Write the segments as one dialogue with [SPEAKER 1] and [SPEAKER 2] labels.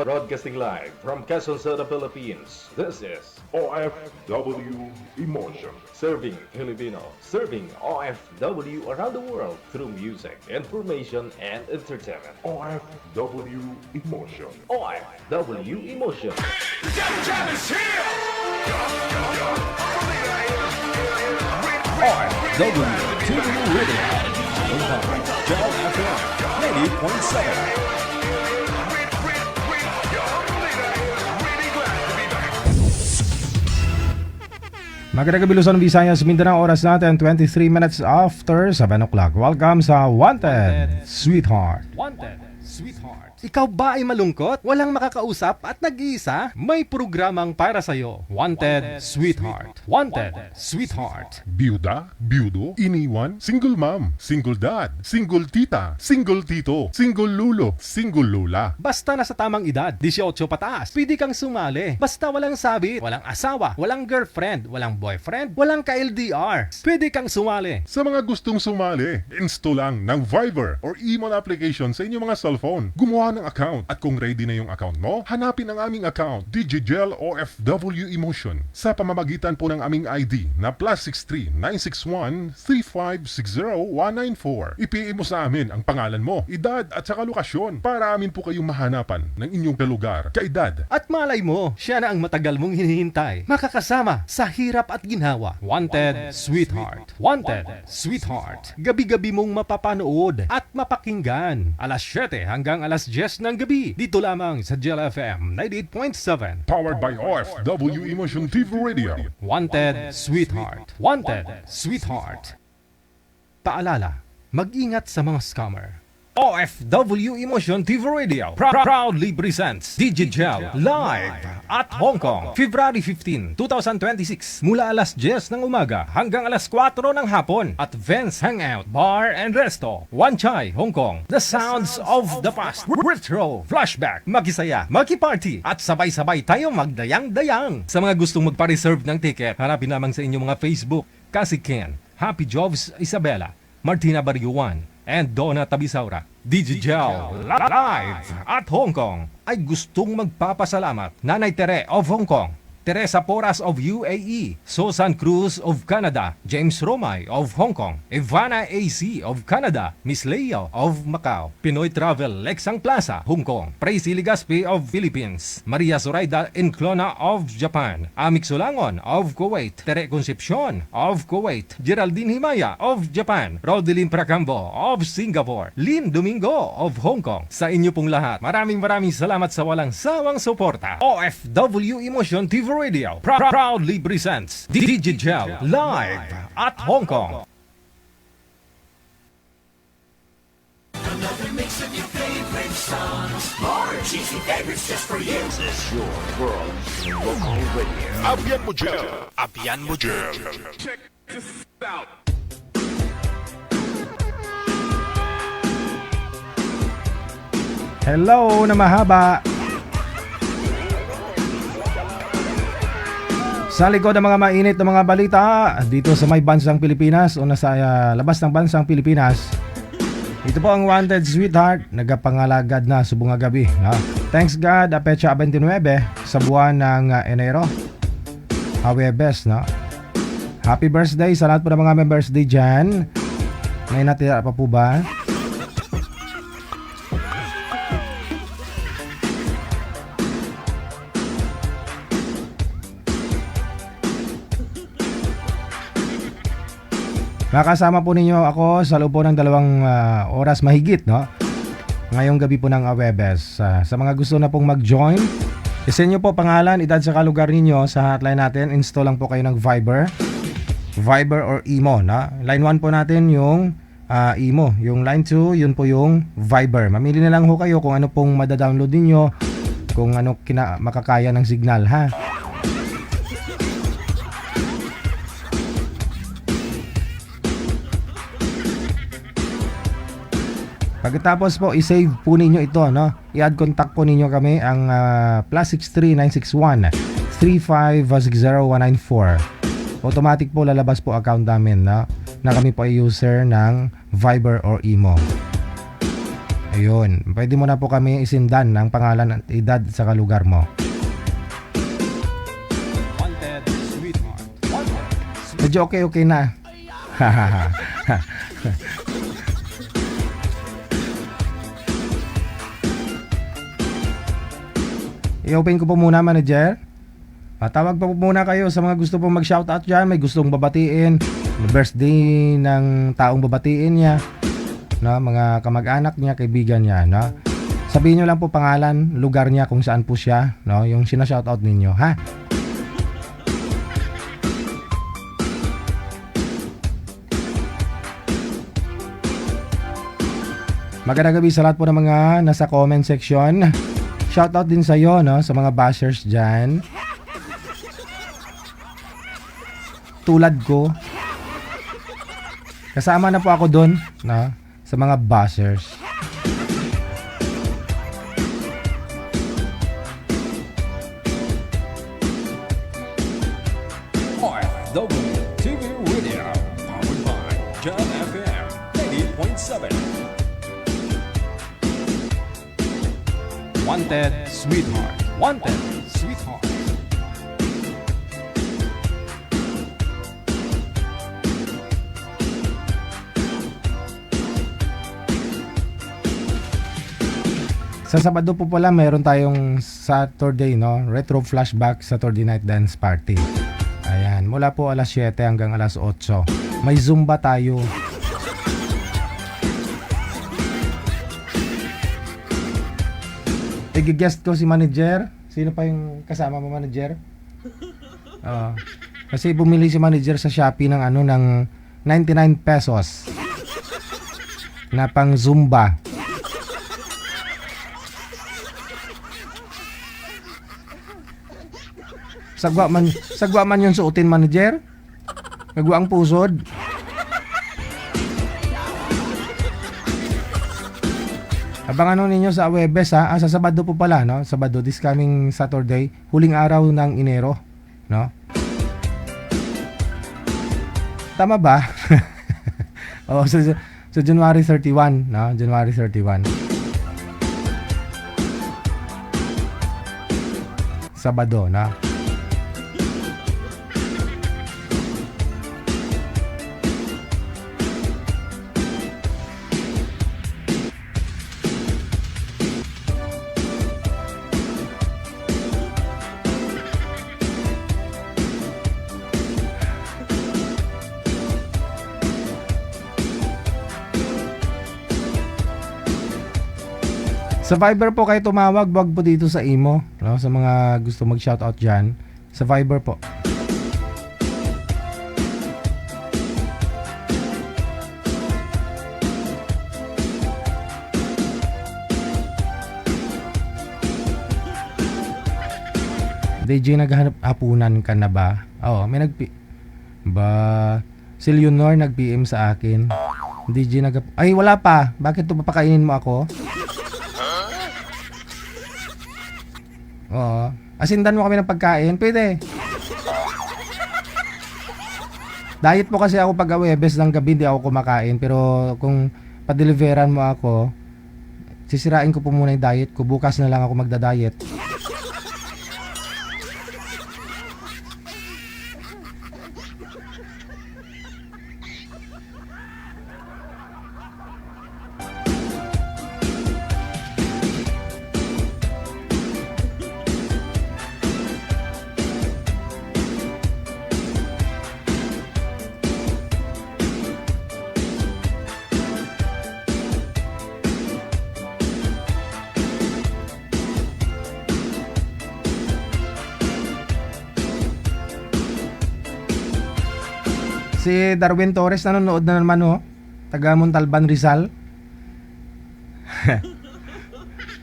[SPEAKER 1] Broadcasting live from Quezon City, Philippines. This is
[SPEAKER 2] OFW Emotion.
[SPEAKER 1] Serving Filipino, serving OFW around the world through music, information, and entertainment.
[SPEAKER 2] OFW Emotion.
[SPEAKER 1] OFW Emotion.
[SPEAKER 3] OFW TV Radio. Jal FM 90.7. Magandang gabi Luzon, Visayas, Mindanao. Oras natin 23 minutes after 7 o'clock. Welcome sa Wanted Sweetheart. Wanted Sweetheart. Ikaw ba ay malungkot? Walang makakausap at nag-iisa? May programang para sa'yo. Wanted Sweetheart. Wanted Sweetheart.
[SPEAKER 2] Byuda, byudo, iniwan, single mom, single dad, single tita, single tito, single lulo, single lula.
[SPEAKER 3] Basta nasa tamang edad, 18 pataas, pwede kang sumali. Basta walang sabit, walang asawa, walang girlfriend, walang boyfriend, walang ka-LDR. Pwede kang sumali.
[SPEAKER 2] Sa mga gustong sumali, install lang ng Viber or email application sa inyong mga cellphone. Gumawa ng account at kung ready na yung account mo, hanapin ang aming account, DJGel OFW Emotion, sa pamamagitan po ng aming ID na +63 961 3560 194. I-PM mo sa amin ang pangalan mo, edad at saka lokasyon para amin po kayong mahanapan ng inyong kalugar, kaedad.
[SPEAKER 3] At malay mo, siya na ang matagal mong hinihintay. Makakasama sa hirap at ginhawa. Wanted Sweetheart. Wanted Sweetheart. Gabi-gabi mong mapapanood at mapakinggan. Alas 7 hanggang alas 10 ng gabi. Dito lamang sa Jel FM 98.7.
[SPEAKER 2] Powered by OFW Emotion TV Radio.
[SPEAKER 3] Wanted Sweetheart. Wanted Sweetheart. Paalala, mag-ingat sa mga scammer. OFW Emotion TV Radio proudly presents DJGel live at Hong Kong, February 15, 2026 mula alas 10 ng umaga hanggang alas 4 ng hapon at Vance Hangout Bar and Resto, Wan Chai, Hong Kong. The sounds of the past, retro, flashback, makisaya, makiparty at sabay-sabay tayo magdayang-dayang. Sa mga gustong magpa-reserve ng ticket, hanapin lamang sa inyong mga Facebook, Kasi Ken, Happy Jobs Isabela, Martina Bariuan, and Donna Tabisaura. DJGel live at Hong Kong ay gustong magpapasalamat Nanay Tere of Hong Kong, Teresa Porras of UAE, Susan Cruz of Canada, James Romay of Hong Kong, Ivana AC of Canada, Miss Leo of Macau, Pinoy Travel Lexang Plaza, Hong Kong, Praise Ligaspi of Philippines, Maria Zoraida Enclona of Japan, Amik Solangon of Kuwait, Tere Concepcion of Kuwait, Geraldine Himaya of Japan, Rodeline Pracambo of Singapore, Lynn Domingo of Hong Kong. Sa inyo pong lahat, maraming salamat sa walang sawang suporta. OFW Emotion TV Radio proudly presents DJGel live at Hong Kong.
[SPEAKER 4] Another mix of your favorite songs. More cheesy favorites just for you.
[SPEAKER 1] This is your world local radio.
[SPEAKER 2] Abyan mo Gel.
[SPEAKER 4] Abyan mo Jel.
[SPEAKER 2] Check this out.
[SPEAKER 3] Hello na mahaba. Sa likod ng mga mainit na mga balita dito sa may bansang Pilipinas o nasa labas ng bansang Pilipinas, ito po ang Wanted Sweetheart, nagapangalagad na subong gabi. Thanks God, Pecha 29 sa buwan ng Enero. Hawebes, no? Happy birthday sa lahat po ng mga may birthday dyan. May natira pa po ba? Makasama po ninyo ako sa loob po ng 2 oras mahigit, no? Ngayong gabi po ng Webes. Sa mga gusto na pong mag-join, isend nyo po pangalan, edad sa kalugar ninyo sa hotline natin. Install lang po kayo ng Viber or Imo, no? Line 1 po natin yung Imo. Yung line 2, yun po yung Viber. Mamili na lang ho kayo kung ano pong madadownload ninyo, kung ano makakaya ng signal, ha? Pagkatapos po, i-save po ninyo ito, no? I-add contact po ninyo kami ang +63 961 3560 194. Automatic po lalabas po account namin, no? na kami po ay user ng Viber or Imo. Ayun, pwede mo na po kami isindan ng pangalan at edad sa lugar mo.
[SPEAKER 5] Wanted, sweetheart. Wanted.
[SPEAKER 3] Medyo okay na. I-open ko po muna, manager. Tawag pa po muna kayo sa mga gusto pong mag-shoutout dyan. May gustong babatiin. Birthday ng taong babatiin niya. No, mga kamag-anak niya, kaibigan niya. No? Sabihin nyo lang po pangalan, lugar niya, kung saan po siya. No? Yung sina-shoutout ninyo. Ha? Magandang gabi sa lahat po ng mga nasa comment section. Shoutout din sa iyo, no, sa mga bashers dyan. Tulad ko. Kasama na po ako doon, no, sa mga bashers.
[SPEAKER 5] OFW TV Radio, powered by Jam FM 80.7. Wanted, sweetheart. Wanted, sweetheart.
[SPEAKER 3] Sa Sabado po pala meron tayong Saturday, no, Retro Flashback Saturday Night Dance Party. Ayan, mula po alas 7 hanggang alas 8. May Zumba tayo. I-guest ko si manager. Sino pa yung kasama mo, manager? Kasi bumili si manager sa Shopee ng ano, ng 99 pesos na pang Zumba. Sagwa man yung suotin, manager. Nagwa ang pusod. Abangan ninyo sa Webes, ha. Sa Sabado po pala, no? Sabado, this coming Saturday, huling araw ng Enero, no? Tama ba? Oh, so January 31, no? January 31. Sabado, na. Sa Viber po kayo tumawag, wag po dito sa Imo, no? Sa mga gusto mag-shoutout dyan, sa Viber po. DJ, naghahanap hapunan ka na ba? Oo, may si Leonor nag-PM sa akin. DJ ay wala pa. Bakit to papakainin mo ako? Oo. Asindan mo kami ng pagkain? Pwede. Diet po kasi ako pag Webes ng gabi, hindi ako kumakain. Pero kung padeliveran mo ako, sisirain ko po muna yung diet ko. Bukas na lang ako magda-diet. Si Darwin Torres nanonood na naman, oh. Taga Montalban, Rizal.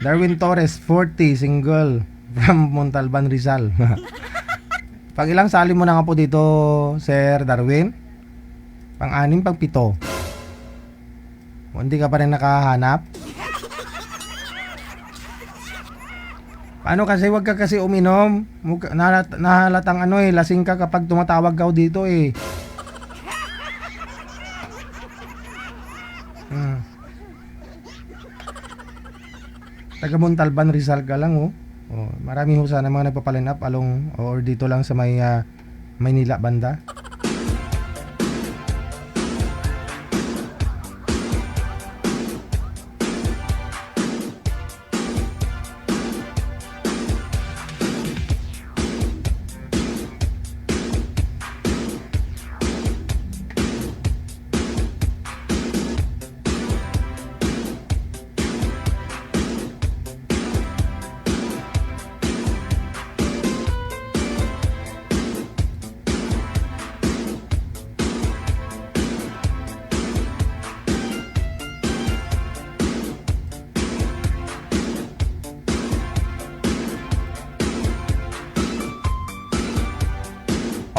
[SPEAKER 3] Darwin Torres, 40, single, from Montalban, Rizal. Pag ilang sali mo na nga po dito, Sir Darwin? Pang-anim, pang-pito. Hindi ka pa rin nakahanap? Paano kasi, wag ka kasi uminom. Nahalatang lasing ka kapag tumatawag ka dito, eh. Taga Montalban, Rizal ka lang, oh. Oh, marami ho sana mga nagpapaline up along or dito lang sa may Maynila banda.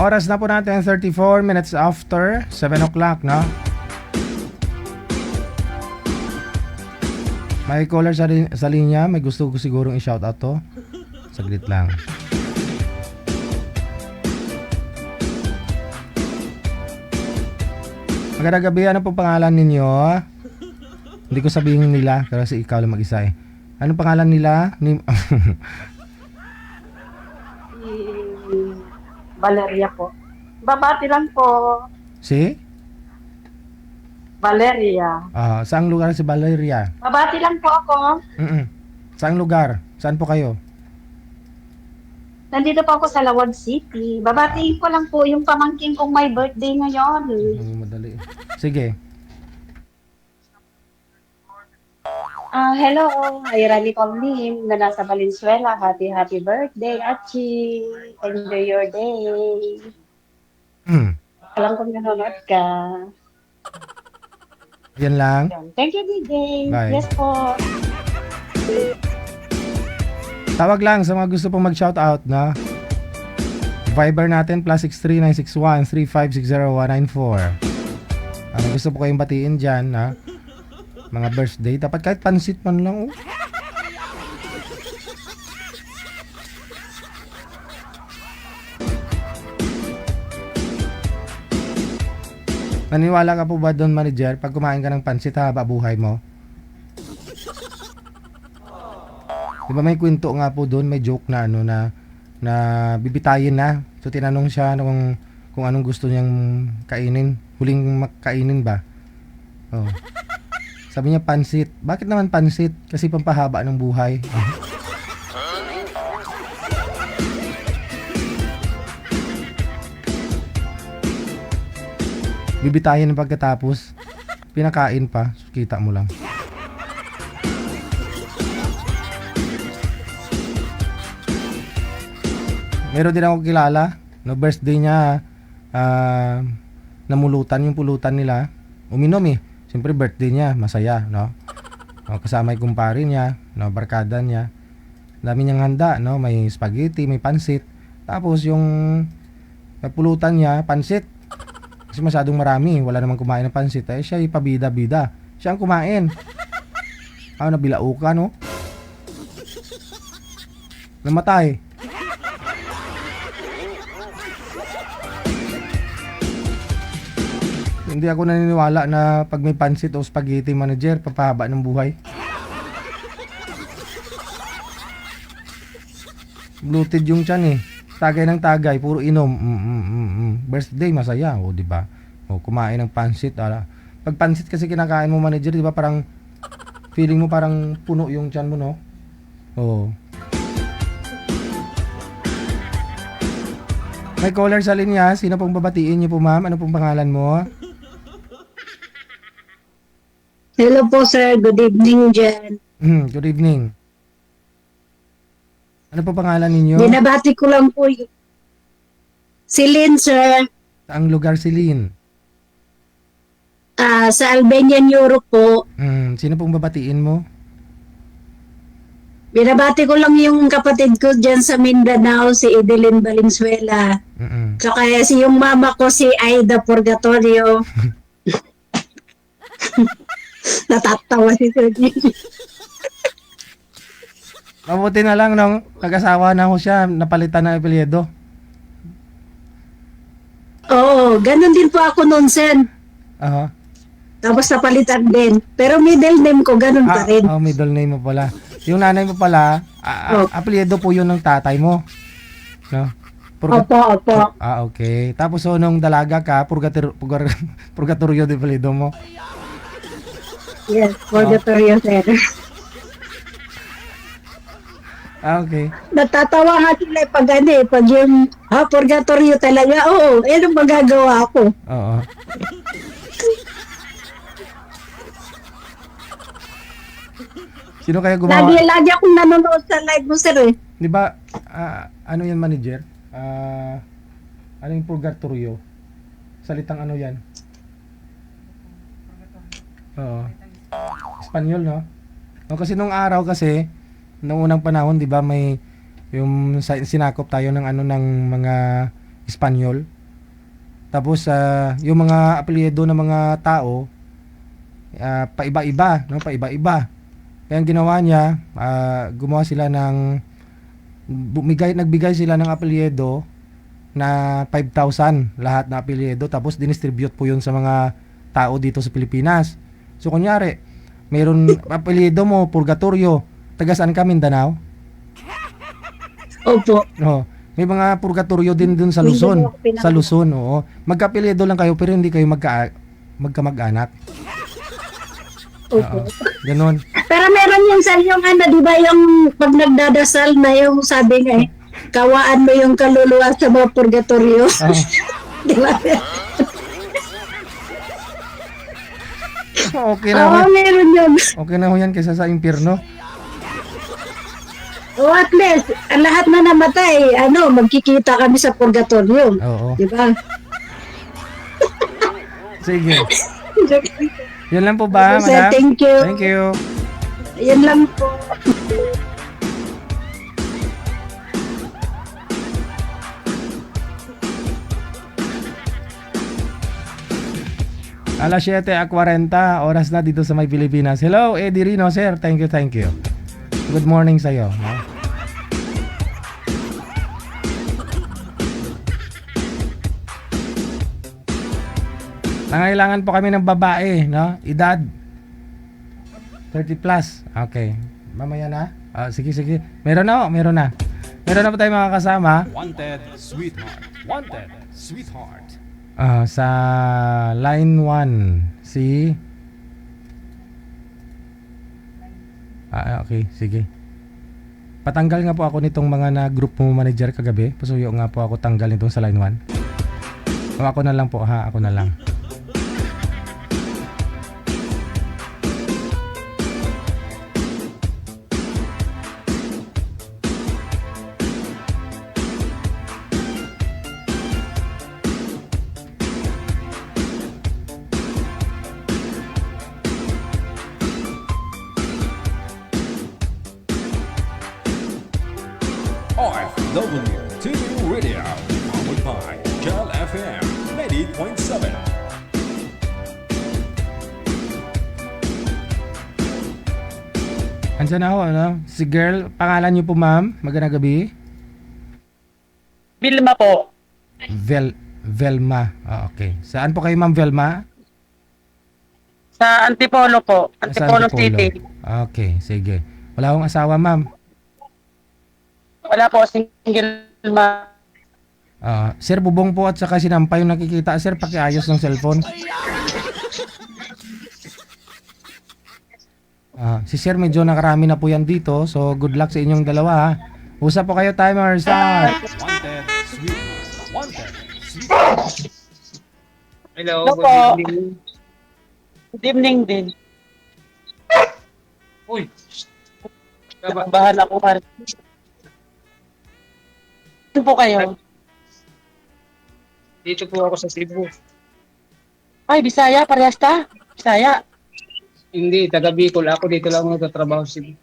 [SPEAKER 3] Oras na po natin 34 minutes after 7 o'clock, no? May caller sa linya, may gusto ko sigurong i-shoutout to. Saglit lang. Magandang gabi, ano po pangalan ninyo? Hindi ko sabihin nila, kasi ikaw lang mag-isa eh. Ano pangalan nila?
[SPEAKER 6] Valeria po. Babati lang po.
[SPEAKER 3] Si?
[SPEAKER 6] Valeria.
[SPEAKER 3] Saang lugar si Valeria?
[SPEAKER 6] Babati lang po ako.
[SPEAKER 3] Saang lugar? Saan po kayo?
[SPEAKER 6] Nandito po ako sa Lawag City. Babatiin ko lang po yung pamangkin kong may birthday ngayon.
[SPEAKER 3] Madali. Sige.
[SPEAKER 6] Hello, Irani Pauline na nasa Valenzuela. Happy birthday, Achi. Enjoy your day. Alam kong nanonood ka.
[SPEAKER 3] Yan lang.
[SPEAKER 6] Thank you, DJ.
[SPEAKER 3] Bye.
[SPEAKER 6] Yes po.
[SPEAKER 3] Tawag lang sa mga gusto pong mag-shoutout na Viber natin +63 961 3560194. Gusto po kayong batiin dyan na mga birthday. Dapat kahit pansit man lang. Oh. Naniwala ka po ba doon, manager, pag kumain ka ng pansit haba buhay mo? Diba may kwento nga po doon, may joke na ano na bibitayin na. So tinanong siya kung anong gusto niyang kainin, huling makainin ba? Oh. Sabi niya pansit. Bakit naman pansit? Kasi pampahaba ng buhay. Bibitayin ng pagkatapos, pinakain pa. So, kita mo lang. Meron din ako kilala, no, birthday niya, namulutan yung pulutan nila. Uminom eh. Siyempre birthday niya, masaya, no? Kasama yung kumpare niya, no, barkada niya. Dami niyang handa, no? May spaghetti, may pansit. Tapos yung pulutan niya, pansit. Kasi masyadong marami, wala namang kumain ng pansit. Eh, siya ipabida-bida. Siya ang kumain. Nabilao ka, no? Namatay. Hindi ako naniniwala na pag may pansit o spaghetti, manager, papahaba ng buhay. Bloated yung tiyan eh. Tagay ng tagay, puro inom. Birthday, masaya. O, diba? O, kumain ng pansit. Pag pansit kasi kinakain mo, manager, diba parang feeling mo parang puno yung tiyan mo, no? O. May caller sa linya. Sino pong babatiin niyo po, ma'am? Ano pong pangalan mo?
[SPEAKER 6] Hello po, sir. Good evening, Jen.
[SPEAKER 3] Good evening. Ano po pangalan ninyo?
[SPEAKER 6] Binabati ko lang po yung Celine, sir.
[SPEAKER 3] Saang lugar si Lynn?
[SPEAKER 6] Sa Albanian, Europe po.
[SPEAKER 3] Sino pong babatiin mo?
[SPEAKER 6] Binabati ko lang yung kapatid ko dyan sa Mindanao, si Edeline Valenzuela. Tsaka si yung mama ko, si Aida Purgatorio. Natatawa si Sergi.
[SPEAKER 3] Mabuti na lang nung nag-asawa na ho siya, napalitan ng apelyido.
[SPEAKER 6] Oo, ganun din po ako noon, Sen.
[SPEAKER 3] Aha.
[SPEAKER 6] Tapos napalitan din. Pero middle name ko, ganun pa rin.
[SPEAKER 3] Middle name mo pala. Yung nanay mo pala,
[SPEAKER 6] Oh.
[SPEAKER 3] apelyido po yun ng tatay mo. No?
[SPEAKER 6] Opo.
[SPEAKER 3] Okay. Tapos so, nung dalaga ka, purgatorio de apelyido mo.
[SPEAKER 6] Yes, purgatorio, sir.
[SPEAKER 3] Okay.
[SPEAKER 6] Natatawa nga sila pag yung purgatorio talaga. Oo, ano magagawa ko?
[SPEAKER 3] Oo. Sino kaya gumawa?
[SPEAKER 6] Lagi akong nanonood sa live mo, sir eh.
[SPEAKER 3] Di ba, ano yan, manager? Ano yung purgatorio? Salitang ano yan? Oo. Espanyol, no? O, kasi nung araw kasi, nung unang panahon, di ba, may yung sinakop tayo ng ano ng mga Espanyol. Tapos, yung mga apelyido ng mga tao, paiba-iba, no? Paiba-iba. Kaya ang ginawa niya, gumawa sila ng nagbigay sila ng apelyido na 5,000 lahat na apelyido, tapos dinistribute po yun sa mga tao dito sa Pilipinas. So kunyari, mayroon apelyido mo, Purgatorio, taga saan ka, Mindanao?
[SPEAKER 6] Opo.
[SPEAKER 3] Oh, may mga purgatorio din dun sa Luzon.
[SPEAKER 6] Mindanao,
[SPEAKER 3] Sa Luzon, oo. Magka-apelyido lang kayo pero hindi kayo magkamag-anak.
[SPEAKER 6] Opo.
[SPEAKER 3] Ganon.
[SPEAKER 6] Pero meron yung sa yung ano, di ba yung pag nagdadasal na yung sabi nga eh, kawaan mo yung kaluluwa sa mga purgatorio.
[SPEAKER 3] Oh.
[SPEAKER 6] Di ba?
[SPEAKER 3] Okay na ho.
[SPEAKER 6] Oo, meron yun.
[SPEAKER 3] Okay na ho yan kaysa sa impyerno.
[SPEAKER 6] O at least, ang lahat na namatay, magkikita kami sa purgatorio.
[SPEAKER 3] Oo.
[SPEAKER 6] Di ba?
[SPEAKER 3] Sige. Yan lang po ba,
[SPEAKER 6] Sir,
[SPEAKER 3] madam?
[SPEAKER 6] thank you.
[SPEAKER 3] Thank you.
[SPEAKER 6] Yan lang po.
[SPEAKER 3] Alas 7:40, oras na dito sa may Pilipinas. Hello, Eddie Rino, sir. Thank you. Good morning sa'yo. No? Nangailangan po kami ng babae, no? Edad 30 plus. Okay. Mamaya na. Sige. Meron na. Meron na po tayong mga kasama.
[SPEAKER 5] Wanted, sweetheart. Wanted, sweetheart.
[SPEAKER 3] Sa line 1 si okay, sige. Patanggal nga po ako nitong mga na group mo manager kagabi. Pasuyo nga po ako tanggal nitong sa line 1. Ako na lang po ha, ako na lang.
[SPEAKER 5] OFW TV Radio, powered by Gel FM 98.7.
[SPEAKER 3] Andiyan na ako, ano? Si girl, pangalan niyo po ma'am? Magandang gabi.
[SPEAKER 7] Vilma po.
[SPEAKER 3] Velma. Okay. Saan po kayo ma'am Velma?
[SPEAKER 7] Sa Antipolo po.
[SPEAKER 3] Sa
[SPEAKER 7] Antipolo
[SPEAKER 3] Antipolo.
[SPEAKER 7] City.
[SPEAKER 3] Okay, sige. Wala akong asawa ma'am.
[SPEAKER 7] Wala po, single ma.
[SPEAKER 3] Sir Bubong po at saka sinampay yung nakikita. Sir, pakiayos ng cellphone. Si Sir medyo nakarami na po yan dito. So, good luck sa inyong dalawa ha. Usap po kayo, timer, start.
[SPEAKER 5] Wanted, sweetheart. Wanted, sweetheart.
[SPEAKER 7] Hello po. Good evening din.
[SPEAKER 8] Uy,
[SPEAKER 7] Bahan ako, Mark. Ano po kayo?
[SPEAKER 8] dito po ako sa Cebu.
[SPEAKER 7] Ay, Bisaya, parehas ta? Bisaya.
[SPEAKER 8] Hindi, taga Bicol. Ako dito lang ako nagtatrabaho sa Cebu.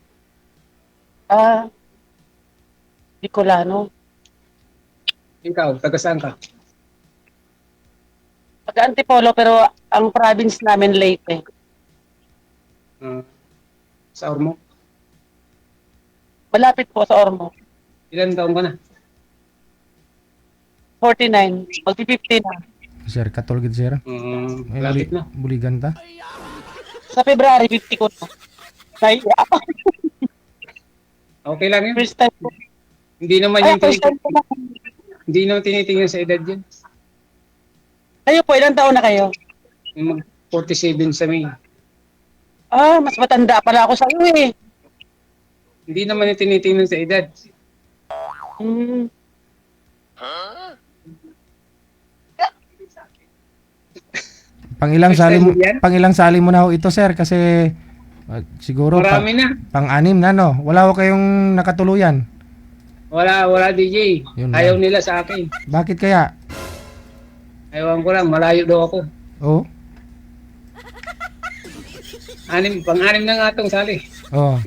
[SPEAKER 7] Bicolano.
[SPEAKER 8] Ikaw, taga saan ka?
[SPEAKER 7] Taga Antipolo, pero ang province namin Leyte.
[SPEAKER 8] Sa Ormo.
[SPEAKER 7] Malapit po sa Ormo.
[SPEAKER 8] Ilan taon ka na?
[SPEAKER 7] 49. Magpi-50 na.
[SPEAKER 3] Sir, katulgid sir. May
[SPEAKER 8] Malapit na.
[SPEAKER 3] buligan ta.
[SPEAKER 7] Sa February, 50 ko na. Naiya ako.
[SPEAKER 8] Okay lang yun.
[SPEAKER 7] First time ko.
[SPEAKER 8] Hindi naman
[SPEAKER 7] Ay,
[SPEAKER 8] yung
[SPEAKER 7] first time ko na.
[SPEAKER 8] hindi naman tinitingnan sa edad yun.
[SPEAKER 7] Kayo po, ilang taon na kayo?
[SPEAKER 8] Yung mag 47 sa May.
[SPEAKER 7] Ah, mas matanda pala ako sa iyo eh.
[SPEAKER 8] Hindi naman yung tinitingnan sa edad.
[SPEAKER 7] Hmm.
[SPEAKER 8] First time mo yan?
[SPEAKER 3] Pang ilang sali mo na ho ito, sir, kasi siguro
[SPEAKER 8] Marami na.
[SPEAKER 3] pang-anim na, no? Wala ho kayong nakatuluyan.
[SPEAKER 8] Wala DJ.
[SPEAKER 3] Yun
[SPEAKER 8] Ayaw
[SPEAKER 3] lang.
[SPEAKER 8] nila sa akin.
[SPEAKER 3] Bakit kaya?
[SPEAKER 8] Ayaw ko lang, malayo daw ako.
[SPEAKER 3] Oh,
[SPEAKER 8] Pang-anim na nga itong sali.
[SPEAKER 3] oh.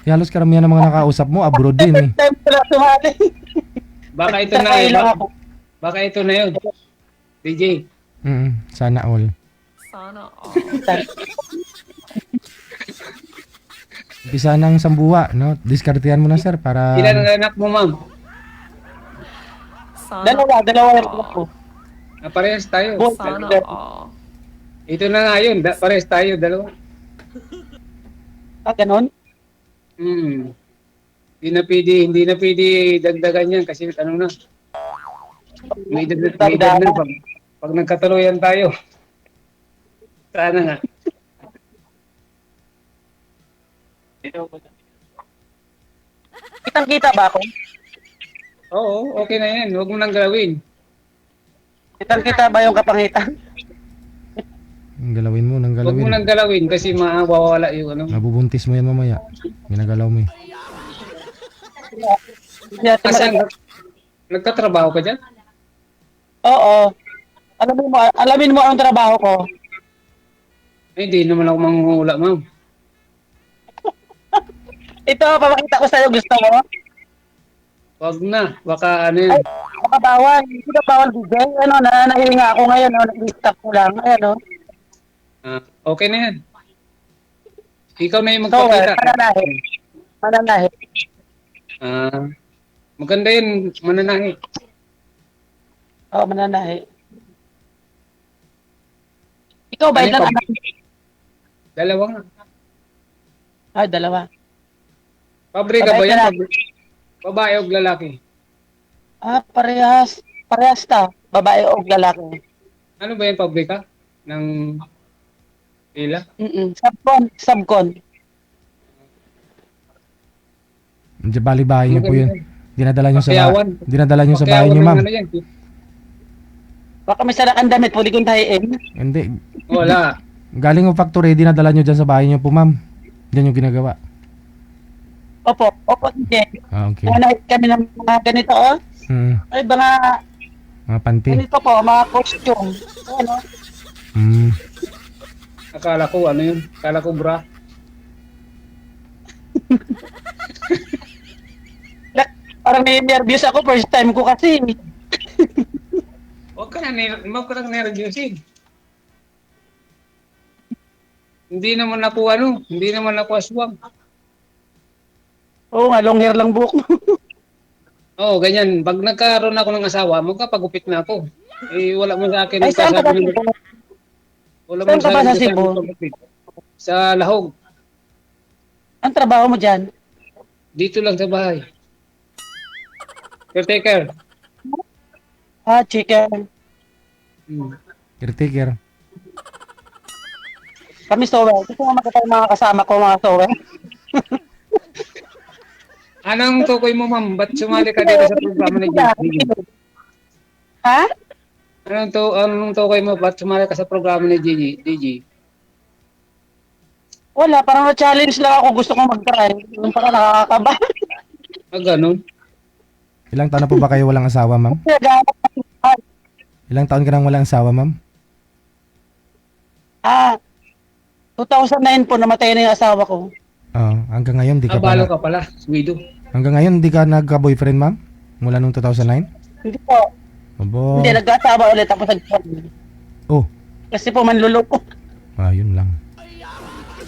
[SPEAKER 3] Halos karamihan ng mga nakausap mo, abroad din eh.
[SPEAKER 7] First time ko na sumali.
[SPEAKER 8] Baka ito na
[SPEAKER 7] Sakay
[SPEAKER 8] yun.
[SPEAKER 7] lang ako.
[SPEAKER 8] Baka ito na yun. DJ.
[SPEAKER 3] Sana all. Umpisa ng sambuwa, no? Diskartehan mo na, sir, para...
[SPEAKER 8] Ilan ang anak mo, ma'am?
[SPEAKER 7] Dalawa yung ako.
[SPEAKER 8] Parehas tayo.
[SPEAKER 7] Boy,
[SPEAKER 8] Ito na nga yun. Parehas tayo, dalawa.
[SPEAKER 7] Ah, ganon?
[SPEAKER 8] Hindi na pwede dagdagan yan kasi ano na. May edad na pag nagkatuluyan tayo. Sana nga.
[SPEAKER 7] Kitang-kita ba ako?
[SPEAKER 8] Oo, okay na yan. Huwag mo nang galawin.
[SPEAKER 7] Kitang-kita ba yung kapangitan?
[SPEAKER 3] Galawin mo, nang
[SPEAKER 8] Huwag mo
[SPEAKER 3] galawin.
[SPEAKER 8] nang galawin kasi mawawala yung ano.
[SPEAKER 3] Mabubuntis mo yan mamaya. Ginagalaw mo eh.
[SPEAKER 7] Hindi natin
[SPEAKER 8] Kasi
[SPEAKER 7] mag-
[SPEAKER 8] nagtatrabaho ka dyan?
[SPEAKER 7] Oo. Alamin mo ang trabaho ko.
[SPEAKER 8] Ay, hindi naman ako manghuhula, ma'am.
[SPEAKER 7] Ito, papakita ko sa'yo. Gusto mo?
[SPEAKER 8] Huwag na. Baka ano yan.
[SPEAKER 7] Baka bawal. Hindi ka bawal bigay. Ano, nahihinga ako ngayon. Nag-stop ko lang. Ayan,
[SPEAKER 8] Okay na yan. Ikaw na yung
[SPEAKER 7] So,
[SPEAKER 8] magpakita.
[SPEAKER 7] mananahi. Mananahi.
[SPEAKER 8] Maganda yun, mananahi.
[SPEAKER 7] Oo, mananahi. Ikaw ba?
[SPEAKER 8] Ano
[SPEAKER 7] Ilan
[SPEAKER 8] yung
[SPEAKER 7] anak?
[SPEAKER 8] Dalawa nga.
[SPEAKER 7] Ay, dalawa.
[SPEAKER 8] Pabrika ba
[SPEAKER 7] Babae
[SPEAKER 8] yan?
[SPEAKER 7] ka lang.
[SPEAKER 8] Babae o lalaki?
[SPEAKER 7] Ah, parehas. Parehas ta. Babae o lalaki.
[SPEAKER 8] Ano ba yan, pabrika? Ng pila?
[SPEAKER 7] Subcon.
[SPEAKER 3] Di bali bahay niyo po yun. Dinadala niyo sa
[SPEAKER 8] Pakyawan.
[SPEAKER 3] dinadala niyo sa bahay
[SPEAKER 8] Pakyawan
[SPEAKER 3] niyo,
[SPEAKER 8] ng
[SPEAKER 3] ma'am.
[SPEAKER 8] ano yan.
[SPEAKER 7] Baka may sarakang damit. Pwede kong tahiin.
[SPEAKER 3] Hindi.
[SPEAKER 8] Wala.
[SPEAKER 3] Galing ng factory, dinadala niyo dyan sa bahay niyo po, ma'am. Diyan yung ginagawa.
[SPEAKER 7] Opo. Hindi.
[SPEAKER 3] Ah, okay.
[SPEAKER 7] Nanahit kami ng mga ganito, oh. Ay, mga
[SPEAKER 3] Mga panty.
[SPEAKER 7] ganito po, mga costume. Ano?
[SPEAKER 8] Akala ko ano yun? Akala ko bra.
[SPEAKER 7] Parang nervous ako. First time ko kasi.
[SPEAKER 8] Huwag ka na nervyusin. Hindi naman ako aswang.
[SPEAKER 7] Oo nga, long hair lang buhok mo.
[SPEAKER 8] Oo, ganyan. Pag nagkaroon ako ng asawa, magkapagupit na ako. Eh, wala mo sa akin.
[SPEAKER 7] Ay, saan ka ba?
[SPEAKER 8] Wala
[SPEAKER 7] Saan ka ba sa
[SPEAKER 8] akin
[SPEAKER 7] Cebu?
[SPEAKER 8] magpagupit. Sa Lahog.
[SPEAKER 7] Ang trabaho mo dyan?
[SPEAKER 8] Dito lang sa bahay. Caretaker.
[SPEAKER 7] Ah, chicken.
[SPEAKER 3] Caretaker.
[SPEAKER 7] Kami sower. Gusto mo makita yung mga kasama ko, mga sower?
[SPEAKER 8] Anong tukoy mo, ma'am? Ba't sumali ka dito sa programa ni Gigi?
[SPEAKER 7] Ha?
[SPEAKER 8] Anong tukoy mo? Ba't sumali ka sa programa ni Gigi?
[SPEAKER 7] Wala, parang na-challenge lang ako. Gusto kong mag-try. Yung parang nakakaba.
[SPEAKER 8] Ganun.
[SPEAKER 3] Ilang taon na po ba kayo walang asawa, ma'am? Ilang taon ka nang walang asawa, ma'am?
[SPEAKER 7] 2009 po, namatay na yung asawa ko.
[SPEAKER 3] Hanggang ngayon, di ka
[SPEAKER 8] Balo
[SPEAKER 3] pa...
[SPEAKER 8] ka pala, Swido.
[SPEAKER 3] Hanggang ngayon, di ka nagka-boyfriend, ma'am? Mula nung 2009?
[SPEAKER 7] Hindi po.
[SPEAKER 3] Abo.
[SPEAKER 7] Hindi, nag-asawa ulit ako sa
[SPEAKER 3] Oh,
[SPEAKER 7] Kasi po, manluloko.
[SPEAKER 3] yun lang.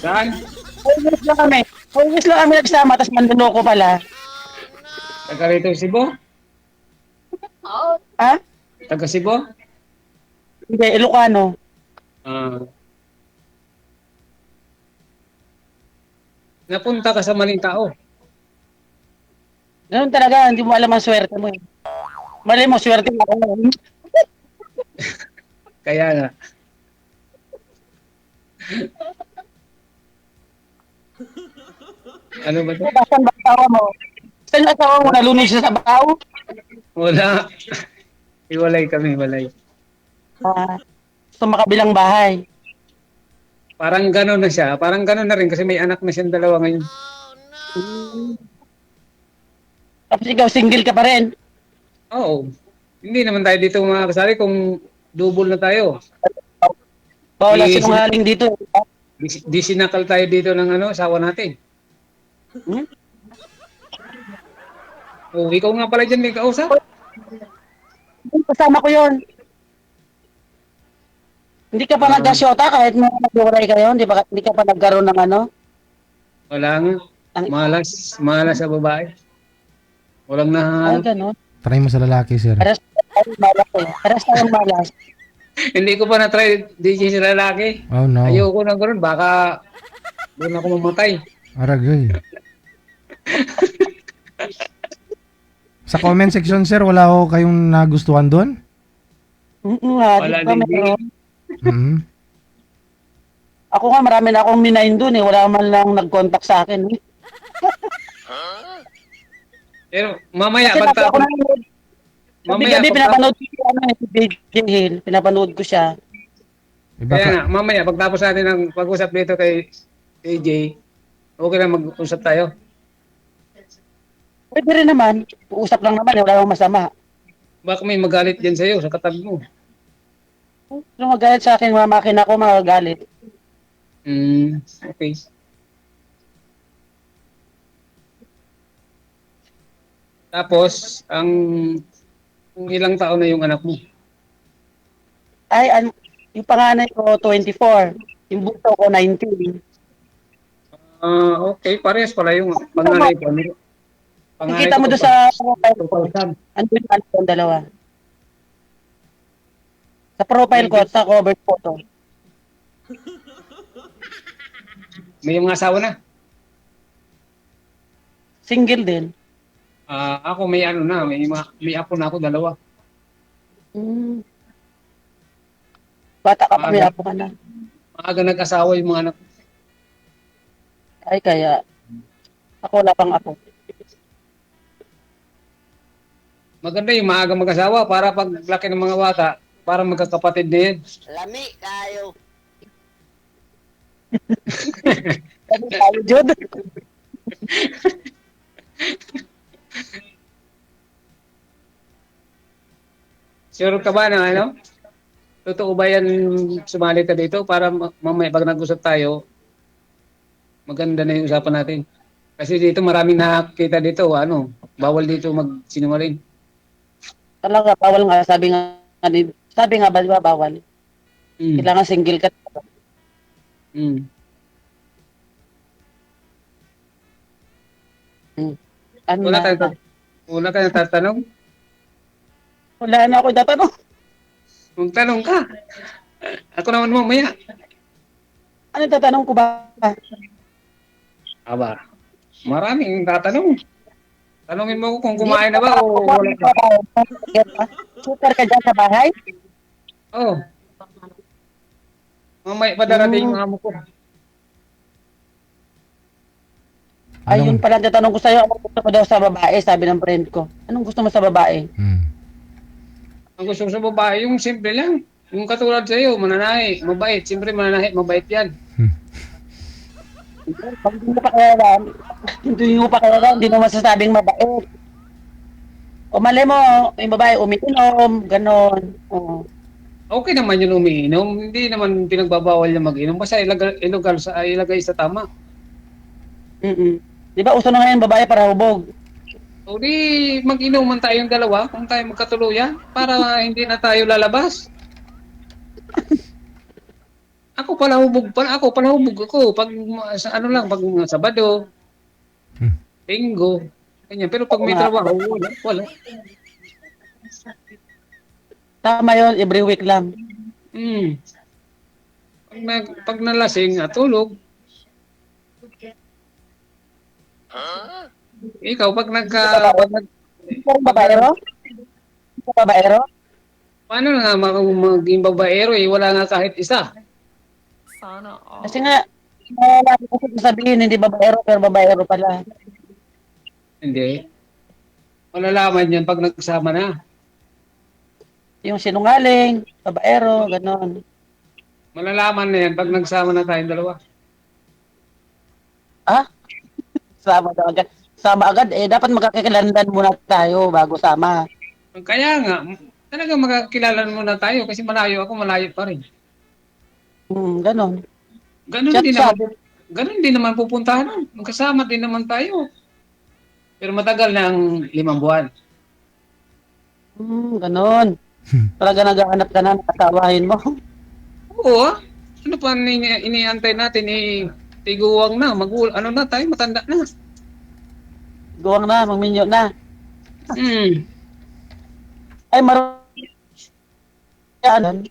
[SPEAKER 8] Saan?
[SPEAKER 7] 4 years lang kami. 4 years lang kami nagsama, tapos manluloko pala.
[SPEAKER 8] Taga rito Cebu?
[SPEAKER 7] Ha?
[SPEAKER 8] Taga Cebu?
[SPEAKER 7] Hindi, Ilocano.
[SPEAKER 8] napunta ka sa maling tao.
[SPEAKER 7] Ganun talaga, hindi mo alam ang swerte mo eh. Mali mo, swerte mo ako ngayon.
[SPEAKER 8] Kaya nga. Ano ba ito?
[SPEAKER 7] Saan ba asawa mo? Saan yung asawa mo? Nalunod siya sa bahaw?
[SPEAKER 8] Wala. Iwalay kami, walay.
[SPEAKER 7] Sa makabilang bahay.
[SPEAKER 8] Parang gano'n na siya. Parang gano'n na rin kasi may anak na siyang dalawa ngayon.
[SPEAKER 7] Tapos ikaw, single ka pa rin.
[SPEAKER 8] Oo. Hindi naman tayo dito makakasali kung double na tayo.
[SPEAKER 7] Bawal na
[SPEAKER 8] Yes.
[SPEAKER 7] sinungaling dito.
[SPEAKER 8] Di sinakal tayo dito ng asawa natin.
[SPEAKER 7] Hmm?
[SPEAKER 8] Oh, ikaw nga pala dyan may kausap.
[SPEAKER 7] Kasama ko yun. Hindi ka pa nag-asyota kahit mo nag-uray kayo, hindi ka pa nagkaroon ng ano?
[SPEAKER 8] Wala nga. Malas sa babae. Walang
[SPEAKER 7] Ay,
[SPEAKER 8] nahanap.
[SPEAKER 7] gano'n.
[SPEAKER 3] Try mo sa lalaki, sir.
[SPEAKER 7] Paras tayong malas eh. Paras tayong malas.
[SPEAKER 8] Hindi ko pa na-try DJ sa lalaki.
[SPEAKER 3] Oh, no.
[SPEAKER 8] Ayoko na gano'n. Baka doon ako mamatay.
[SPEAKER 3] Aragay. Sa comment section, sir, wala ko kayong nagustuhan doon?
[SPEAKER 8] Wala
[SPEAKER 7] Di ba
[SPEAKER 8] din.
[SPEAKER 7] meron?
[SPEAKER 3] Mm.
[SPEAKER 7] Ako nga, marami na akong minain doon eh. Wala man lang nag-contact sa akin eh.
[SPEAKER 8] Pero mamaya,
[SPEAKER 7] Kasi lagi ako
[SPEAKER 8] pagtapos,
[SPEAKER 7] nanonood.
[SPEAKER 8] mamaya,
[SPEAKER 7] Gabi-gabi
[SPEAKER 8] pagtapos,
[SPEAKER 7] pinapanood ko siya, si BJ Hill. Pinapanood ko siya.
[SPEAKER 3] Iba
[SPEAKER 8] kaya
[SPEAKER 3] ka.
[SPEAKER 8] nga, mamaya, pagtapos natin ng pag-usap dito kay AJ, okay lang mag-usap tayo.
[SPEAKER 7] Pwede rin naman. Uusap lang naman, wala namang masama.
[SPEAKER 8] Baka may magalit dyan sa'yo sa katabi mo.
[SPEAKER 7] Kung magalit sa akin, mga makina ko, magagalit.
[SPEAKER 8] Okay. Tapos, kung ilang taon na yung anak mo?
[SPEAKER 7] Ay, yung panganay ko, 24. Yung bunso ko, 19.
[SPEAKER 8] Okay, parehas pala yung panganay ko.
[SPEAKER 7] Nakita mo doon sa profile ko. Andun yung dalawa. Sa profile ko, sa cover photo.
[SPEAKER 8] May mga asawa na.
[SPEAKER 7] Single din.
[SPEAKER 8] Ako may may apo na ako, 2.
[SPEAKER 7] Bata ka pa, may apo ka na.
[SPEAKER 8] Maaga nag-asawa yung mga anak.
[SPEAKER 7] Ay, kaya, ako wala pang apo.
[SPEAKER 8] Maganda yung maaga mag-asawa para pag laki ng mga bata, para magkakapatid na yan.
[SPEAKER 7] Lami kayo. Lami kayo, Jod.
[SPEAKER 8] Sure ka ba na ano? Totoo ba yan sumali ka dito para mamaya pag nag-usap tayo, maganda na yung usapan natin. Kasi dito maraming nakakita dito, bawal dito magsinungaling.
[SPEAKER 7] Talaga, bawal nga. Sabi nga ba, di ba, bawal? Kailangan single ka. Ano
[SPEAKER 8] Wala ka natatanong?
[SPEAKER 7] Wala na ako tatanong.
[SPEAKER 8] Magtanong ka. Ako naman mamaya.
[SPEAKER 7] Ano tatanong ko ba?
[SPEAKER 8] Aba, maraming tatanong. Tanungin mo kung kumain na ba o wala ka.
[SPEAKER 7] Super ka dyan sa bahay?
[SPEAKER 8] Oo. Mamaya pa darating yung amo ko.
[SPEAKER 7] Ayun pala, tatanong ko sa'yo, anong gusto mo daw sa babae, sabi ng friend ko. Anong gusto mo sa babae?
[SPEAKER 8] Ang gusto ko sa babae, yung simple lang. Yung katulad sa'yo, mananahi, mabait. Siyempre mananahi, mabait yan.
[SPEAKER 7] Pag hindi mo pa kaya hindi mo masasabing mabait. O mali mo, yung babae umiinom, ganon. Oo.
[SPEAKER 8] Okay naman yun umiinom. Hindi naman pinagbabawal niya mag-inom. Basta ilagay sa tama.
[SPEAKER 7] Di ba uso na ngayon babae para hubog?
[SPEAKER 8] O di mag-inuman tayong dalawa kung tayo magkatuluyan para hindi na tayo lalabas. Ako pala hubog ako pag sa pag Sabado, Linggo, ganyan. Pero pag may trabaho, wala.
[SPEAKER 7] Tama yun, every week lang.
[SPEAKER 8] Pag nalasing, tulog. Ikaw, pag
[SPEAKER 7] Babaero? Babaero?
[SPEAKER 8] paano nga maging babaero eh, wala nga kahit isa.
[SPEAKER 7] Kasi nga, lagi ko sabihin, hindi babaero, pero babaero pala.
[SPEAKER 8] Hindi. Malalaman yan pag nagsama na.
[SPEAKER 7] Yung sinungaling, babaero, ganon.
[SPEAKER 8] Malalaman na yan pag nagsama na tayong dalawa.
[SPEAKER 7] Ah? Sama daw agad. Sama agad, dapat magkakilandan muna tayo bago sama.
[SPEAKER 8] Kaya nga, talagang magkakilala muna tayo kasi malayo ako, malayo pa rin.
[SPEAKER 7] Ganon.
[SPEAKER 8] Ganun din naman pupuntahan. Magkasama din naman tayo. Pero matagal na ang 5 buwan.
[SPEAKER 7] Ganon. Talaga naghahanap ka na, nakatawahin mo.
[SPEAKER 8] Oo. Ano pa iniantay natin tiguwang na, ano na tayo, matanda na.
[SPEAKER 7] Guwang na, magminyo na.
[SPEAKER 8] Hmm.
[SPEAKER 7] Ay, yan.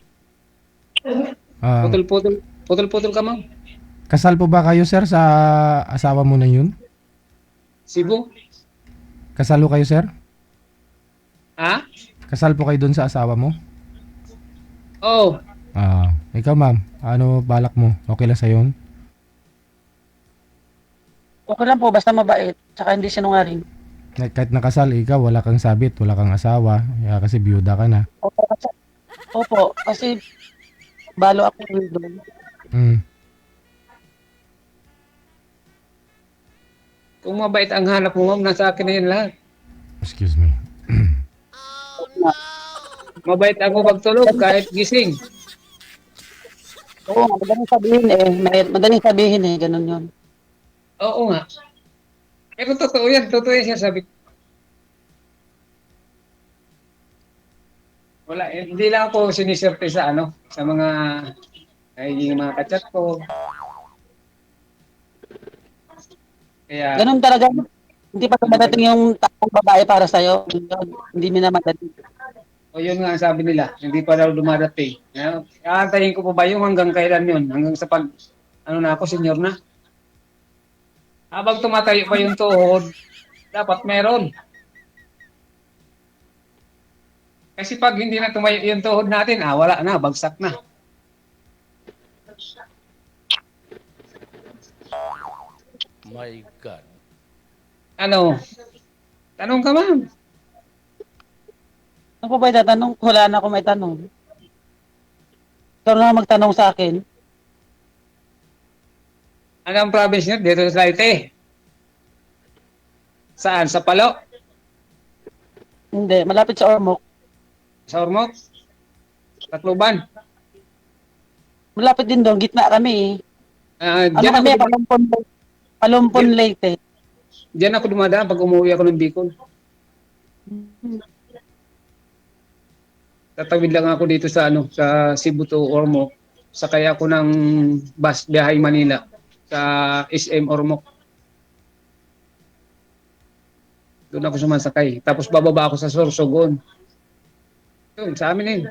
[SPEAKER 8] Putol-putol ka, ma'am.
[SPEAKER 3] Kasal po ba kayo, sir, sa asawa mo na yun?
[SPEAKER 8] Cebu?
[SPEAKER 3] Kasal po kayo, sir?
[SPEAKER 8] Ha?
[SPEAKER 3] Kasal po kayo doon sa asawa mo?
[SPEAKER 8] Oo.
[SPEAKER 3] Ikaw, ma'am, ano balak mo? Okay lang sa'yo yun?
[SPEAKER 7] Okay lang po, basta mabait. Tsaka hindi sinungaling.
[SPEAKER 3] Kahit nakasal, ikaw, wala kang sabit, wala kang asawa, kasi biyuda ka na.
[SPEAKER 7] Opo, kasi balo ako doon.
[SPEAKER 8] Kung mabait ang hanap mo, ma'am, nasa akin na yan lahat.
[SPEAKER 3] Excuse me.
[SPEAKER 8] Mabait ako pagtulog kahit gising.
[SPEAKER 7] Oo, madaling sabihin madaling sabihin ganun yun.
[SPEAKER 8] Oo nga. Pero totoo yan siya sabi ko. Wala, hindi lang ako siniserte sa sa mga mga kachat ko. Kaya
[SPEAKER 7] Ganun talaga. Hindi pa dumadating yung taong babae para sa'yo. Hindi mo na madali.
[SPEAKER 8] o yun nga ang sabi nila, hindi pa daw dumadating. Aantayin ko pa ba yung hanggang kailan yun? Hanggang sa pag, na ako, senior na. Habang tumatayo pa yung tuhod, dapat meron. Kasi pag hindi na tumayo yung tuhod natin, wala na, bagsak na.
[SPEAKER 5] My God.
[SPEAKER 8] Tanong ka, ma'am.
[SPEAKER 7] Ano pa ba itatanong? Wala na ako may tanong. Ikaw na magtanong sa akin.
[SPEAKER 8] Ano ang province nyo? Dito sa Leyte. Saan? Sa Palo?
[SPEAKER 7] Hindi, malapit sa Ormoc.
[SPEAKER 8] Sa Ormoc? Tacloban?
[SPEAKER 7] Malapit din doon, gitna kami.
[SPEAKER 8] Diyan
[SPEAKER 7] kami?
[SPEAKER 8] ako,
[SPEAKER 7] Palumpon Leyte.
[SPEAKER 8] diyan ako dumadaan pag umuwi ako ng Bicol. Tatawid lang ako dito sa sa Cebu to Ormoc. Sakay ako ng bus biyahe Manila sa SM Ormoc. Doon ako sumasakay. Tapos bababa ako sa Sorsogon. Yun, sa amin yun.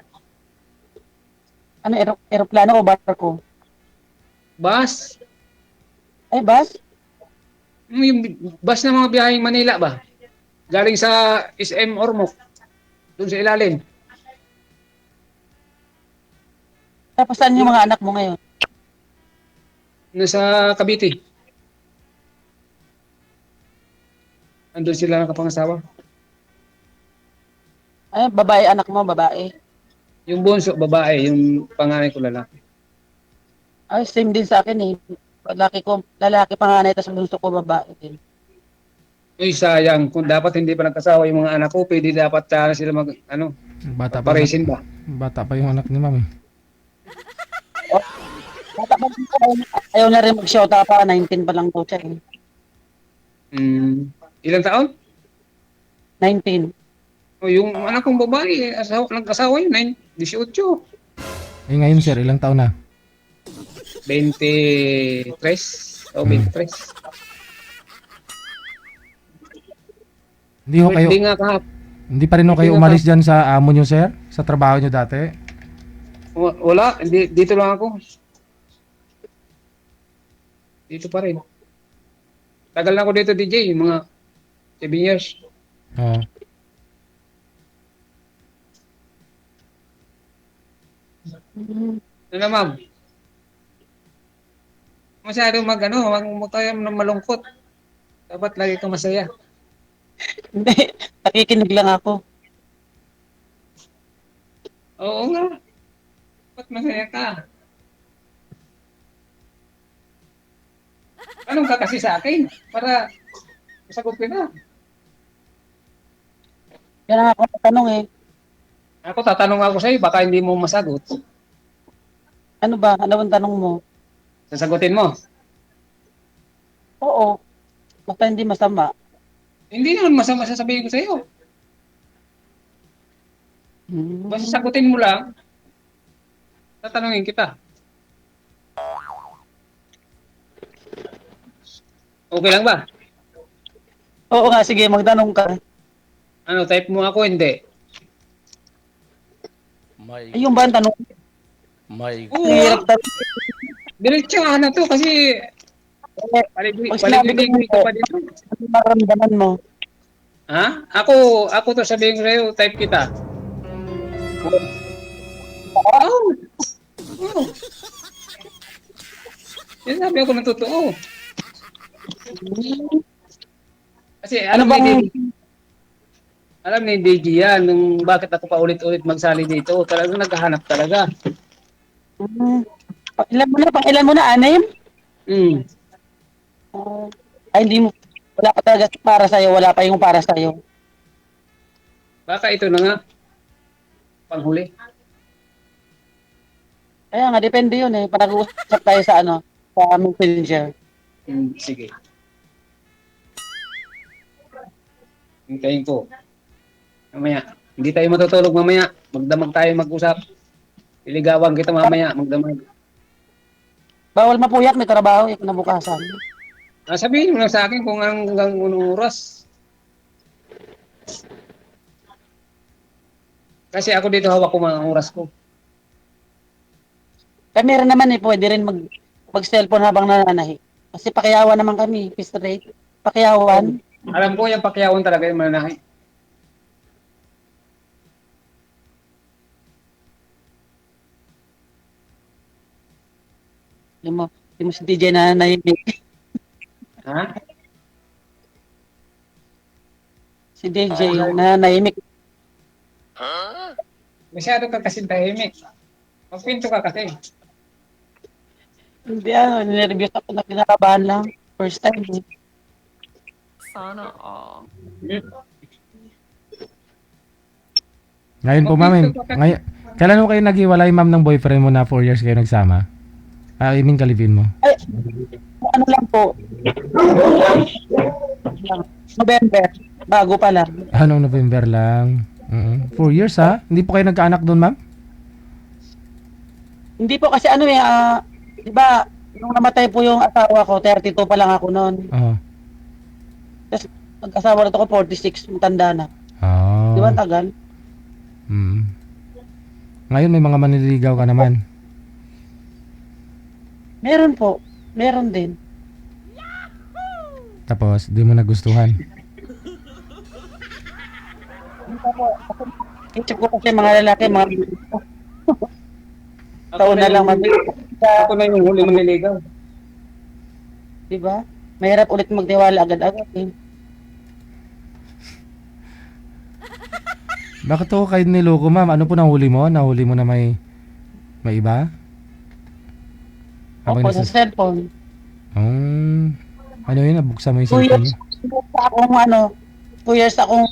[SPEAKER 7] Aeroplano o barko?
[SPEAKER 8] Bus.
[SPEAKER 7] Ay, bus?
[SPEAKER 8] Yung bus ng mga biyaheng Manila ba? Galing sa SM Ormoc. Doon sa ilalim.
[SPEAKER 7] Tapos saan yung mga anak mo ngayon?
[SPEAKER 8] Nasa Cavite. Andun sila nakapangasawa.
[SPEAKER 7] Ay, babae anak mo, babae.
[SPEAKER 8] Yung bunso, babae. Yung panganay ko, lalaki.
[SPEAKER 7] Ay, same din sa akin eh. Lalaki panganay, tapos bunso ko babae din.
[SPEAKER 8] Uy, sayang. Kung dapat hindi pa nagkasawa yung mga anak ko, pwede dapat sila
[SPEAKER 3] Bata pa,
[SPEAKER 8] paresin ba?
[SPEAKER 3] bata pa yung anak ni ma'am eh.
[SPEAKER 7] Ayaw na rin mag-shota pa, 19 pa lang daw siya eh.
[SPEAKER 8] Ilang taon?
[SPEAKER 7] 19.
[SPEAKER 8] O yung anak kong babae, nagkasawa yun, 18.
[SPEAKER 3] Ngayon sir, ilang taon na?
[SPEAKER 8] 23 o 23.
[SPEAKER 3] Hindi ho kayo,
[SPEAKER 8] Hindi nga kahap.
[SPEAKER 3] hindi pa rin ho kayo umalis dyan sa amo nyo sir? Sa trabaho nyo dati?
[SPEAKER 8] Wala, dito lang ako. Dito pa rin. Tagal na ako dito, DJ, mga 7 years.
[SPEAKER 3] Oo.
[SPEAKER 8] Ano na, ma'am? Masyado wag tayo na malungkot. Dapat lagi kang masaya.
[SPEAKER 7] Hindi, nakikinig lang ako.
[SPEAKER 8] Oo nga. Dapat masaya ka. Anong ka kasi sa akin? Para masagot ko na.
[SPEAKER 7] Yan ang ako tanong eh.
[SPEAKER 8] Ako tatanong ako sa'yo, baka hindi mo masagot.
[SPEAKER 7] Ano ba? Ano ang tanong mo?
[SPEAKER 8] Sasagutin mo.
[SPEAKER 7] Oo. Basta hindi masama.
[SPEAKER 8] Hindi naman masama sasabihin ko sa'yo. Basta sagutin mo lang, tatanungin kita. Okay lang ba?
[SPEAKER 7] Oo nga, sige, magtanong ka.
[SPEAKER 8] Ano, type mo ako, hindi?
[SPEAKER 5] My,
[SPEAKER 7] Ayun ba ang tanong?
[SPEAKER 5] my,
[SPEAKER 8] Oo,
[SPEAKER 7] Hirap tanong.
[SPEAKER 8] diretsahan na to kasi
[SPEAKER 7] Pag sinabi ko
[SPEAKER 8] paligid ka pa dito.
[SPEAKER 7] ano maramdaman mo?
[SPEAKER 8] Ha? Ako to sabihin ko sa'yo, type kita. Oh. Oh. Yan sabi ako ng totoo. Kasi
[SPEAKER 7] Ano bang
[SPEAKER 8] alam ni DJ yan, nung bakit ako pa ulit-ulit magsali dito. Talagang naghahanap talaga.
[SPEAKER 7] Ilan mo na, anim?
[SPEAKER 8] Hmm.
[SPEAKER 7] Ay, hindi mo, wala pa talaga para sa'yo, wala pa yung para sa'yo.
[SPEAKER 8] Baka ito na nga. Panghuli.
[SPEAKER 7] Kaya nga, depende yun eh. Pag-uusap tayo sa sa Messenger.
[SPEAKER 8] Hmm, sige. Hintayin ko. Mamaya. Hindi tayo matutulog mamaya. Magdamag tayo mag-usap. Iligawan kita mamaya. Magdamag.
[SPEAKER 7] Bawal mapuyat, may trabaho, kinabukasan.
[SPEAKER 8] Sabihin mo lang sa akin kung hanggang unong oras. Kasi ako dito hawak ko mga oras ko.
[SPEAKER 7] Kaya meron naman eh, pwede rin mag-cellphone habang nananahi. Kasi pakiyawan naman kami, fist rate. Pakiyawan.
[SPEAKER 8] Alam ko yung pakyawan talaga yung mananahi.
[SPEAKER 7] Hindi mo si DJ nananahimik.
[SPEAKER 8] Ha?
[SPEAKER 7] Si DJ nananahimik.
[SPEAKER 8] Masyado ka kasi tahimik. Magpinto ka kasi.
[SPEAKER 7] Hindi nervous ako na kinakabahan lang. First time eh.
[SPEAKER 9] Sana all.
[SPEAKER 3] Ngayon po, ma'am. Kailan mo kayo naghiwalay, ma'am, ng boyfriend mo na 4 years kayo nagsama? I mean, kalibin mo.
[SPEAKER 7] Ay, ano lang po. November. Bago pa lang.
[SPEAKER 3] Anong November lang? 4 years, ha? Hindi po kayo nagkaanak doon, ma'am?
[SPEAKER 7] Hindi po kasi di ba, nung namatay po yung asawa ko, 32 pa lang ako noon.
[SPEAKER 3] Oo.
[SPEAKER 7] Tapos nag-asawa na ako 46, matanda na.
[SPEAKER 3] Oh.
[SPEAKER 7] Di ba, tagal?
[SPEAKER 3] Ngayon may mga manliligaw ka naman.
[SPEAKER 7] Meron po. Meron din.
[SPEAKER 3] Tapos, di mo nagustuhan.
[SPEAKER 7] Isip ko kasi mga lalaki, mga taon na lang
[SPEAKER 8] Ako na yung huli maniligaw.
[SPEAKER 7] di ba? Mahirap ulit magtiwala agad-agad eh.
[SPEAKER 3] Bakit ako kayo niloko, ma'am? Ano po nahuli mo? Nahuli mo na may iba?
[SPEAKER 7] Opo, sa cellphone.
[SPEAKER 3] Ano yun? Nabuksan mo yung
[SPEAKER 7] 2
[SPEAKER 3] cellphone
[SPEAKER 7] years
[SPEAKER 3] niyo?
[SPEAKER 7] akong 2 years akong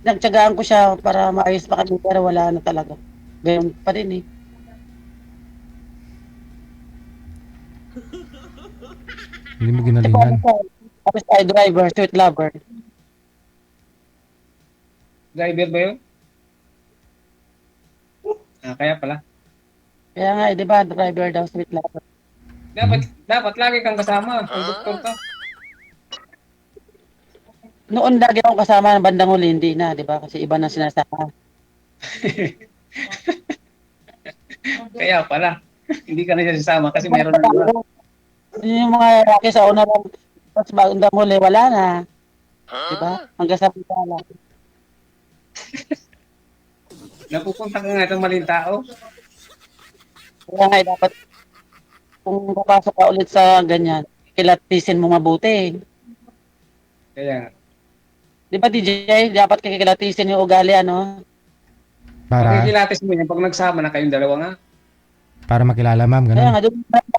[SPEAKER 7] nagtyagaan ko siya para maayos pa kami pero wala na talaga. Ganyan pa rin eh.
[SPEAKER 3] Hindi mo ginalingan.
[SPEAKER 7] Tapos tayo driver, street lover.
[SPEAKER 8] Driver ba yun? Kaya pala.
[SPEAKER 7] Kaya nga, di ba, driver daw, street lover.
[SPEAKER 8] Dapat lagi kang kasama. Conductor ka.
[SPEAKER 7] Noon lagi akong kasama ng bandang huli, hindi na, di ba? Kasi iba na sinasama.
[SPEAKER 8] Kaya pala. Hindi ka na siya sasama kasi meron na iba.
[SPEAKER 7] Yung mga lalaki sa una lang, Tapos bandang huli, wala na. Diba? Hanggang sa pala.
[SPEAKER 8] Napupunta ka nga itong maling tao.
[SPEAKER 7] Kaya nga, dapat kung papasok ka ulit sa ganyan, kilatisin mo mabuti.
[SPEAKER 8] Kaya,
[SPEAKER 7] Di ba, DJ? Dapat kikilatisin yung ugali, ano?
[SPEAKER 3] Para
[SPEAKER 8] makikilatis mo yan pag nagsama na kayong dalawa nga.
[SPEAKER 3] para makilala, ma'am,
[SPEAKER 7] Kaya
[SPEAKER 3] ganun.
[SPEAKER 7] nga, doon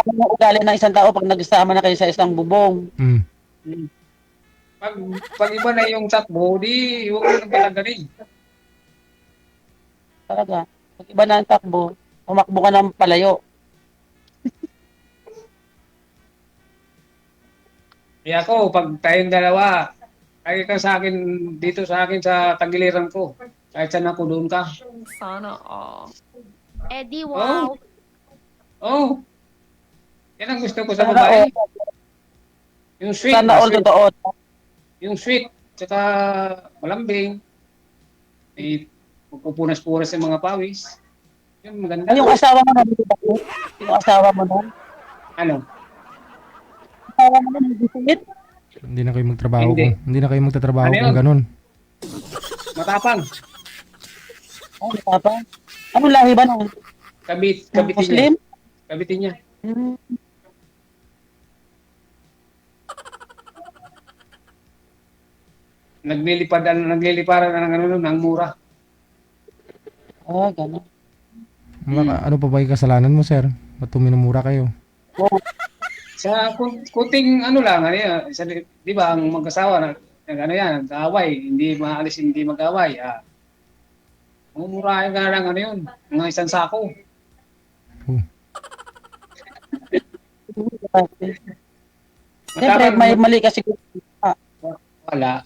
[SPEAKER 7] yung ugali ng isang tao pag nagsama na kayo sa isang bubong.
[SPEAKER 3] Mm.
[SPEAKER 8] Pag iba na yung takbo, di huwag mo nang palagaling.
[SPEAKER 7] Talaga. Pag iba na ang takbo, umakbo ka ng palayo.
[SPEAKER 8] Kaya ako, pag tayong dalawa, kaya ka sa akin, dito sa akin sa tagiliran ko. Kahit saan ako, doon ka.
[SPEAKER 9] Sana all.
[SPEAKER 10] Eddie,
[SPEAKER 8] wow.
[SPEAKER 10] wow.
[SPEAKER 8] Oh. Yan ang gusto ko sa
[SPEAKER 7] Sana
[SPEAKER 8] babae.
[SPEAKER 7] all,
[SPEAKER 8] Yung sweet.
[SPEAKER 7] sana all
[SPEAKER 8] sweet.
[SPEAKER 7] totoo.
[SPEAKER 8] Yung sweet, tsaka malambing. Eh, pupunas-punas yung mga pawis. Yun, maganda.
[SPEAKER 7] Ay, yung asawa mo na, di ba? Yung asawa mo na.
[SPEAKER 8] Ano?
[SPEAKER 7] Asawa mo na, nag-visit.
[SPEAKER 3] Hindi na kayo magtrabaho
[SPEAKER 8] Hindi.
[SPEAKER 3] hindi na kayo magtatrabaho
[SPEAKER 8] Ano
[SPEAKER 3] kung
[SPEAKER 8] yun?
[SPEAKER 3] ganun.
[SPEAKER 8] Matapang.
[SPEAKER 7] Ay, papa. Anong lahi ba nun?
[SPEAKER 8] Kabitin niya.
[SPEAKER 7] Muslim?
[SPEAKER 8] Kabitin niya.
[SPEAKER 7] Hmm.
[SPEAKER 8] Nagliliparan na ng ano, ng mura.
[SPEAKER 7] Ah, gano'n.
[SPEAKER 3] Ano pa ba yung kasalanan mo, sir? Ba't minumura kayo?
[SPEAKER 8] Sa kunting ano lang, ano yan, di ba, ang mag-asawa, ano yan, nag-aaway, hindi maalis, hindi mag-aaway. Mumurahin ka lang, ano yun, mga isang sako.
[SPEAKER 7] Siyempre, may mali kasi.
[SPEAKER 8] Wala.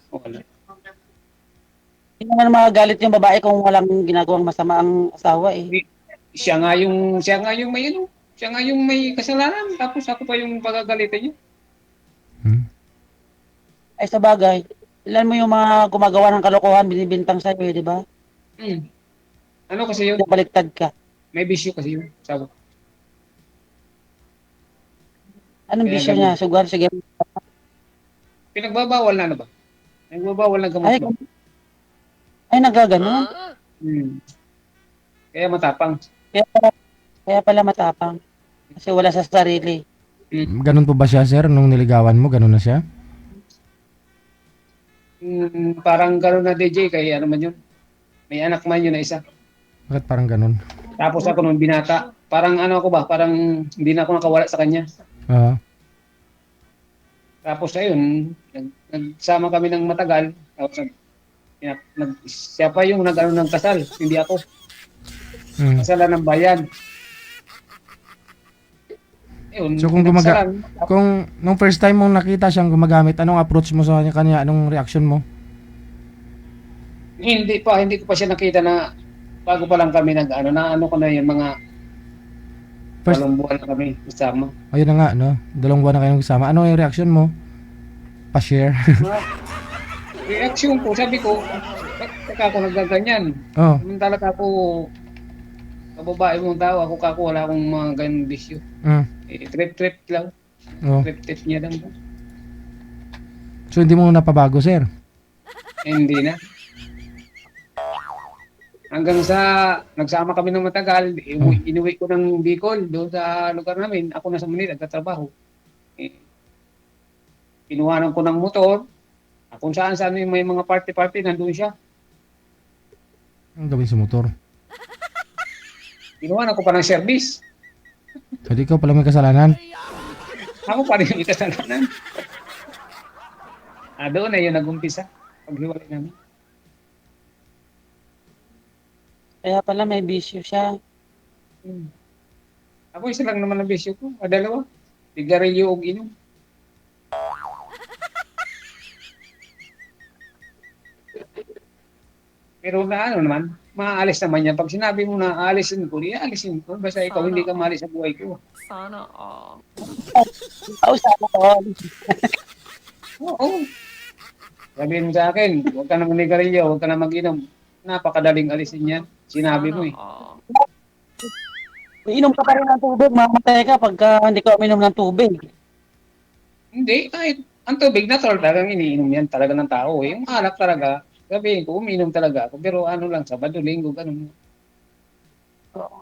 [SPEAKER 7] Hindi naman magagalit yung babae kung walang ginagawang masama ang asawa eh.
[SPEAKER 8] Siya nga yung may ano, siya nga yung may kasalanan, tapos ako pa yung pagagalitan niya.
[SPEAKER 7] Ay sa bagay, ilan mo yung mga gumagawa ng kalokohan, binibintang sa'yo eh, di ba?
[SPEAKER 8] Ano kasi yun?
[SPEAKER 7] Baliktad ka.
[SPEAKER 8] May bisyo kasi yun. Sabi.
[SPEAKER 7] Anong
[SPEAKER 8] Kaya
[SPEAKER 7] bisyo
[SPEAKER 8] ganun.
[SPEAKER 7] niya? Sugar, sige.
[SPEAKER 8] Pinagbabawal na ano ba? Nagbabawal na gamot
[SPEAKER 7] Ay,
[SPEAKER 8] ba?
[SPEAKER 7] ay nagaganon.
[SPEAKER 8] Kaya matapang.
[SPEAKER 7] Kaya pala matapang. Kasi wala sa sarili.
[SPEAKER 3] Ganun po ba siya, sir? Nung niligawan mo, ganun na siya?
[SPEAKER 8] Parang gano'n na DJ, kaya ano man yun. May anak man yun na isa.
[SPEAKER 3] Bakit parang ganun?
[SPEAKER 8] Tapos ako nung binata, parang ano ako ba, parang hindi na ako nakawala sa kanya.
[SPEAKER 3] Ah,
[SPEAKER 8] Tapos ayun, nagsama kami ng matagal. Tapos siya pa yung nag-ano ng kasal, hindi ako. Kasalan ng bayan. Ayun,
[SPEAKER 3] So kung kung nung first time mong nakita siyang gumagamit, anong approach mo sa kanya? Anong reaction mo?
[SPEAKER 8] Hindi ko pa siya nakita na bago pa lang kami nag-ano, na ano ko na yung mga
[SPEAKER 3] First,
[SPEAKER 8] walong buwan na kami kasama.
[SPEAKER 3] ayun na nga, no? 2 buwan na kayong kasama. Ano yung reaction mo? Pa-share?
[SPEAKER 8] Reaction ko, sabi ko, bakit ako nagaganyan?
[SPEAKER 3] Oh.
[SPEAKER 8] Samantala ako, kababae mong tao, ako wala akong mga ganyan bisyo. Trip lang.
[SPEAKER 3] Oh.
[SPEAKER 8] Trip niya lang.
[SPEAKER 3] So hindi mo napabago, sir?
[SPEAKER 8] Hindi na. Hanggang sa nagsama kami ng matagal, inuwi ko ng Bicol, doon sa lugar namin. Ako nasa Manila, nagtatrabaho. Pinuhanan ko ng motor. Kung saan may mga party-party, nandun siya.
[SPEAKER 3] Ang gawin sa motor?
[SPEAKER 8] Pinuhanan ko pa ng service.
[SPEAKER 3] So di ikaw pala may kasalanan?
[SPEAKER 8] Ako pa rin yung kasalanan. Doon na yun nag-umpisa. Paghiwalay namin.
[SPEAKER 7] Kaya pala may bisyo siya.
[SPEAKER 8] Ako isa lang naman ang bisyo ko. Dalawa. Sigarilyo o inom. Pero na ano naman, maaalis naman yan. Pag sinabi mo na aalisin ko, aalisin ko. Basta ikaw hindi ka maalis sa buhay ko.
[SPEAKER 9] Sana all.
[SPEAKER 7] Sana all.
[SPEAKER 8] Oo. Sabihin mo sa akin, huwag ka na manigarilyo, huwag ka na mag-inom. Napakadaling alisin yan. Sinabi mo eh.
[SPEAKER 7] Inom ka pa rin ng tubig, mamatay ka pagka hindi ka uminom ng tubig.
[SPEAKER 8] Hindi, kahit ang tubig natural talagang iniinom yan talaga ng tao eh. Yung alak talaga, sabihin ko, umiinom talaga ako. Pero ano lang, Sabado, Linggo, ganun.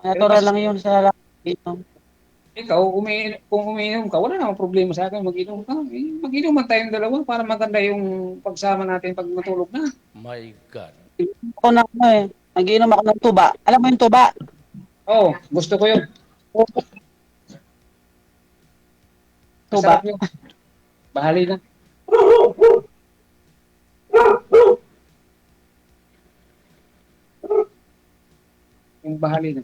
[SPEAKER 7] Natural lang yun sa inom.
[SPEAKER 8] Ikaw, kung umiinom ka, wala namang problema sa akin, mag-inom ka. Eh, mag-inom man tayong dalawa para maganda yung pagsama natin pag matulog na.
[SPEAKER 5] My God.
[SPEAKER 7] Ako na ano eh. Nagiinom ako ng tuba. Alam mo yung tuba?
[SPEAKER 8] Oo, gusto ko yun.
[SPEAKER 7] Tuba.
[SPEAKER 8] Masarap yun. Bahali na. Yung bahali na.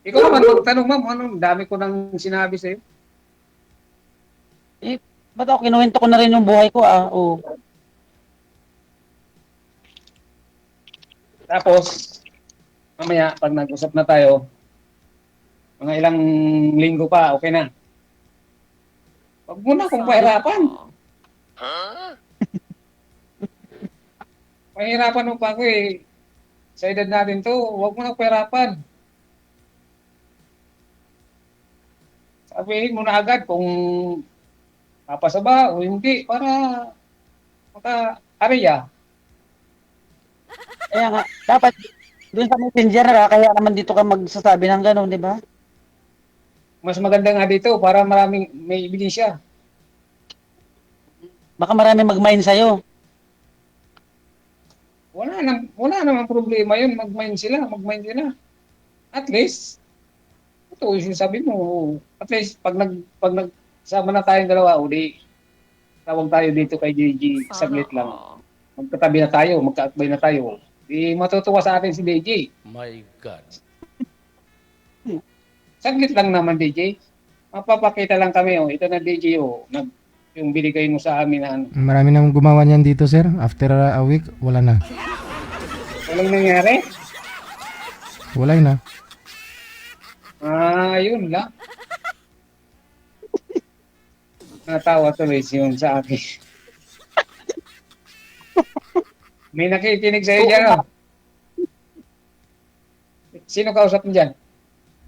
[SPEAKER 8] Ikaw naman, magtanong ma'am, dami ko nang sinabi sa'yo.
[SPEAKER 7] Ba't ako kinuwento ko na rin yung buhay ko ah. Oo.
[SPEAKER 8] Tapos, mamaya, pag nag-usap na tayo, mga ilang linggo pa, okay na. Huwag mo na kung pahirapan. Pahirapan mo pa ako eh. Sa edad natin to, huwag mo na pahirapan. Sabihin mo na agad kung papasa ba o hindi para maka-area.
[SPEAKER 7] Kaya nga, dapat doon sa messenger kaya naman dito ka magsasabi ng gano'n, di ba?
[SPEAKER 8] Mas maganda nga dito para maraming may ebidensya.
[SPEAKER 7] Baka marami mag-mine sa'yo.
[SPEAKER 8] Wala namang problema yun. Mag-mine sila. At least, ito yung sabi mo, at least pag nagsama na tayong dalawa, o di, tawag tayo dito kay JJ, saglit lang. Magkatabi na tayo, magkaakbay na tayo. Di matutuwa sa atin si DJ.
[SPEAKER 5] My God.
[SPEAKER 8] Saglit lang naman DJ. Mapapakita lang kami, oh. Ito na DJ, oh. Yung binigay mo sa amin na ano.
[SPEAKER 3] Marami nang gumawa niyan dito, sir. After a week, wala na.
[SPEAKER 8] Walang nangyari?
[SPEAKER 3] Wala na.
[SPEAKER 8] Yun lang. Natawa tuloy yun sa akin. May nakikinig sa'yo dyan, oh. Sino kausap mo dyan?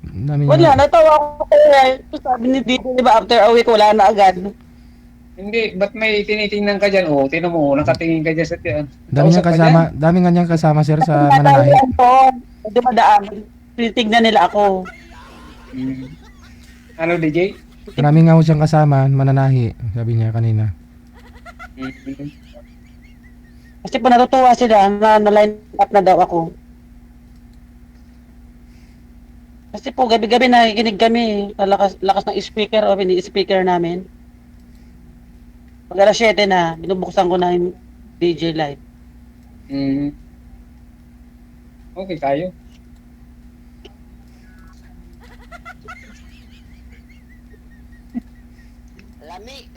[SPEAKER 3] Dami
[SPEAKER 7] Wala, natawa ko kaya. Sabi ni Dito, di ba, after a week, wala na agad.
[SPEAKER 8] Hindi, ba't may tinitingnan ka dyan? Oh, tinan mo, nakatingin ka dyan sa tiyan.
[SPEAKER 3] Dami niyang kasama, dami nga niyang kasama, sir, sa mananahi.
[SPEAKER 7] Hindi madaan. Tinitignan nila ako.
[SPEAKER 8] Ano, DJ?
[SPEAKER 3] Marami nga ho siyang kasama, mananahi, sabi niya kanina.
[SPEAKER 7] Kasi po natutuwa sila na line up na daw ako. Kasi po gabi-gabi nakikinig kami sa lakas ng speaker o speaker namin. Pag alas 7 na, binubuksan ko na yung DJ live.
[SPEAKER 8] Okay tayo.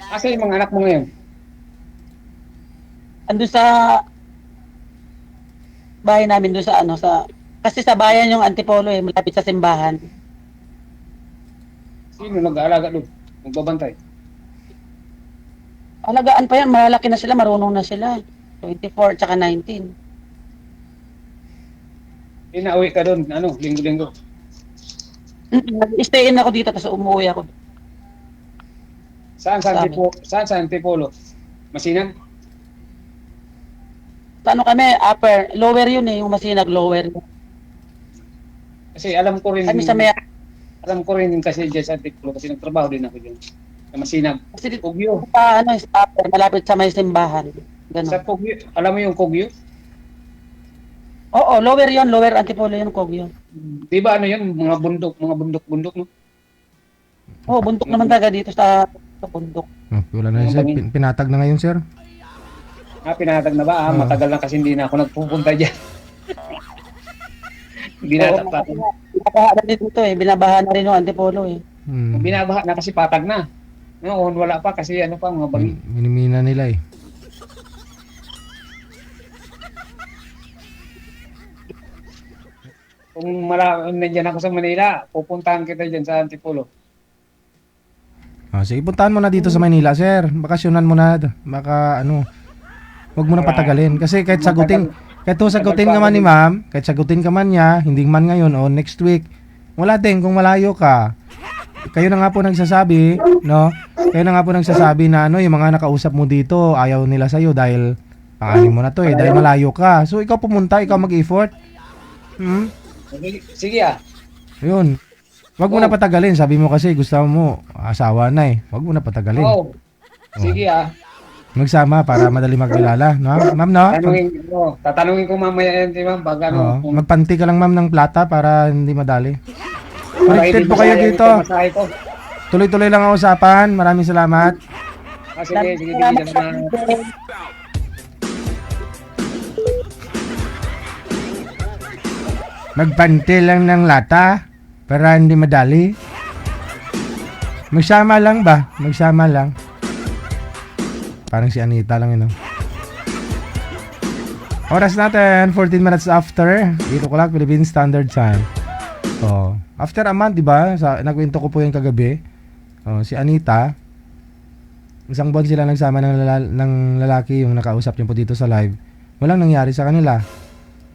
[SPEAKER 8] Asa yung mga anak mo ngayon?
[SPEAKER 7] Andun sa bahay namin doon sa kasi sa bayan yung Antipolo eh, malapit sa simbahan.
[SPEAKER 8] Sino nag-aalaga doon? Magbabantay?
[SPEAKER 7] Alagaan pa yan, malalaki na sila, marunong na sila. 24 tsaka 19.
[SPEAKER 8] Inauwi ka doon, linggo-linggo.
[SPEAKER 7] Nag-stay in ako dito, tapos umuwi ako.
[SPEAKER 8] Saan sa Antipolo? Masinan?
[SPEAKER 7] Sa ano kami, upper, lower yun eh, yung Masinag, lower.
[SPEAKER 8] Kasi alam ko rin,
[SPEAKER 7] Kami sa may,
[SPEAKER 8] kasi dyan sa Antipolo, kasi nagtrabaho din ako dyan. Sa Masinag.
[SPEAKER 7] kasi dito
[SPEAKER 8] Kogyo.
[SPEAKER 7] pa, upper, malapit sa may simbahan.
[SPEAKER 8] Sa
[SPEAKER 7] Ganun.
[SPEAKER 8] Kogyo, alam mo yung Kogyo?
[SPEAKER 7] Oo, lower yun, lower Antipolo yun, Kogyo.
[SPEAKER 8] Di ba yun, mga bundok, no?
[SPEAKER 7] Oo, bundok naman talaga dito sa bundok.
[SPEAKER 3] Oh, wala na yun, sir. Pinatag na ngayon, sir.
[SPEAKER 8] Pinatag na ba? Matagal na kasi hindi na ako nagpupunta dyan. Binatapat.
[SPEAKER 7] Binabaha na dito eh, binabaha na rin yung Antipolo eh.
[SPEAKER 8] Binabaha na kasi patag na. Noon, wala pa kasi mga bagi.
[SPEAKER 3] Minimina nila eh.
[SPEAKER 8] Kung nandiyan ako sa Manila, pupuntahan kita dyan sa Antipolo.
[SPEAKER 3] Sige, puntahan mo na dito sa Maynila, sir. Bakasyonan mo na. Baka wag mo na patagalin. Kasi kahit sagutin ka man ni ma'am, kahit sagutin ka man niya, hindi man ngayon o next week, wala din kung malayo ka. Kayo na nga po nagsasabi, no? Kaya na nga po nagsasabi na ano, yung mga nakausap mo dito, ayaw nila sa'yo dahil panganin mo na to dahil malayo ka. So ikaw pumunta, ikaw mag-effort.
[SPEAKER 8] Sige ah.
[SPEAKER 3] Yun. Wag mo na patagalin. Sabi mo kasi gusto mo asawa na eh. Wag mo na patagalin.
[SPEAKER 8] Oo. Sige ah.
[SPEAKER 3] Magsama para madali magkilala, no? Ma'am, no?
[SPEAKER 8] Tatanungin ko mamaya yan, di ba? Pag ano,
[SPEAKER 3] Oo. Magpanti ka lang ma'am ng plata para hindi madali.
[SPEAKER 8] para
[SPEAKER 3] Connected
[SPEAKER 8] hindi
[SPEAKER 3] po kayo
[SPEAKER 8] masayang
[SPEAKER 3] dito.
[SPEAKER 8] yung pamasahe ko.
[SPEAKER 3] Tuloy-tuloy lang ang usapan. Maraming salamat.
[SPEAKER 8] Sige, sige,
[SPEAKER 6] Salamat
[SPEAKER 8] sige.
[SPEAKER 6] sa atin.
[SPEAKER 3] Magpanti lang ng lata para hindi madali. Magsama lang ba? Magsama lang. Parang si Anita lang yun. No? Oras natin, 14 minutes after 8 o'clock Philippine Standard Time. Oh, after a month, di ba? Nagkwento ko po yung kagabi. Oh, si Anita, isang buwan sila nagsama ng lalaki yung nakausap niyo po dito sa live. Walang nangyari sa kanila.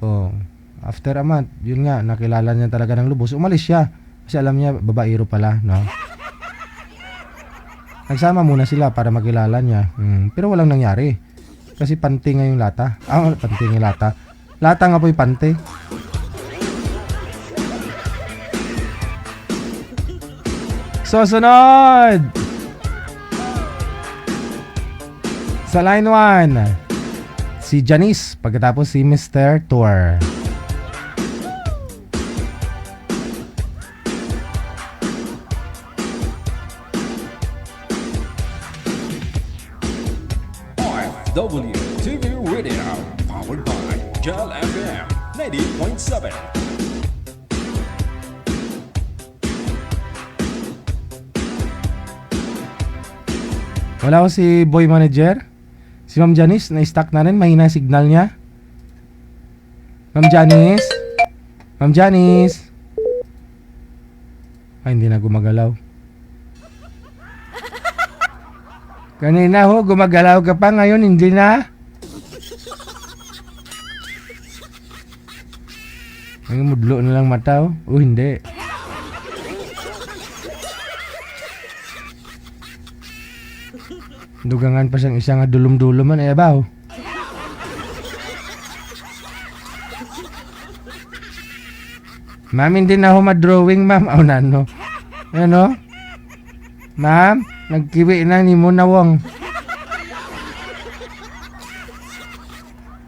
[SPEAKER 3] Oh, after a month, yun nga, nakilala niya talaga ng lubos. Umalis siya. Kasi alam niya, babaero pala, no? Nagsama muna sila para makilala niya. Pero walang nangyari. Kasi panty nga yung lata. Panty nga yung lata. Lata nga po yung panty. So, sunod! Sa line 1, si Janice. Pagkatapos si Mr. Tour. WTV Radio, powered by Jal FM 90.7. Wala ko si boy manager. Si Ma'am Janice, na-stuck na rin. Mahina signal niya. Ma'am Janice? Ma'am Janice? Ay, hindi na gumagalaw. Kanina ho, gumagalaw ka pa. Ngayon, hindi na. Ay, mudlo na lang mata, oh. Hindi. Dugangan pa siyang isang dulum-duluman, eh, ba, oh. Ma'am, hindi na ho ma-drawing, ma'am. Oh, nano. Ano? Ma'am, nagkiwi na ni mo nawang.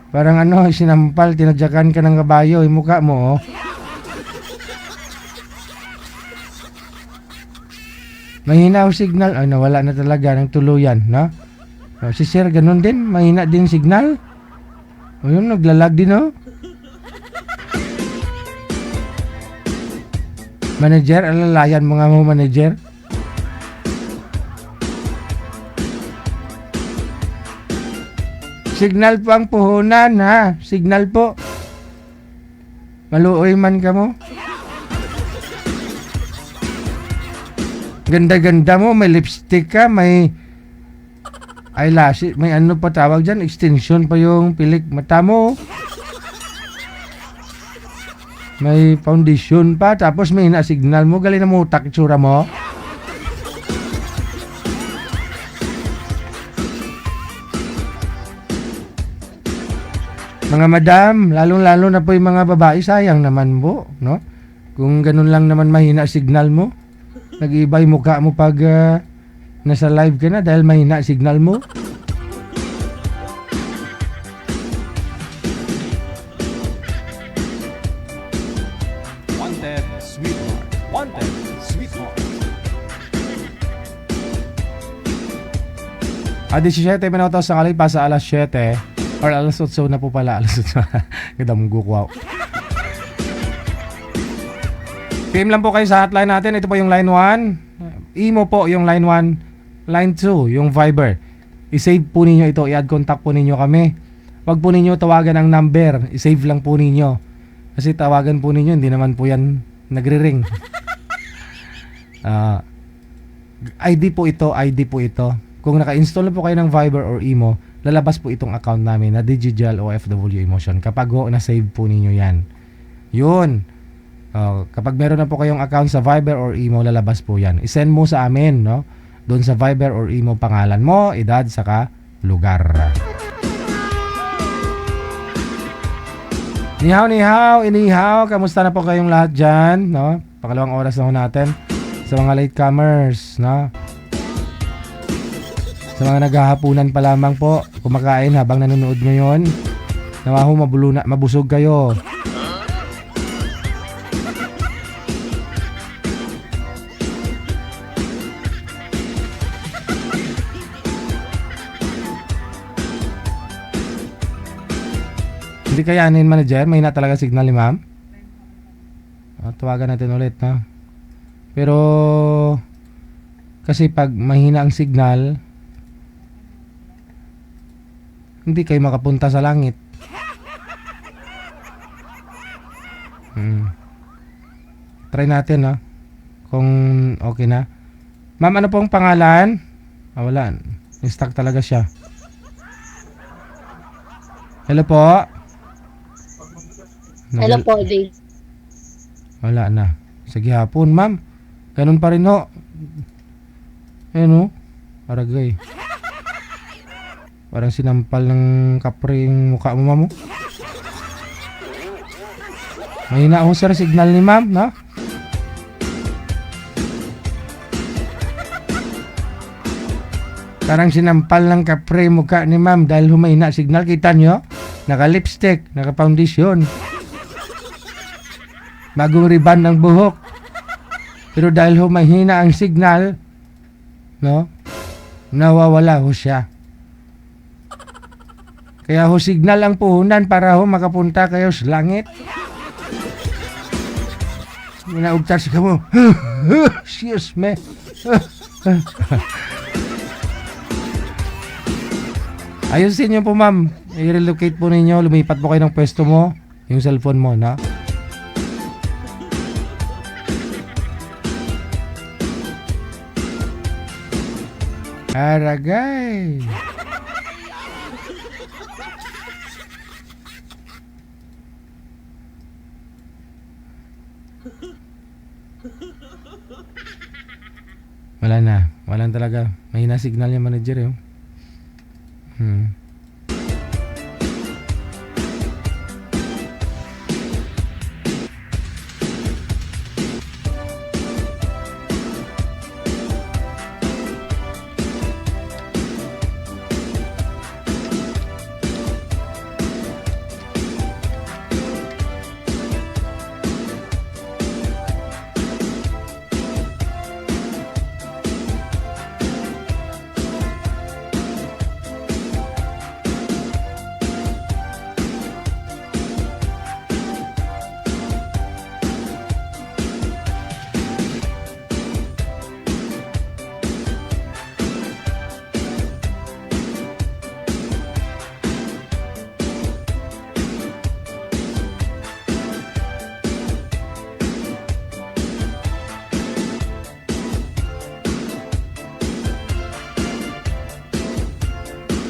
[SPEAKER 3] Parang ano, sinampal, tinadyakan ka ng kabayo, yung mukha mo, oh. Mahina ang signal. Ay, nawala na talaga ng tuluyan, no? Si sir, ganun din. Mahina din signal. O yun, naglalag din, oh. Manager, alalayan mo nga mo, manager. Signal po ang puhunan, ha? Signal po. Maluoy man ka mo. Ganda-ganda mo, may lipstick ka, may eyelashes, may ano pa tawag dyan, extension pa yung pilik mata mo. May foundation pa, tapos may na-signal mo, galing na mo utak itsura mo. Mga madam, lalong-lalo na po yung mga babae, sayang naman po, no? Kung ganun lang naman mahina signal mo, nag-iiba yung mukha mo pag nasa live ka na dahil mahina signal mo. Wanted, sweetheart. Wanted, sweetheart. 17 minutos ang alay pa sa alas 7. Or alas 8 na po pala. Alas 8. Kadamgo ko. Wow. PM lang po kayo sa hotline natin. Ito po yung line 1. Imo po yung line 1. Line 2, yung Viber. I-save po ninyo ito. I-add contact po ninyo kami. Wag po ninyo tawagan ang number. I-save lang po ninyo. Kasi tawagan po ninyo, hindi naman po yan nagre-ring. ID po ito. Kung naka-install na po kayo ng Viber or Imo, lalabas po itong account namin na Digijal OFW Emotion. Kapag na-save po ninyo yan. Yun. Kapag meron na po kayong account sa Viber or Imo, lalabas po yan. I-send mo sa amin, no? doon sa Viber or Imo pangalan mo, edad, saka lugar. Nihaw, inihaw. Kamusta na po kayong lahat dyan? No? Pangalawang oras na ho natin. Sa mga latecomers, no? Sa mga naghahapunan pa lamang po, kumakain habang nanonood ngayon. Nawaho mabusog kayo. Hindi kayanin, manager. Mahina talaga signal ni ma'am. Tawagan natin ulit, no? Pero kasi pag mahina ang signal, hindi kayo makapunta sa langit. Try natin, no? Kung okay na. Ma'am, ano pong pangalan? Wala. Stuck talaga siya. Hello po.
[SPEAKER 6] Hello po, Jay.
[SPEAKER 3] Wala na. Sige hapon, ma'am. Ganun pa rin, ho. Ayun, ho. Aragay. Parang sinampal ng kapre yung mukha mo, ma'am. Mahina ho, sir, signal ni ma'am, no? Parang sinampal ng kapre yung mukha ni ma'am dahil humahina signal. Kita nyo? Naka-lipstick, naka-foundation. Bagong ribbon ng buhok. Pero dahil humahina ang signal, no? Nawawala ho siya. Kaya ho signal ang puhunan para ho makapunta kayo sa langit. Minaugtar ka mo. Excuse me. Ayusin nyo po, ma'am. I-relocate po ninyo. Lumipat po kayo ng pwesto mo. Yung cellphone mo, na? Aragay. Wala na. Wala talaga. Mahina signal yung manager, eh.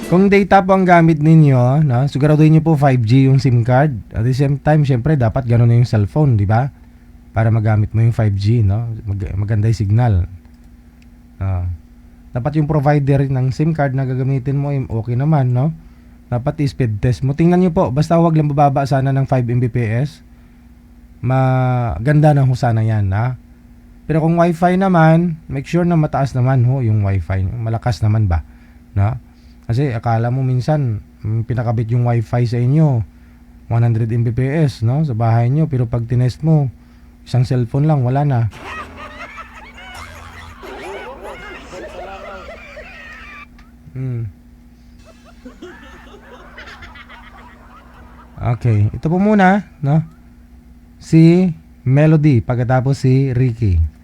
[SPEAKER 3] Kung data po ang gamit ninyo, no, siguraduhin niyo po 5G yung SIM card. At the same time, syempre dapat ganoon na yung cellphone, di ba? Para magamit mo yung 5G, no? Maganda yung signal. Dapat yung provider ng SIM card na gagamitin mo, okay naman, no? Dapat i-speed test mo. Tingnan niyo po, basta huwag lang bababa sana ng 5 Mbps. Maganda na ho sana yan, ha? Pero kung wifi naman, make sure na mataas naman ho yung wifi. Malakas naman ba? No? Kasi akala mo minsan pinakabit yung wifi sa inyo 100 Mbps, no, sa bahay nyo, pero pag tinest mo isang cellphone lang, wala na. Okay, ito po muna, no, si Melody, pagkatapos si Ricky.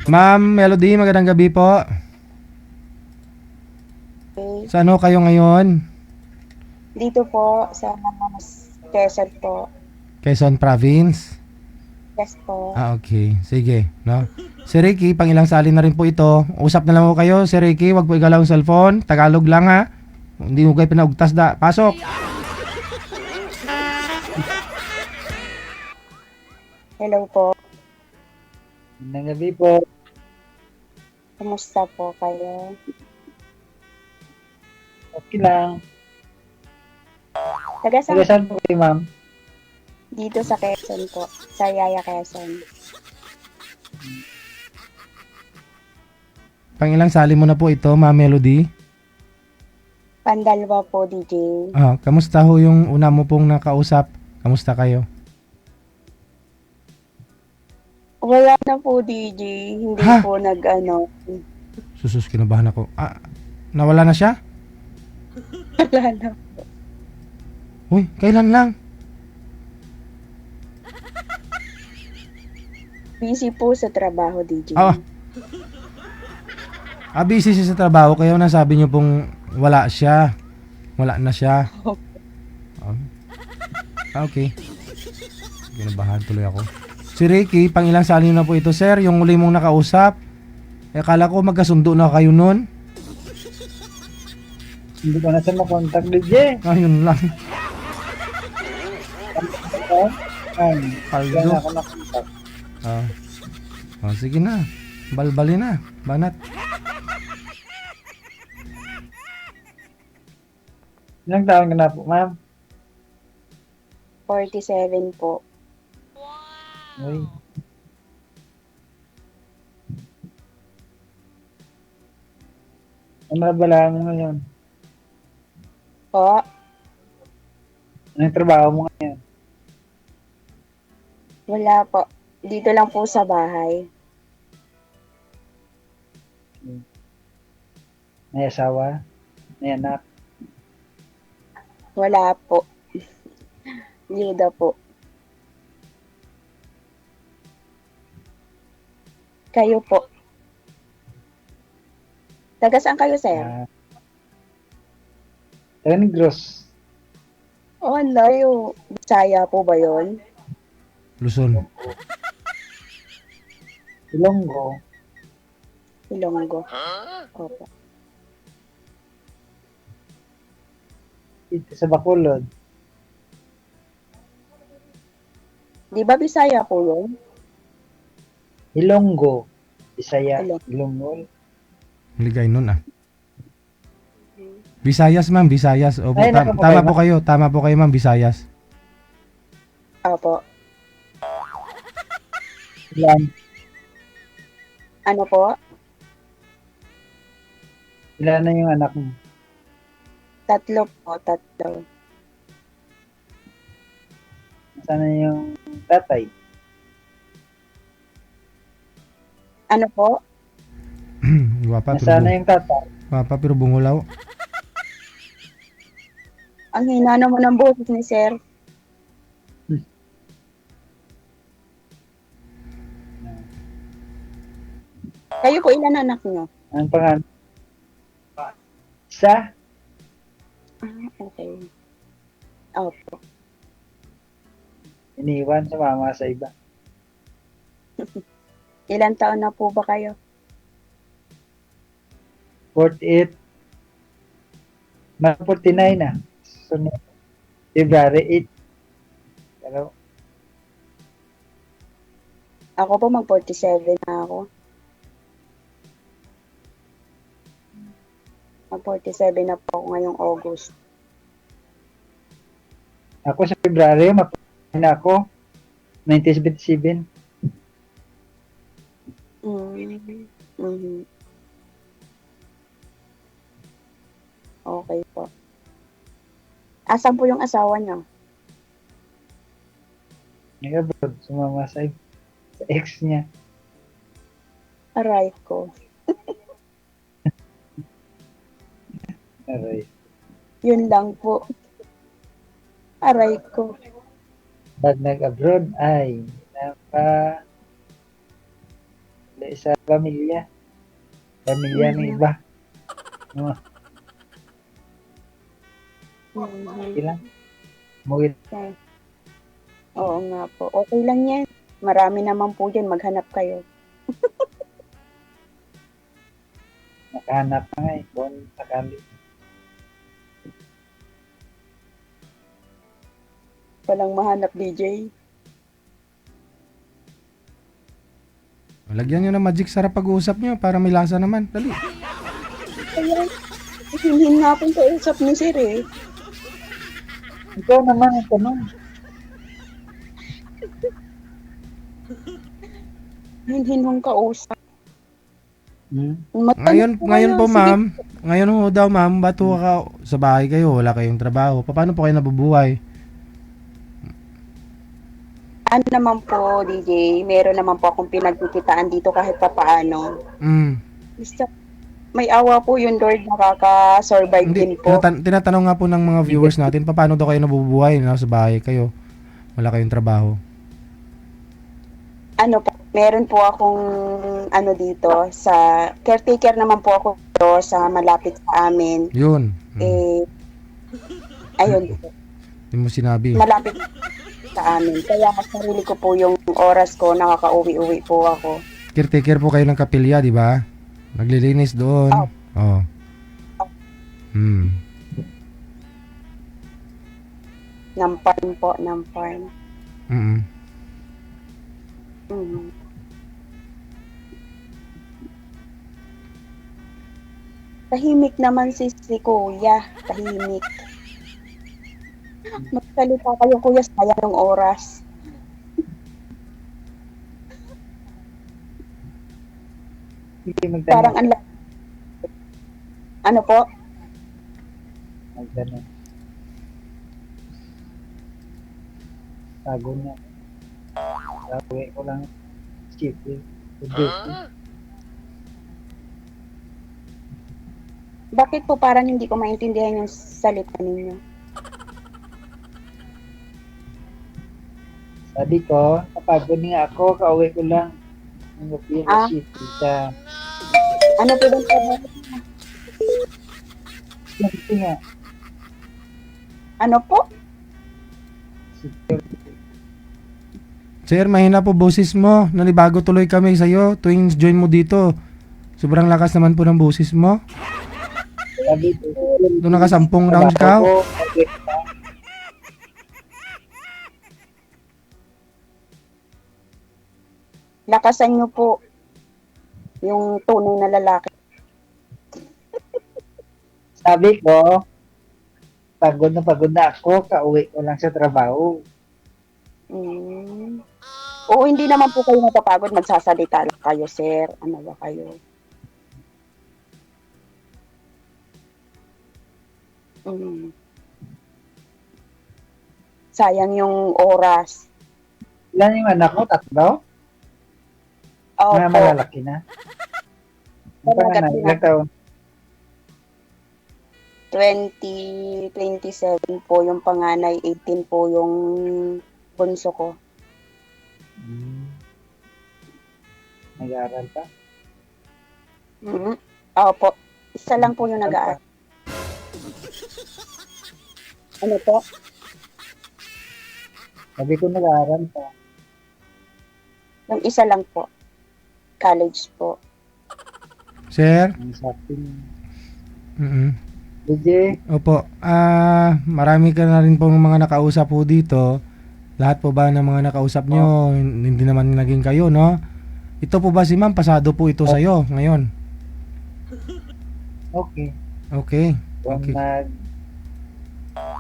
[SPEAKER 3] Ma'am Melody, magandang gabi po. Saan ho kayo ngayon?
[SPEAKER 6] Dito po sa Quezon po.
[SPEAKER 3] Quezon Province.
[SPEAKER 6] Yes po.
[SPEAKER 3] Okay. Sige, no? Si Ricky, pang ilang sali na rin po ito. Usap na lang po kayo. Si Ricky, wag po igalaw ang cellphone. Tagalog lang ha. Hindi mo kayo pinaugtas da. Pasok!
[SPEAKER 6] Hello po.
[SPEAKER 7] Magandang gabi po.
[SPEAKER 6] Kumusta po kayo?
[SPEAKER 7] Okay lang.
[SPEAKER 6] Taga
[SPEAKER 7] Taga
[SPEAKER 6] saan?
[SPEAKER 7] saan po kayo, ma'am?
[SPEAKER 6] Dito sa Quezon po. Sa Yaya, Quezon.
[SPEAKER 3] Pang ilang sali mo na po ito, Ma'am Melody?
[SPEAKER 6] Pandalwa po, DJ.
[SPEAKER 3] Kamusta ho yung una mo pong nakausap? Kamusta kayo?
[SPEAKER 6] Wala na po, DJ. Hindi
[SPEAKER 3] Ha?
[SPEAKER 6] po nag-ano.
[SPEAKER 3] Susus, kinabahan ako. Nawala na siya?
[SPEAKER 6] Wala na.
[SPEAKER 3] Uy, kailan lang?
[SPEAKER 6] Busy po sa trabaho, DJ.
[SPEAKER 3] Busy siya sa trabaho, kaya nasabi niyo pong wala siya. Wala na siya. Okay. Kinabahan tuloy ako. Si Ricky, pang ilang sali na po ito, sir? Yung uli mong nakausap? Akala ko magkasundo na kayo nun.
[SPEAKER 7] Hindi ko na siya makontak, DJ.
[SPEAKER 3] Ayun lang.
[SPEAKER 7] Paldo.
[SPEAKER 3] Paldo.
[SPEAKER 7] Ako nakontak.
[SPEAKER 3] Sige na. Balbali na. Banat.
[SPEAKER 7] Ilang taon ka na po, ma'am?
[SPEAKER 6] 47 po.
[SPEAKER 7] Uy. Ano na bala mo ngayon?
[SPEAKER 6] Po.
[SPEAKER 7] Anong trabaho mo ngayon?
[SPEAKER 6] Wala po. Dito lang po sa bahay.
[SPEAKER 7] May asawa? May anak?
[SPEAKER 6] Wala po. Yuda po. Kayo po. Taga saan kayo, sir?
[SPEAKER 7] Taga Negros.
[SPEAKER 6] Oh, ang layo. Bisaya po ba yun?
[SPEAKER 3] Luzon.
[SPEAKER 7] Ilonggo.
[SPEAKER 6] Ilonggo. Opo.
[SPEAKER 7] Dito sa Bacolod.
[SPEAKER 6] Di ba Bisaya po yun?
[SPEAKER 7] Ilonggo. Bisaya. Ilonggo.
[SPEAKER 3] Ligay nun Visayas, ma'am. Visayas. Opo,
[SPEAKER 7] Ay, naku po
[SPEAKER 3] tama
[SPEAKER 7] kayo,
[SPEAKER 3] po kayo. Tama po kayo, ma'am. Visayas.
[SPEAKER 6] Opo.
[SPEAKER 7] Ilan?
[SPEAKER 6] Ano po?
[SPEAKER 7] Ilan na yung anak mo?
[SPEAKER 6] 3 po, 3.
[SPEAKER 7] Sana yung tatay?
[SPEAKER 6] Ano po?
[SPEAKER 3] Guwapa,
[SPEAKER 7] Nasaan yung tatay?
[SPEAKER 3] Guwapa, pero bungulaw.
[SPEAKER 6] Ang hina naman ng boses ni sir. Kayo po, ilan anak niyo?
[SPEAKER 7] Ang pangalan? Isa?
[SPEAKER 6] Okay. Opo.
[SPEAKER 7] Iniwan sa mama sa iba.
[SPEAKER 6] Ilan taon na po ba kayo?
[SPEAKER 7] 48. Mga 49 na. Sunod. February 8. Pero,
[SPEAKER 6] Ako po mag-47 na ako. Mag-47 na po ako ngayong August.
[SPEAKER 7] ako sa February, mapapagod na ako. 1977.
[SPEAKER 6] Mm-hmm. Okay po. Asan po yung asawa niyo?
[SPEAKER 7] Nag-abroad, sumama sa ex niya.
[SPEAKER 6] Aray ko.
[SPEAKER 7] Aray.
[SPEAKER 6] Yun lang po. Aray ko.
[SPEAKER 7] Pag nag-abroad, ay, sa pamilya. Pamilya ng iba. No,
[SPEAKER 6] Mhm.
[SPEAKER 7] okay lang. Mugit.
[SPEAKER 6] Okay. Oo nga po. Okay lang yan. Marami naman po dyan, maghanap kayo.
[SPEAKER 10] Nakahanap na nga eh. Kung sakali.
[SPEAKER 6] Walang mahanap, DJ.
[SPEAKER 3] Lagyan nyo ng magic sarap pag-uusap nyo para may lasa naman. Dali.
[SPEAKER 6] Kaya, hindi nga akong kausap ni Sir eh.
[SPEAKER 10] Ikaw naman ang tanong.
[SPEAKER 6] Hindi nung kausap.
[SPEAKER 3] Ngayon po ma'am, ngayon ho daw ma'am, bato ka sa bahay kayo, wala kayong trabaho. Paano po kayo nabubuhay?
[SPEAKER 6] Ano naman po, DJ, meron naman po akong pinagkikitaan dito kahit papaano. Basta, may awa po yung Lord, nakaka-survive din po.
[SPEAKER 3] Tinatanong nga po ng mga viewers natin, paano daw kayo nabubuhay na sa bahay kayo? Wala kayong trabaho.
[SPEAKER 6] Ano po, meron po akong ano dito, sa caretaker naman po ako dito sa malapit sa amin.
[SPEAKER 3] Yun.
[SPEAKER 6] Ayun po.
[SPEAKER 3] Hindi mo sinabi.
[SPEAKER 6] Malapit sa amin. Kaya sarili ko po yung oras ko, nakaka-uwi-uwi po ako.
[SPEAKER 3] Caretaker po kayo ng kapilya, di ba? Naglilinis doon. Oh.
[SPEAKER 6] Ng farm po, ng farm. Tahimik naman si Kuya. Tahimik. Magsalita kayo, Kuya, sayang ng oras. Parang ano po?
[SPEAKER 10] Magtanong. Tago niya. Gawin ko lang skip eh.
[SPEAKER 6] Bakit po parang hindi ko maintindihan yung salita ninyo?
[SPEAKER 10] Sabi ko, napagod nga ako, kauwi ko lang. Ang gabi na shift sa...
[SPEAKER 6] Ano po ba ito?
[SPEAKER 10] Sige nga.
[SPEAKER 6] Ano po?
[SPEAKER 3] Sir, mahina po boses mo. Nanibago tuloy kami sa'yo tuwing join mo dito. Sobrang lakas naman po ng boses mo.
[SPEAKER 10] Sabi ko,
[SPEAKER 3] Doon nakasampung rounds ka.
[SPEAKER 6] Lakasan nyo po yung tunay na lalaki.
[SPEAKER 10] Sabi ko, pagod na ako, kauwi ko lang sa trabaho.
[SPEAKER 6] Oo, hindi naman po kayo napapagod, magsasalita lang kayo, sir. Ano ba kayo? Sayang yung oras.
[SPEAKER 10] Ilan yung anak mo? 3? Mga malalaki na. Ang panganay, ilang taon?
[SPEAKER 6] 27 po yung panganay, 18 po yung bunso ko.
[SPEAKER 10] Nag-aaral pa?
[SPEAKER 6] Opo, isa lang po yung nag-aaral. Ano po?
[SPEAKER 10] Sabi ko nag-aaral pa.
[SPEAKER 6] Yung isa lang po. College po.
[SPEAKER 3] Sir?
[SPEAKER 10] Ang sabi
[SPEAKER 3] DJ? Opo. Marami ka na rin pong mga nakausap po dito. Lahat po ba ng mga nakausap nyo, hindi naman naging kayo, no? Ito po ba si ma'am? Pasado po ito sa'yo ngayon.
[SPEAKER 10] Okay.
[SPEAKER 3] Okay.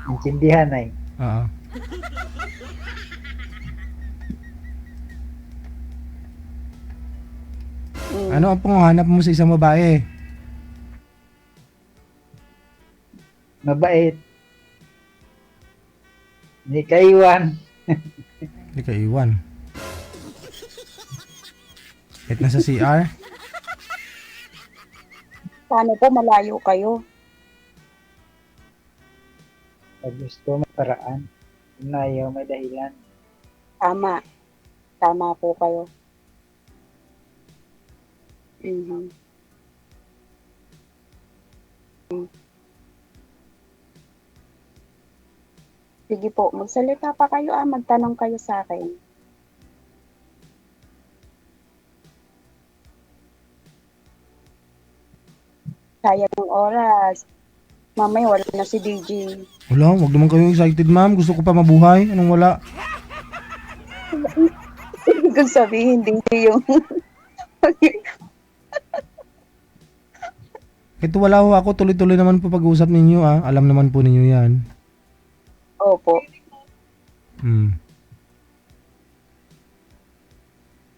[SPEAKER 10] Kung intindihan ay.
[SPEAKER 3] Oo. Ano ang pangahanap mo sa isang babae?
[SPEAKER 10] Mabait. Hindi kaiwan.
[SPEAKER 3] Hindi ka iwan. Kahit nasa CR?
[SPEAKER 6] Paano po malayo kayo?
[SPEAKER 10] Pag gusto may paraan. Kung ayaw may dahilan.
[SPEAKER 6] Tama. Tama po kayo. Sige po, magsalita pa kayo magtanong kayo sa akin. sayang ng oras. Mamaya wala na si DJ.
[SPEAKER 3] Wala, wag naman kayong excited, ma'am. Gusto ko pa mabuhay. Anong wala?
[SPEAKER 6] Ibig kong sabihin, DJ yung...
[SPEAKER 3] Ito wala ho ako. Tuloy-tuloy naman po pag-uusap ninyo, ah. Alam naman po ninyo yan.
[SPEAKER 6] Opo.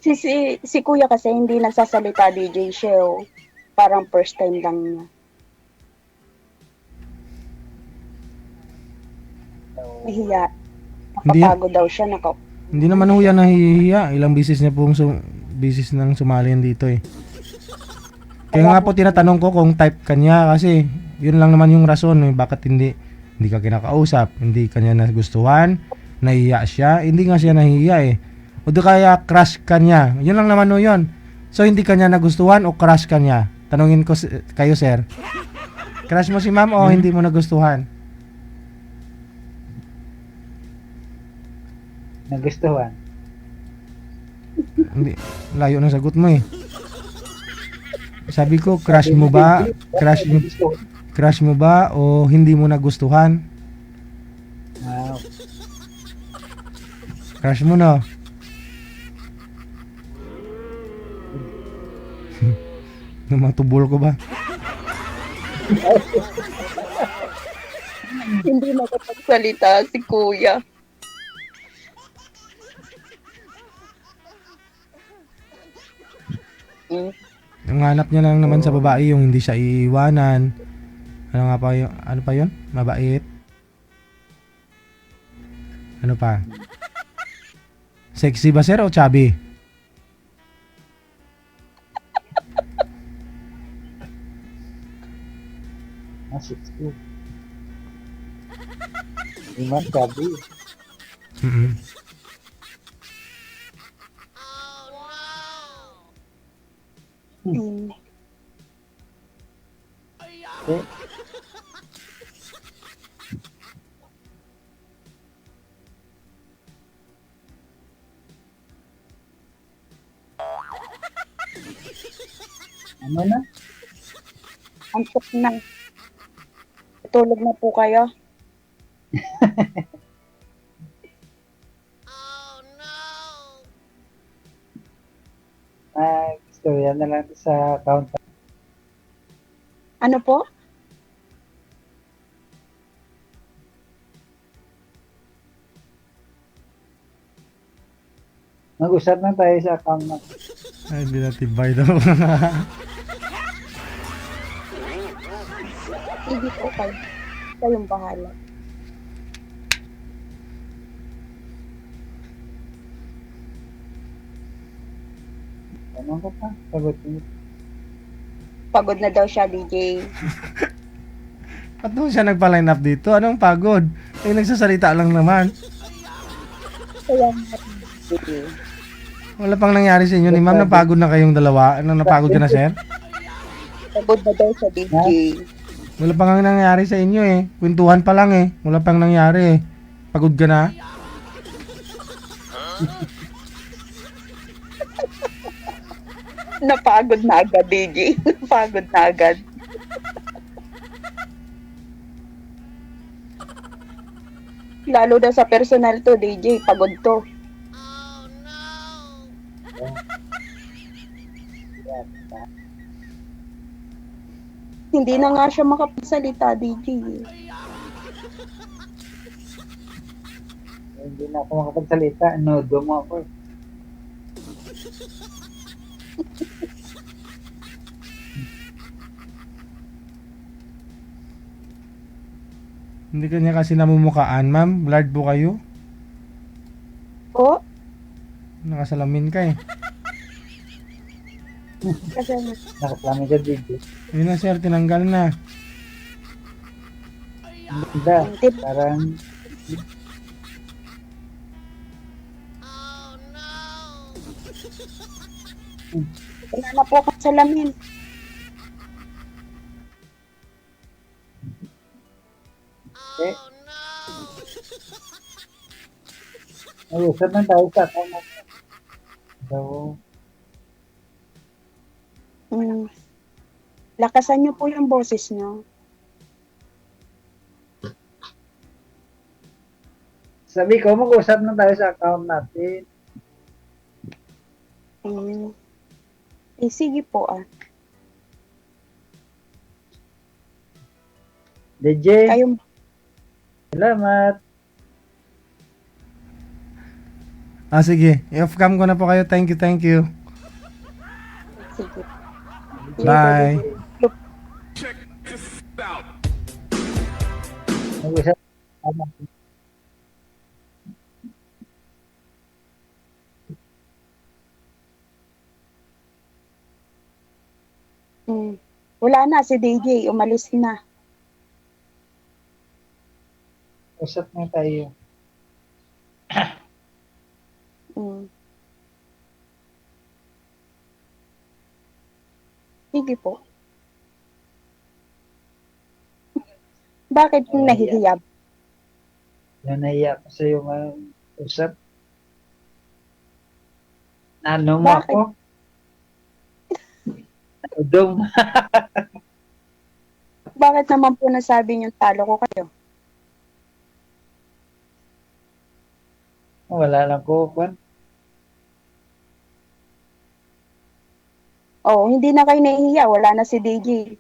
[SPEAKER 6] Si kuya kasi hindi nagsasalita, DJ Sheo. Parang first time lang niya. Nahiya. Nakapagod daw siya.
[SPEAKER 3] Hindi naman ho yan nahihiya. Ilang bisis niya pong bisis nang sumali yan dito eh. Kaya nga po tinatanong ko kung type kanya kasi yun lang naman yung rason eh. Bakit hindi ka kinakausap, hindi kanya nagustuhan, nahihiya siya, hindi nga siya nahihiya eh. O di kaya crush kanya, yun lang naman o yun. So hindi kanya nagustuhan o crush kanya? Tanungin ko kayo sir. Crush mo si ma'am o hindi mo nagustuhan?
[SPEAKER 10] Nagustuhan.
[SPEAKER 3] Hindi, layo ng sagot mo eh. Sabi ko, crush mo ba? Crush mo ba o hindi mo nagustuhan?
[SPEAKER 10] Wow.
[SPEAKER 3] Crush mo no? Namatubol ko ba?
[SPEAKER 6] Hindi makapagsalita si kuya.
[SPEAKER 3] Ang hanap niya lang naman sa babae yung hindi siya iiwanan. Ano pa yun? Mabait. Ano pa? Sexy ba sir o chubby?
[SPEAKER 10] Sexy. Hindi man sabi. Okay. Ano na?
[SPEAKER 6] Antok na. Tulog na po kayo.
[SPEAKER 10] Istorya na lang sa account.
[SPEAKER 6] Ano po?
[SPEAKER 10] Mag-usap na tayo sa account na.
[SPEAKER 3] Ay, hindi natibay daw.
[SPEAKER 6] Hindi po kayo. Kayong bahala.
[SPEAKER 10] Ano ko pa? Sagot mo.
[SPEAKER 6] Pagod na daw siya, DJ.
[SPEAKER 3] Ba't naman siya nagpa-line up dito? Anong pagod? Eh, nagsasalita lang naman.
[SPEAKER 6] Kaya nga, DJ.
[SPEAKER 3] Wala pang nangyari sa inyo ni ma'am. Napagod na kayong dalawa. Ano, napagod ka na, sir?
[SPEAKER 6] Pagod na daw siya, DJ.
[SPEAKER 3] Wala pang nangyari sa inyo eh. Kwentuhan pa lang eh. Wala pang nangyari eh. Pagod ka na?
[SPEAKER 6] Napagod na agad, DJ. Napagod na agad. Lalo na sa personal to, DJ. Pagod to. Hindi na nga siya makapagsalita, DJ.
[SPEAKER 10] Hindi na ako makapagsalita. Nodo mo ako.
[SPEAKER 3] Hindi kanya kasi namumukaan, ma'am. Blurred po kayo.
[SPEAKER 6] Po?
[SPEAKER 3] Nakasalamin ka eh.
[SPEAKER 6] Kasi
[SPEAKER 10] Nakaplami ka dito.
[SPEAKER 3] Yun na sir, tinanggal na.
[SPEAKER 10] Hindi. Parang
[SPEAKER 6] wala na po akong salamin.
[SPEAKER 10] okay. Mag-usap na tayo sa account na. So,
[SPEAKER 6] Lakasan niyo po yung boses niyo.
[SPEAKER 10] Sabi ko, mag-usap na tayo sa account natin.
[SPEAKER 6] Sige po
[SPEAKER 10] DJ,
[SPEAKER 6] Kayong,
[SPEAKER 10] salamat.
[SPEAKER 3] Sige. I-off-cam ko na po kayo. Thank you.
[SPEAKER 6] sige.
[SPEAKER 3] Bye.
[SPEAKER 10] Mag-usap na tayo.
[SPEAKER 6] Wala na si DJ, umalis na.
[SPEAKER 10] Usap na tayo.
[SPEAKER 6] Sige po. Bakit nahihiya?
[SPEAKER 10] Nahiya ko sa iyo usap. Ano mo
[SPEAKER 6] Bakit?
[SPEAKER 10] ako? Udong.
[SPEAKER 6] Bakit naman po nasabi niyo talo ko kayo?
[SPEAKER 10] Wala lang ko, Kwan.
[SPEAKER 6] Hindi na kayo nahihiya. Wala na si DJ.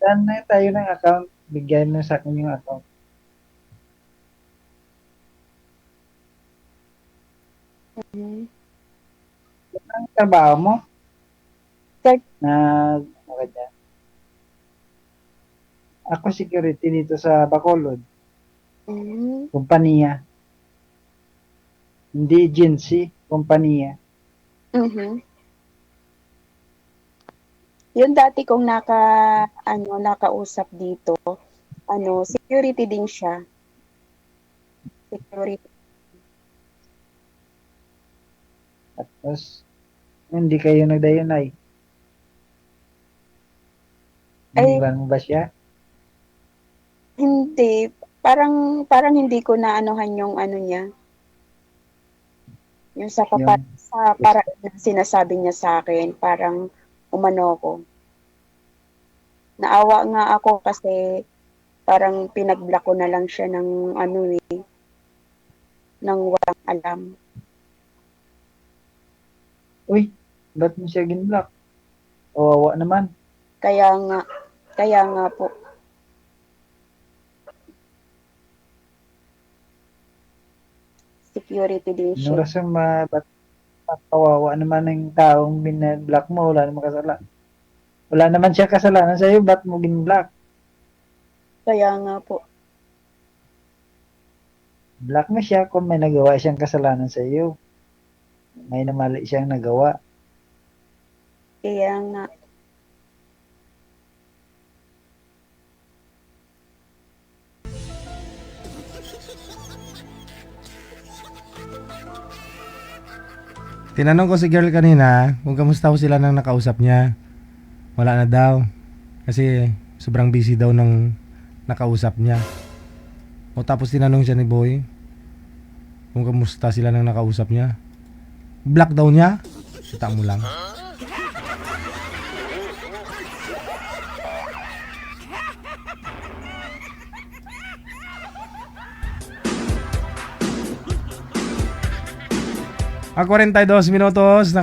[SPEAKER 10] Saan na tayo ng account? Bigyan mo sa akin yung account. Ang trabaho mo?
[SPEAKER 6] Sir.
[SPEAKER 10] Okay dyan. Ako security dito sa Bacolod. Kumpanya. Hindi agency, kumpanya.
[SPEAKER 6] Yung dati kong nakausap dito, security din siya. Security.
[SPEAKER 10] Tapos, hindi kayo nagdayunay. Iniwan mo ba siya?
[SPEAKER 6] Hindi. Parang hindi ko na anuhan yung niya. Yung sa paraan na sinasabi niya sa akin, parang umano ko. Naawa nga ako kasi parang pinag-block ko na lang siya ng ng walang alam.
[SPEAKER 10] Uy, ba't mo siya gin-block? Kawawa naman.
[SPEAKER 6] Kaya nga po. Security din siya.
[SPEAKER 10] Anong rason ba't kawawa naman ng taong bin-block mo? Wala naman kasalanan. Wala naman siya kasalanan sa'yo, ba't mo gin-block?
[SPEAKER 6] Kaya nga po.
[SPEAKER 10] Block mo siya kung may nagawa siyang kasalanan sa'yo. May namali siyang nagawa.
[SPEAKER 6] Kaya nga.
[SPEAKER 3] Tinanong ko si girl kanina kung kamusta ko sila nang nakausap niya. Wala na daw. Kasi sobrang busy daw ng nakausap niya. O tapos tinanong siya ni Boy kung kamusta sila nang nakausap niya. Block daw niya. Kita mo lang. A 42 minutos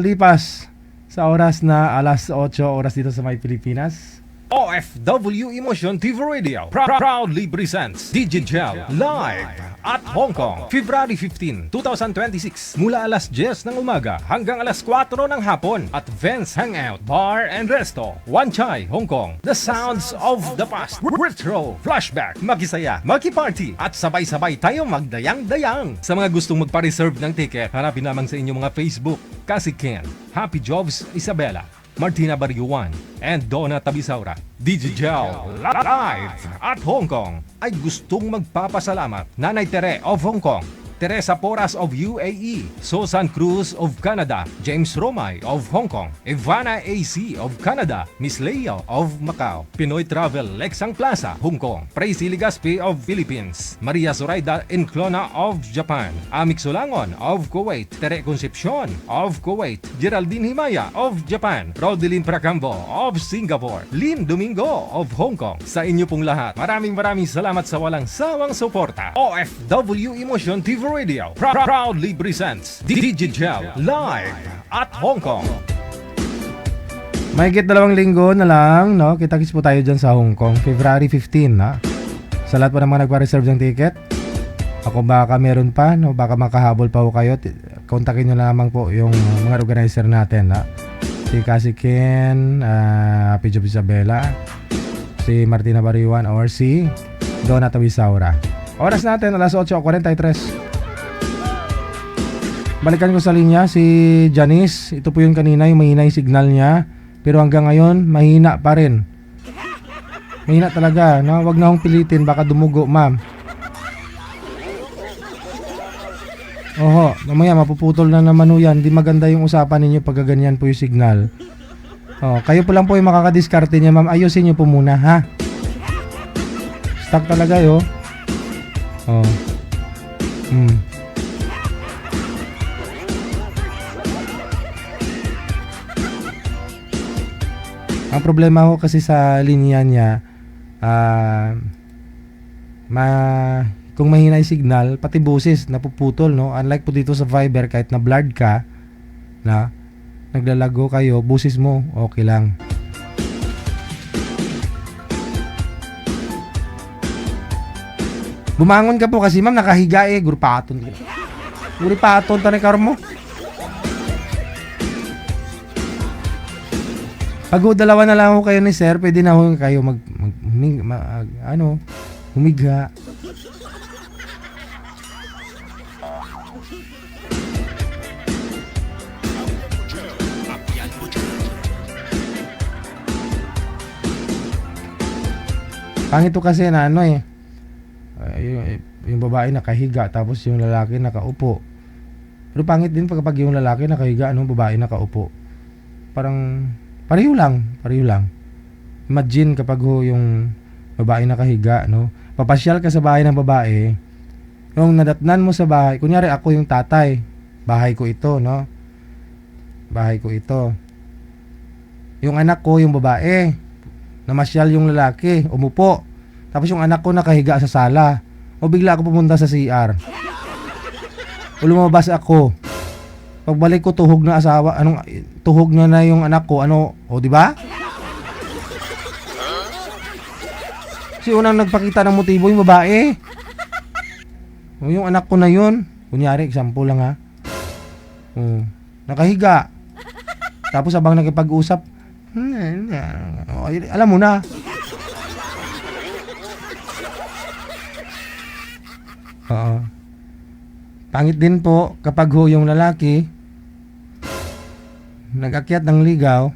[SPEAKER 3] lipas sa oras na alas 8 oras dito sa may Pilipinas. OFW Emotion TV Radio proudly presents DJ Gel live at Hong Kong, February 15, 2026 mula alas 10 ng umaga hanggang alas 4 ng hapon at Vance Hangout Bar and Resto, Wan Chai, Hong Kong. The sounds of the past, retro, flashback, makisaya, makiparty at sabay-sabay tayong magdayang-dayang. Sa mga gustong magpa-reserve ng ticket, hanapin lamang sa inyong mga Facebook, Kasi Ken, Happy Jobs, Isabela, Martina Bariuan, and Donna Tabisaura. DJ Gel live at Hong Kong ay gustong magpapasalamat Nanay Tere of Hong Kong, Teresa Porras of UAE, Susan Cruz of Canada, James Romay of Hong Kong, Ivana AC of Canada, Miss Leia of Macau, Pinoy Travel Lexang Plaza, Hong Kong, Praise Ligaspi of Philippines, Maria Zoraida Enclona of Japan, Amik Solangon of Kuwait, Tere Concepcion of Kuwait, Geraldine Himaya of Japan, Rodeline Pracambo of Singapore, Lynn Domingo of Hong Kong. Sa inyo pong lahat, maraming salamat sa walang sawang suporta. OFW Emotion TV Radio proudly presents Digigel live at Hong Kong.
[SPEAKER 11] Mahigit 2 linggo na lang, no? Kita-kits po tayo dyan sa Hong Kong, February 15, ha? Sa lahat po ng mga nagpa-reserve ng ticket, ako baka meron pa, no? Baka makahabol pa po kayo. Kontakin nyo lamang po yung mga organizer natin, ha? Si Cassie Ken, Happy Job Isabela, si Martina Bariwan, or si Donna Tawisaura. Oras natin, alas 8:43. Balikan ko sa linya si Janice. Ito po yung kanina, yung mahina yung signal niya. Pero hanggang ngayon, mahina pa rin. Mahina talaga, no? Wag na akong pilitin, baka dumugo, ma'am. Oho, mamaya mapuputol na naman o yan. Di maganda yung usapan ninyo pag ganyan po yung signal. Oh, kayo po lang po yung makakadiskarte niya, ma'am. Ayusin niyo po muna, ha? Stuck talaga, yo. Oh. Ang problema ko kasi sa linya niya, kung mahina yung signal, pati boses napuputol, no? Unlike po dito sa Viber, kahit na blurred ka, na naglalago kayo, boses mo okay lang. Bumangon ka po kasi, ma'am, nakahiga guripaton. Guripaton tanay karo mo. Pag dalawa na lang ako kayo ni sir, pwede na ako kayo humiga. Pangit to kasi na yung babae nakahiga tapos yung lalaki nakaupo. Pero pangit din pag yung lalaki nakahiga, babae nakaupo. Parang pareho lang. Imagine kapag yung babae nakahiga, no? Papasyal ka sa bahay ng babae. Yung nadatnan mo sa bahay, kunyari ako yung tatay, bahay ko ito, no? Bahay ko ito. Yung anak ko yung babae, namasyal yung lalaki, umupo. Tapos yung anak ko nakahiga sa sala. O bigla ako pumunta sa CR. O lumabas ako. Pagbalik ko tuhog na asawa, tuhog na yung anak ko, di ba? Kasi unang nagpakita ng motibo yung babae. O yung anak ko na yun, kunyari, example lang ha. O, nakahiga. Tapos habang nakipag-usap, alam mo na. Oo. Pangit din po kapag yung lalaki nag-akyat ng ligaw,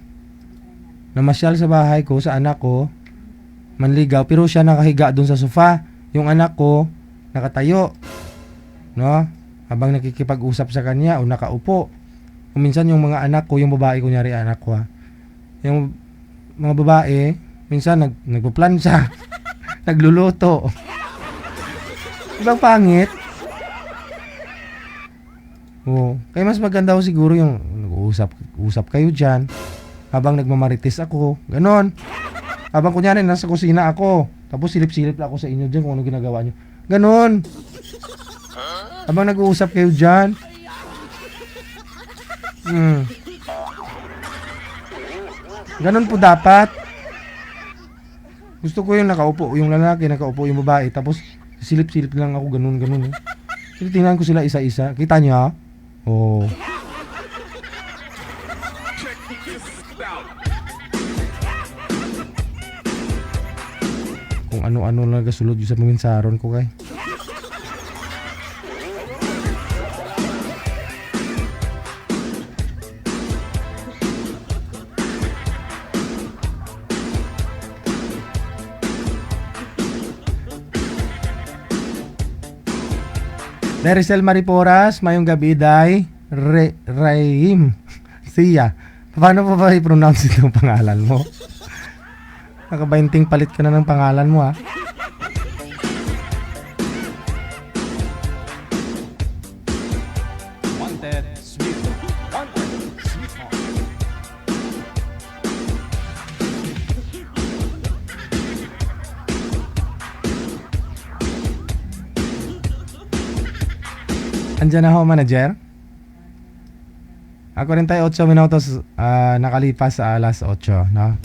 [SPEAKER 11] namasyal sa bahay ko, sa anak ko, manligaw, pero siya nakahiga dun sa sofa. Yung anak ko nakatayo, no? Habang nakikipag-usap sa kanya o nakaupo. O minsan yung mga anak ko, yung babae, kunyari anak ko ha, yung mga babae minsan nagpaplansa nagluluto. Ibang pangit. Kaya mas maganda ko siguro yung nag-uusap kayo dyan habang nagmamarites ako, ganon. Habang kunyari nasa kusina ako, tapos silip-silip ako sa inyo dyan kung ano ginagawa nyo, ganon. Habang nag-uusap kayo dyan, ganon po dapat. Gusto ko yung nakaupo yung lalaki, nakaupo yung babae, tapos silip-silip lang ako, ganon. Tingnan ko sila isa-isa. Kita niyo? Oh. Kung ano-ano lang gasulod yung sa paminsaron ko kay. Nericel Mariporas, mayong gabi, day. Rahim. Siya. Paano pa ba i-pronounce itong pangalan mo? Nakabainting palit ka na ng pangalan mo, ha?
[SPEAKER 3] Wanted, sweetheart. Wanted, sweetheart.
[SPEAKER 11] Andiyan na ho, manager? Ako rin tayo 8 minutos nakalipas sa alas 8, no?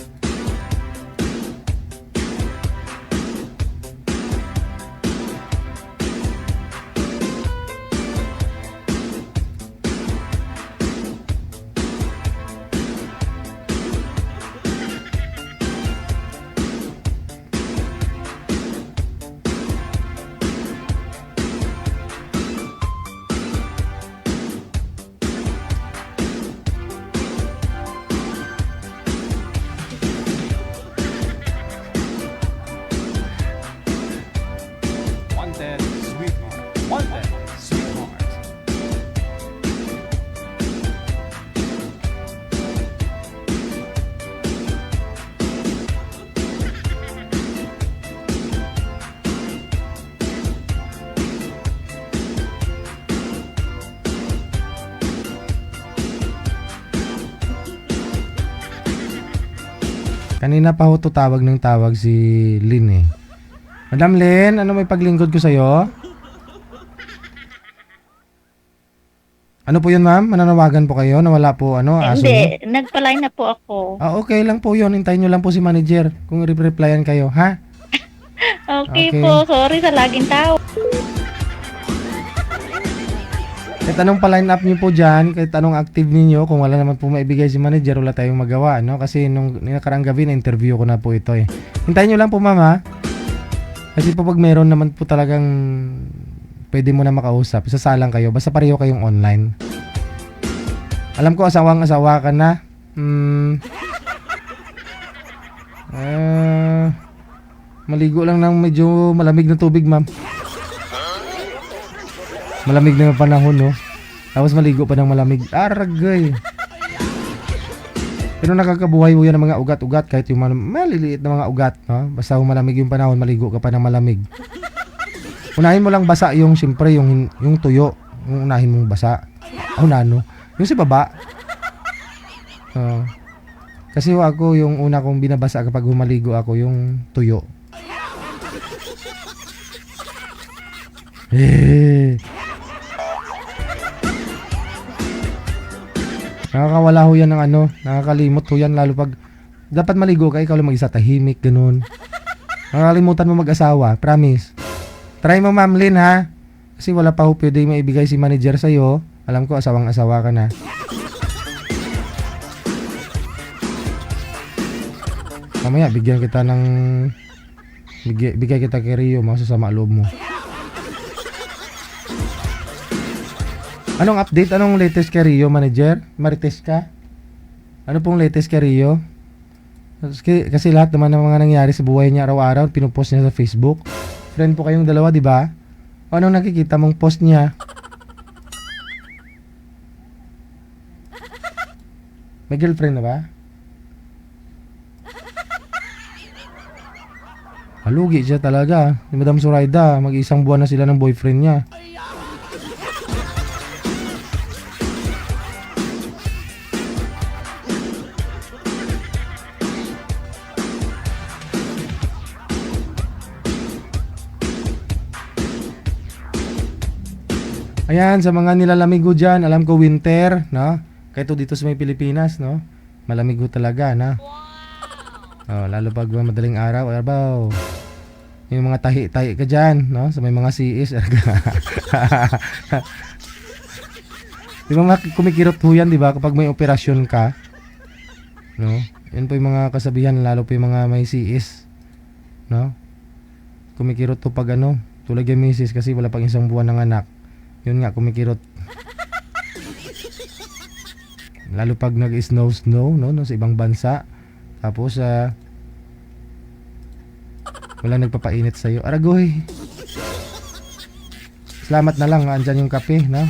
[SPEAKER 3] Wanted, sweetheart. Wanted, sweetheart.
[SPEAKER 11] Kanina pa ho to tawag ng tawag si Lynn eh. Madam Lynn, ano may paglingkod ko sa'yo? Ano po yun, ma'am? Mananawagan po kayo na wala po aso niyo?
[SPEAKER 12] Hindi, nagpa-line na po ako.
[SPEAKER 11] Okay lang po yun. Hintayin nyo lang po si manager kung replyan kayo, ha?
[SPEAKER 12] Okay,
[SPEAKER 11] Okay.
[SPEAKER 12] po, sorry sa laging tao.
[SPEAKER 11] Kahit anong pa-line up nyo po dyan, kahit anong active ninyo, kung wala naman po maibigay si manager, wala tayong magawa, no? Kasi nung nakarang gabi, na-interview ko na po ito eh. Hintayin nyo lang po, ma'am, ha? Kasi po pag meron naman po talagang pwede mo na makausap, sasalang kayo, basta pareho kayong online. Alam ko, asawang-asawa ka na. Maligo lang ng medyo malamig na tubig, ma'am. Malamig na yung panahon, no? Tapos maligo pa ng malamig. Aragay. Pero nakakabuhay mo yan ng mga ugat-ugat kahit yung maliliit na mga ugat, no? Basta kung malamig yung panahon, maligo ka pa ng malamig. Unahin mo lang basa yung, siyempre, yung tuyo. Yung unahin mong basa. No? Yung sa baba. Kasi ako, yung una kong binabasa kapag humaligo ako, yung tuyo. Nakakawala ho yan ng nakakalimot ho yan lalo pag dapat maligo ka, ikaw lang mag-isa, tahimik, ganun. Nakakalimutan mo mag-asawa, promise. Try mo, Ma'am Lynn, ha? Kasi wala pa ho pwede maibigay si manager sa'yo. Alam ko, asawang-asawa ka na. Mamaya, bigyan kita ng bigay kita kay Rio, masasama loob mo. Anong update? Anong latest kay Rio, manager? Marites ka? Ano pong latest kay Rio? Kasi lahat naman ng mga nangyari sa buhay niya araw-araw, pinupost niya sa Facebook. Friend po kayong dalawa, di ba? O anong nakikita mong post niya? May girlfriend na ba? Halugi siya talaga. Si Madam Zoraida, mag-isang buwan na sila ng boyfriend niya. Ayan, sa mga nilalamigo dyan, alam ko winter, no? Kahit dito sa may Pilipinas, no? Malamigo talaga, no? Lalo pag madaling araw, yung mga tahi-tahi ka dyan, no? Sa may mga CIS. Di ba kumikirot ho yan, di ba? Kapag may operasyon ka, no? Yan po yung mga kasabihan, lalo po yung mga may CIS, no? Kumikirot ho pag tulad yung misis kasi wala pang isang buwan ng anak. Yun nga, kumikirot. Lalo pag nag-snow, no, sa ibang bansa. Tapos, wala nagpapainit sa'yo. Aragoy! Salamat na lang, andyan yung kape, no?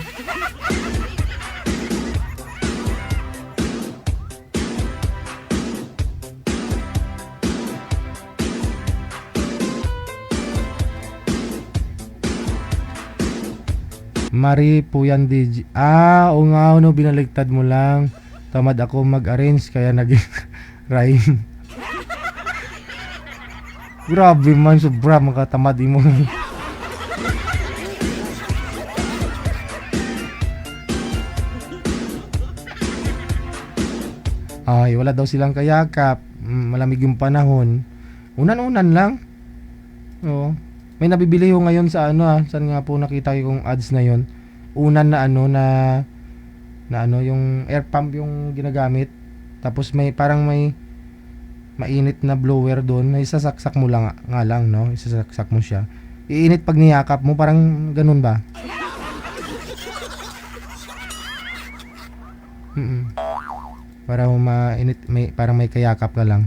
[SPEAKER 11] Mari Puyan DJ. Oo nga, no, binaligtad mo lang. Tamad ako mag-arrange kaya naging rhyme. Grabe man, sobra makatamad mo. Ay, wala daw silang kayakap. Malamig yung panahon. Unan-unan lang. Oo. May nabibili ho ngayon sa saan nga po nakita ko yung ads na yon. Unan na yung air pump yung ginagamit. Tapos may parang may mainit na blower doon. Isasaksak mo lang nga lang, no? Isasaksak mo siya. Iinit pag niyakap mo, parang ganun ba? Para mainit, parang may kayakap ka lang.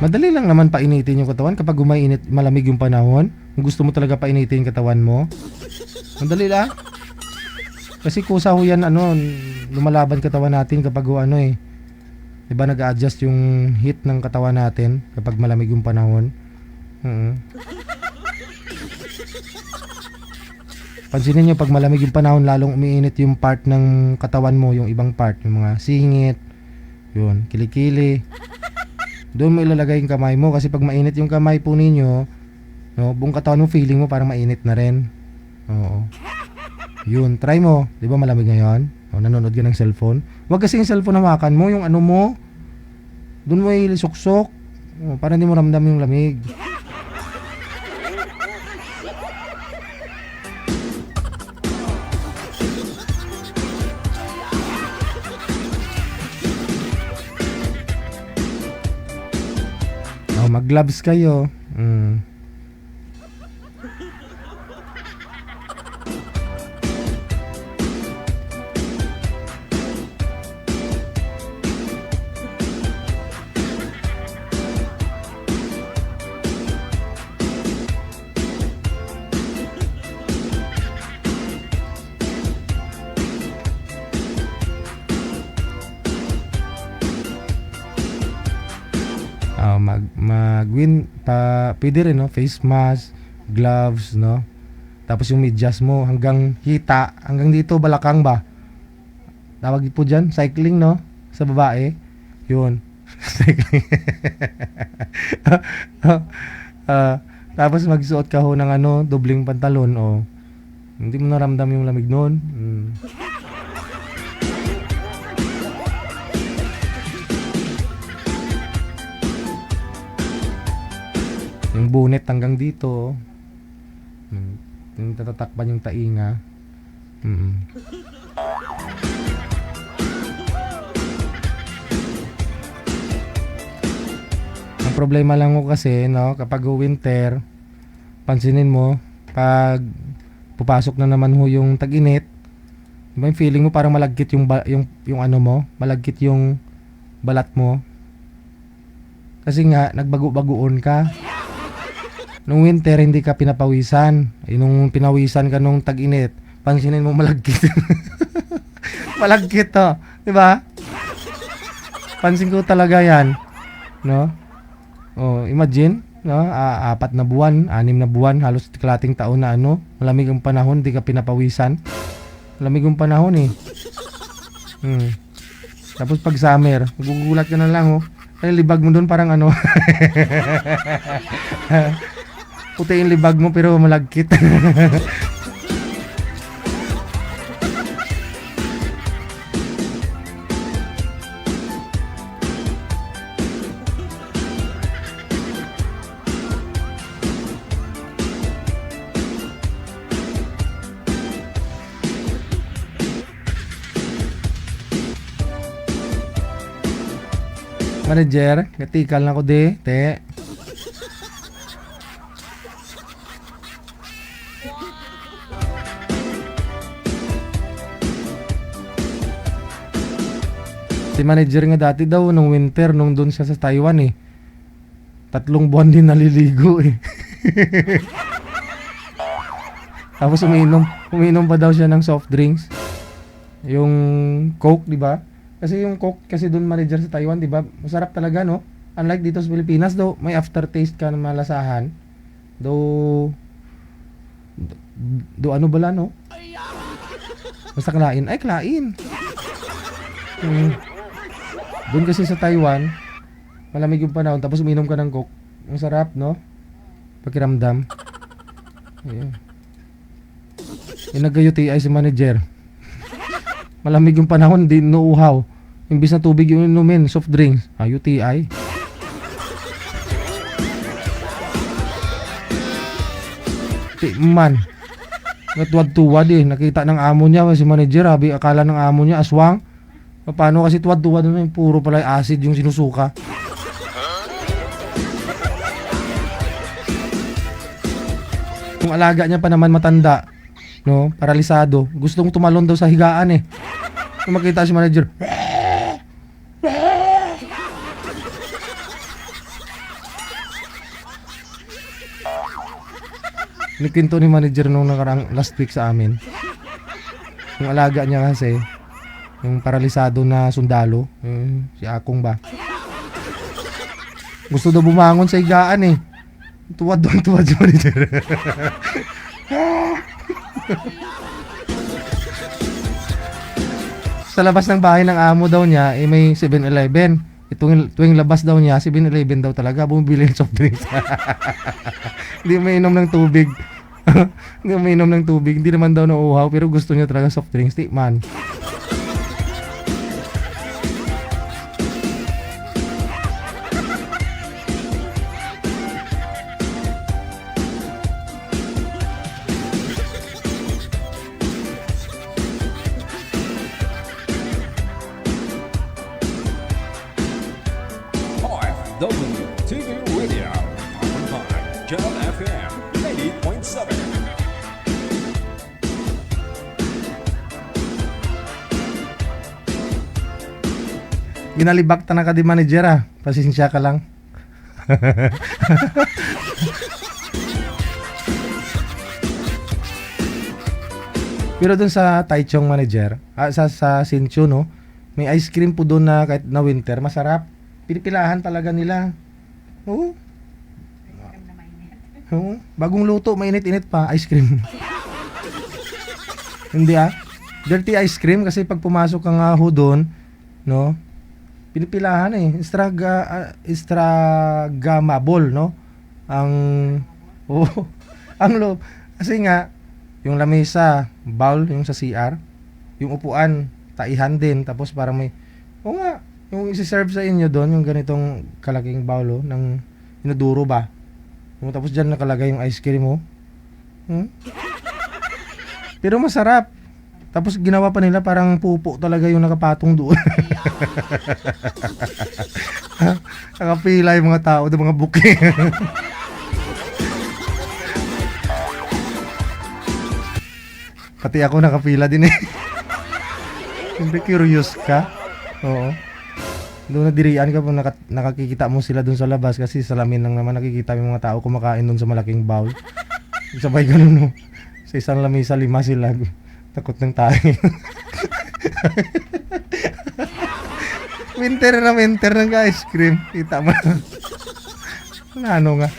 [SPEAKER 11] Madali lang naman painitin yung katawan kapag umainit, malamig yung panahon. Kung gusto mo talaga painitin yung katawan mo, madali lang. Kasi kusa ho yan, lumalaban katawan natin kapag diba nag-a-adjust yung heat ng katawan natin kapag malamig yung panahon. Pansinin nyo, pag malamig yung panahon, lalong umiinit yung part ng katawan mo, yung ibang part, yung mga singit, yun, kilikili. Doon mo ilalagay yung kamay mo kasi pag mainit yung kamay po ninyo, no, buong katawan mo, feeling mo parang mainit na rin. Oo. Yun, try mo. Di ba malamig ngayon? O, nanonood ka ng cellphone. Huwag kasi yung cellphone hawakan mo, yung mo, doon mo ilisuksok. O, para hindi mo ramdam yung lamig. O, mag-gloves kayo. Pwede rin, no? Face mask, gloves, no? Tapos yung medyas mo hanggang hita, hanggang dito balakang ba? Tawag po dyan, cycling, no? Sa babae. Yun. Cycling. Tapos magsuot ka ho ng dobling pantalon, hindi mo naramdam yung lamig noon. Yung bonnet hanggang dito. Yung tatatakpan yung tainga. Ang problema lang ko kasi, no, kapag winter, pansinin mo, pag pupasok na naman ho yung tag-init, diba yung feeling mo parang malagkit yung mo, malagkit yung balat mo. Kasi nga, nagbago-bagoon ka. Nung winter, hindi ka pinapawisan. Nung pinawisan ka nung tag-init, pansinin mo malagkit. Malagkit to. Diba? Pansin ko talaga yan. No? Imagine, no? 4 na buwan, 6 na buwan, halos kalating taon na malamig ang panahon, hindi ka pinapawisan. Malamig ang panahon eh. Tapos pag summer, magugulat ka na lang Ay, libag mo doon parang puti yung libag mo pero malagkit. Manager, katikal na ko te. Si manager nga dati daw nung winter nung doon siya sa Taiwan 3 buwan din naliligo eh. Tapos umiinom pa daw siya ng soft drinks. Yung Coke, di ba? Kasi yung Coke kasi doon manager sa Taiwan, di ba? Masarap talaga, no? Unlike dito sa Pilipinas, though, may aftertaste ka na malasahan. Though ano bala, no? Basta klain. Ay, klain. Doon kasi sa Taiwan, malamig yung panahon, tapos uminom ka ng Coke. Ang sarap, no? Pakiramdam. Ayan. Yung nag-UTI si manager. Malamig yung panahon, di nuuhaw. Imbis na tubig yung inumin, soft drinks. UTI. Man. Tuwad-tuwad eh. Nakita ng amo niya, si manager, habi akala ng amo niya, aswang. Paano kasi tuwad-tuwad na puro pala acid yung sinusuka. Kung alaga niya pa naman matanda, no, paralisado, gustong tumalon daw sa higaan eh. Kung makita si manager, nikwento ni manager nung nakarang last week sa amin. Yung alaga niya kasi, yung paralisado na sundalo, si Akong ba? Gusto daw bumangon sa higaan eh. Tuwad si manager. Sa labas ng bahay ng amo daw niya, may 7-Eleven. Tuwing labas daw niya, 7-Eleven daw talaga, bumibili ng soft drinks. Hindi mainom ng tubig. Hindi mainom ng tubig. Hindi naman daw nauuhaw, pero gusto niya talaga soft drinks. Di man.
[SPEAKER 3] TV Radio, powered by Gel FM 90.7.
[SPEAKER 11] Ginalibak ta na ka di manager ah. Pasensya ka lang. Pero dun sa Taichung manager, sa Sinchu, no, may ice cream po doon na kahit na winter, masarap. Pinipilahan talaga nila. Oo. Oo. Bagong luto, mainit-init pa, ice cream. Hindi ah. Dirty ice cream kasi pag pumasok ka nga ho doon, no, pinipilahan eh. Instagramable, no? Ang loob. Kasi nga, yung lamesa, bowl, yung sa CR, yung upuan, taihan din. Tapos parang may, nga, yung isi-serve sa inyo doon, yung ganitong kalaking bowl, ng inuduro ba? Tapos dyan nakalagay yung ice cream mo. Pero masarap. Tapos ginawa pa nila parang pupo talaga yung nakapatong doon. Nakapila yung mga tao, yung mga buke. Pati ako nakapila din eh. Siyempre curious ka. Oo. Doon nadirian ka kung nakakikita mo sila doon sa labas kasi salamin lang naman nakikita yung mga tao kumakain doon sa malaking bowl. Sabay ganun, no? Sa isang lamesa, 5 sila. Takot ng tayo. Winter ng ice cream. Kita mo na. Ano nga.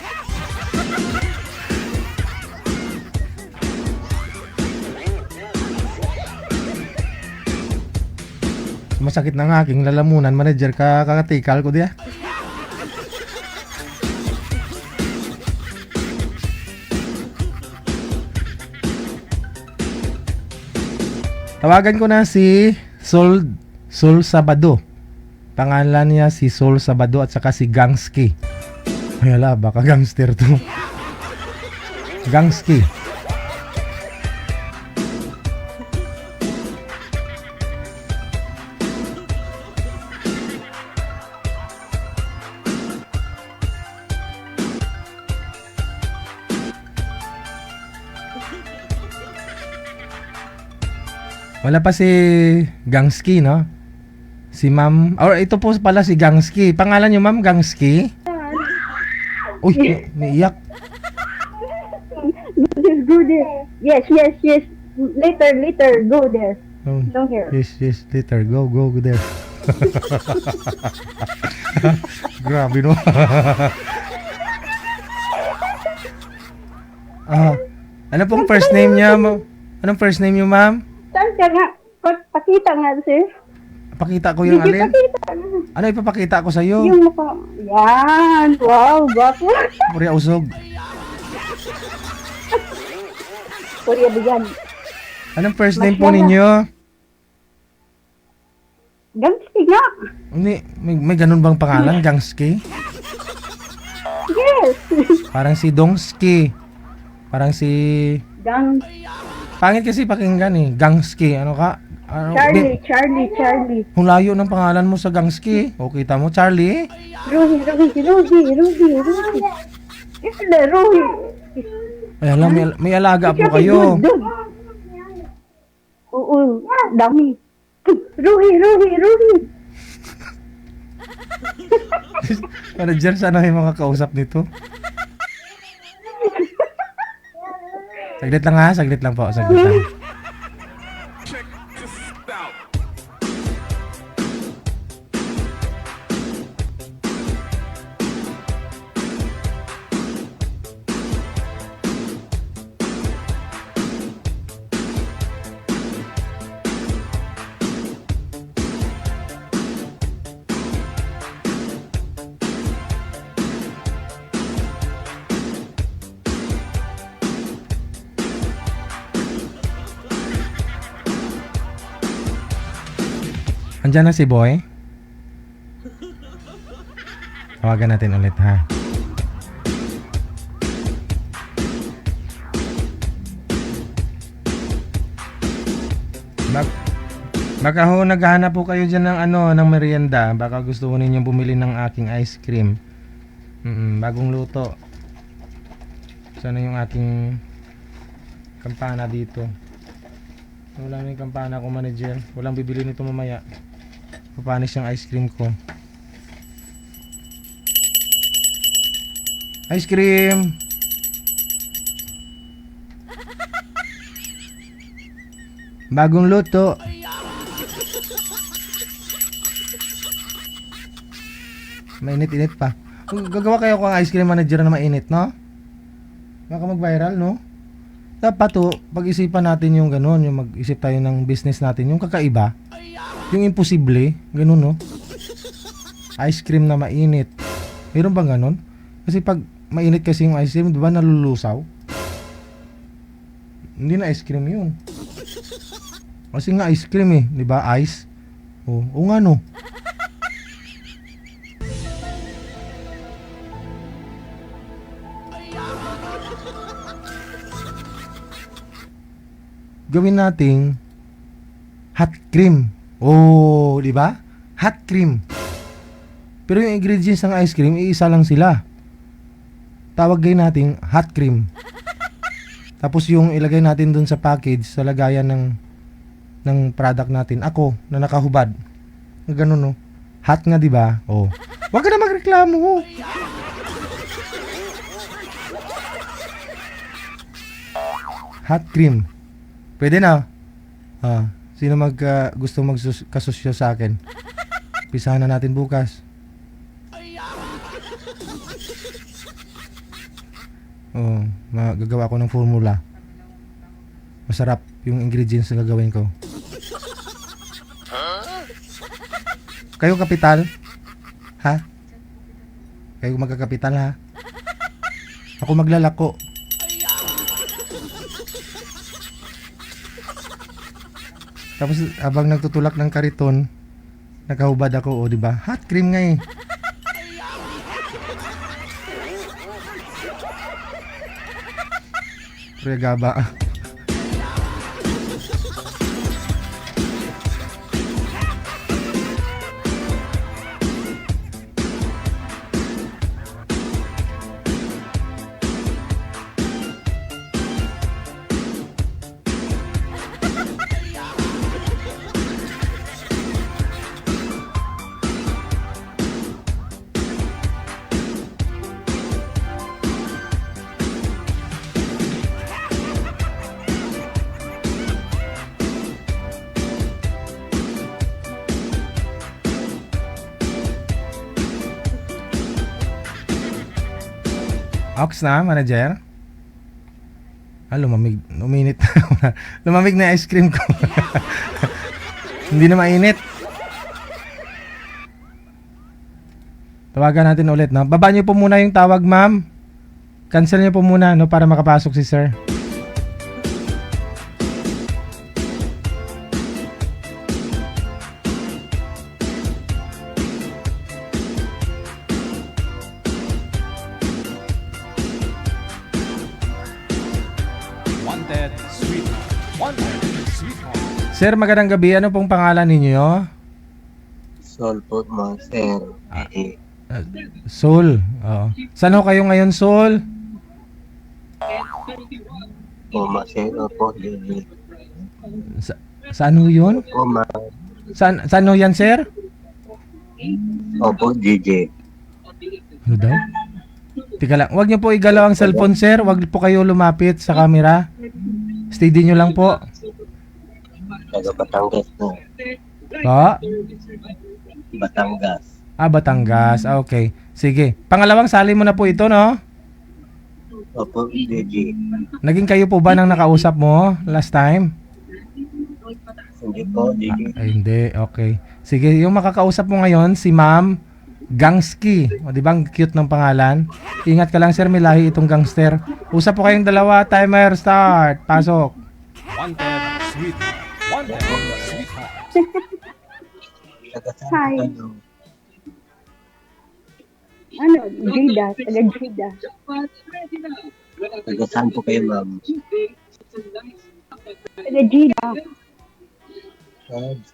[SPEAKER 11] Masakit na nga aking lalamunan, manager, kakatikal ko diya. Tawagan ko na si Sol Sabado. Pangalan niya si Sol Sabado at saka si Gangski. Ay ala, baka gangster to. Gangski. Wala pa si Gangski, no? Si Ma'am, or ito po pala si Gangski. Pangalan niyo, Ma'am, Gangski? Uy, naiyak.
[SPEAKER 13] Go there. Yes. Later, go there.
[SPEAKER 11] Oh,
[SPEAKER 13] Don't hear.
[SPEAKER 11] yes, later. Go there. Grabe, no? Ano pong first name niya, ma'am? Anong first name niyo, ma'am?
[SPEAKER 13] Saan ka nga? Pakita nga, sir.
[SPEAKER 11] Pakita ko yung alin? Ano ipapakita ko sa'yo?
[SPEAKER 13] Yung mukha. Yan. Wow, gwapo.
[SPEAKER 11] Puri usog.
[SPEAKER 13] Korea bigyan.
[SPEAKER 11] Anong first name po ninyo?
[SPEAKER 13] Gangsti nga.
[SPEAKER 11] Hindi, may ganun bang pangalan? Gangski?
[SPEAKER 13] Yes.
[SPEAKER 11] Parang si Dongski. Parang si...
[SPEAKER 13] Gang.
[SPEAKER 11] Pangit kasi pakinggan eh. Gangski. Ano ka? Ano,
[SPEAKER 13] Charlie.
[SPEAKER 11] Kung layo ng pangalan mo sa Gangski. O kita mo, Charlie.
[SPEAKER 13] Ruhi. Ruhi.
[SPEAKER 11] Ay, alam, may alaga po kayo.
[SPEAKER 13] Oo, dami. Ruhi.
[SPEAKER 11] Manager, sana may mga kausap nito. Saglit lang ha, saglit lang po, saglit lang. Andiyan na si Boy? Tawagan natin ulit ha. Baka ho naghahanap po kayo dyan ng ng merienda. Baka gusto ko ninyong bumili ng aking ice cream. Bagong luto. Sana yung aking kampana dito. Wala na yung kampana ko, manager. Walang bibili nito mamaya. Papanis yung ice cream ko. Ice cream! Bagong luto. Mainit-init pa. Gagawa kayo kung ice cream, manager, na mainit, no? Baka mag-viral, no? Dapat pag-isipan natin yung gano'n, yung mag-isip tayo ng business natin, yung kakaiba. Yung imposible, ganun, no? Ice cream na mainit. Meron bang ganun? Kasi pag mainit kasi yung ice cream, di ba nalulusaw? Hindi na ice cream yun. Kasi nga ice cream eh, di ba? Ice. Oo nga, no? Gawin nating hot cream. Oh, di ba? Hot cream. Pero yung ingredients ng ice cream, iisa lang sila. Tawagin nating hot cream. Tapos yung ilagay natin dun sa package, sa lagayan ng product natin. Ako, na nakahubad. Ganun, no? Hot nga, di ba? Oh. Huwag ka na magreklamo. Oh. Hot cream. Pwede na. Sino gusto magkasosyo sa akin? Pisahan na natin bukas. Magagawa ko ng formula. Masarap yung ingredients na gagawin ko. Kayo kapital? Ha? Kayo magkakapital, ha? Ako maglalako. Tapos habang nagtutulak ng kariton, nakahubad ako, di ba? Hot cream nga eh. Regaba. Ox na, manager? Lumamig. Uminit na. Lumamig na ice cream ko. Hindi na mainit. Tawagan natin ulit, no? Baba niyo po muna yung tawag, ma'am. Cancel niyo po muna, no? Para makapasok si sir.
[SPEAKER 3] Wanted Sweetheart. Wanted Sweetheart.
[SPEAKER 11] Sir, magandang gabi. Ano pong pangalan ninyo?
[SPEAKER 14] Sol po, mga sir.
[SPEAKER 11] Sol. Oo. Saan ho kayo ngayon, Sol?
[SPEAKER 14] Mga sir, opo, DJ.
[SPEAKER 11] Saan ho yun?
[SPEAKER 14] Opo,
[SPEAKER 11] Saan ho yan, sir?
[SPEAKER 14] Opo, DJ.
[SPEAKER 11] Ano daw? Tika lang. Huwag niyo po igalaw ang cellphone, sir. Huwag po kayo lumapit sa camera. Steady niyo lang po.
[SPEAKER 14] Taga Batangas na.
[SPEAKER 11] Po?
[SPEAKER 14] Batangas.
[SPEAKER 11] Batangas. Okay. Sige. Pangalawang sali mo na po ito, no?
[SPEAKER 14] Opo, DJ.
[SPEAKER 11] Naging kayo po ba nang nakausap mo last time?
[SPEAKER 14] Hindi po, DJ.
[SPEAKER 11] Ay, hindi. Okay. Sige, yung makakausap mo ngayon, si Ma'am Gangski. O, di ba ang cute ng pangalan? Ingat ka lang, sir. May lahi itong gangster. Usap po kayong dalawa. Timer start. Pasok.
[SPEAKER 3] Wanted Sweetheart. Wanted Sweetheart.
[SPEAKER 13] Hi. Ano? Jida. Taga Jida.
[SPEAKER 14] Taga saan po kayo, ma'am?
[SPEAKER 13] Taga Jida.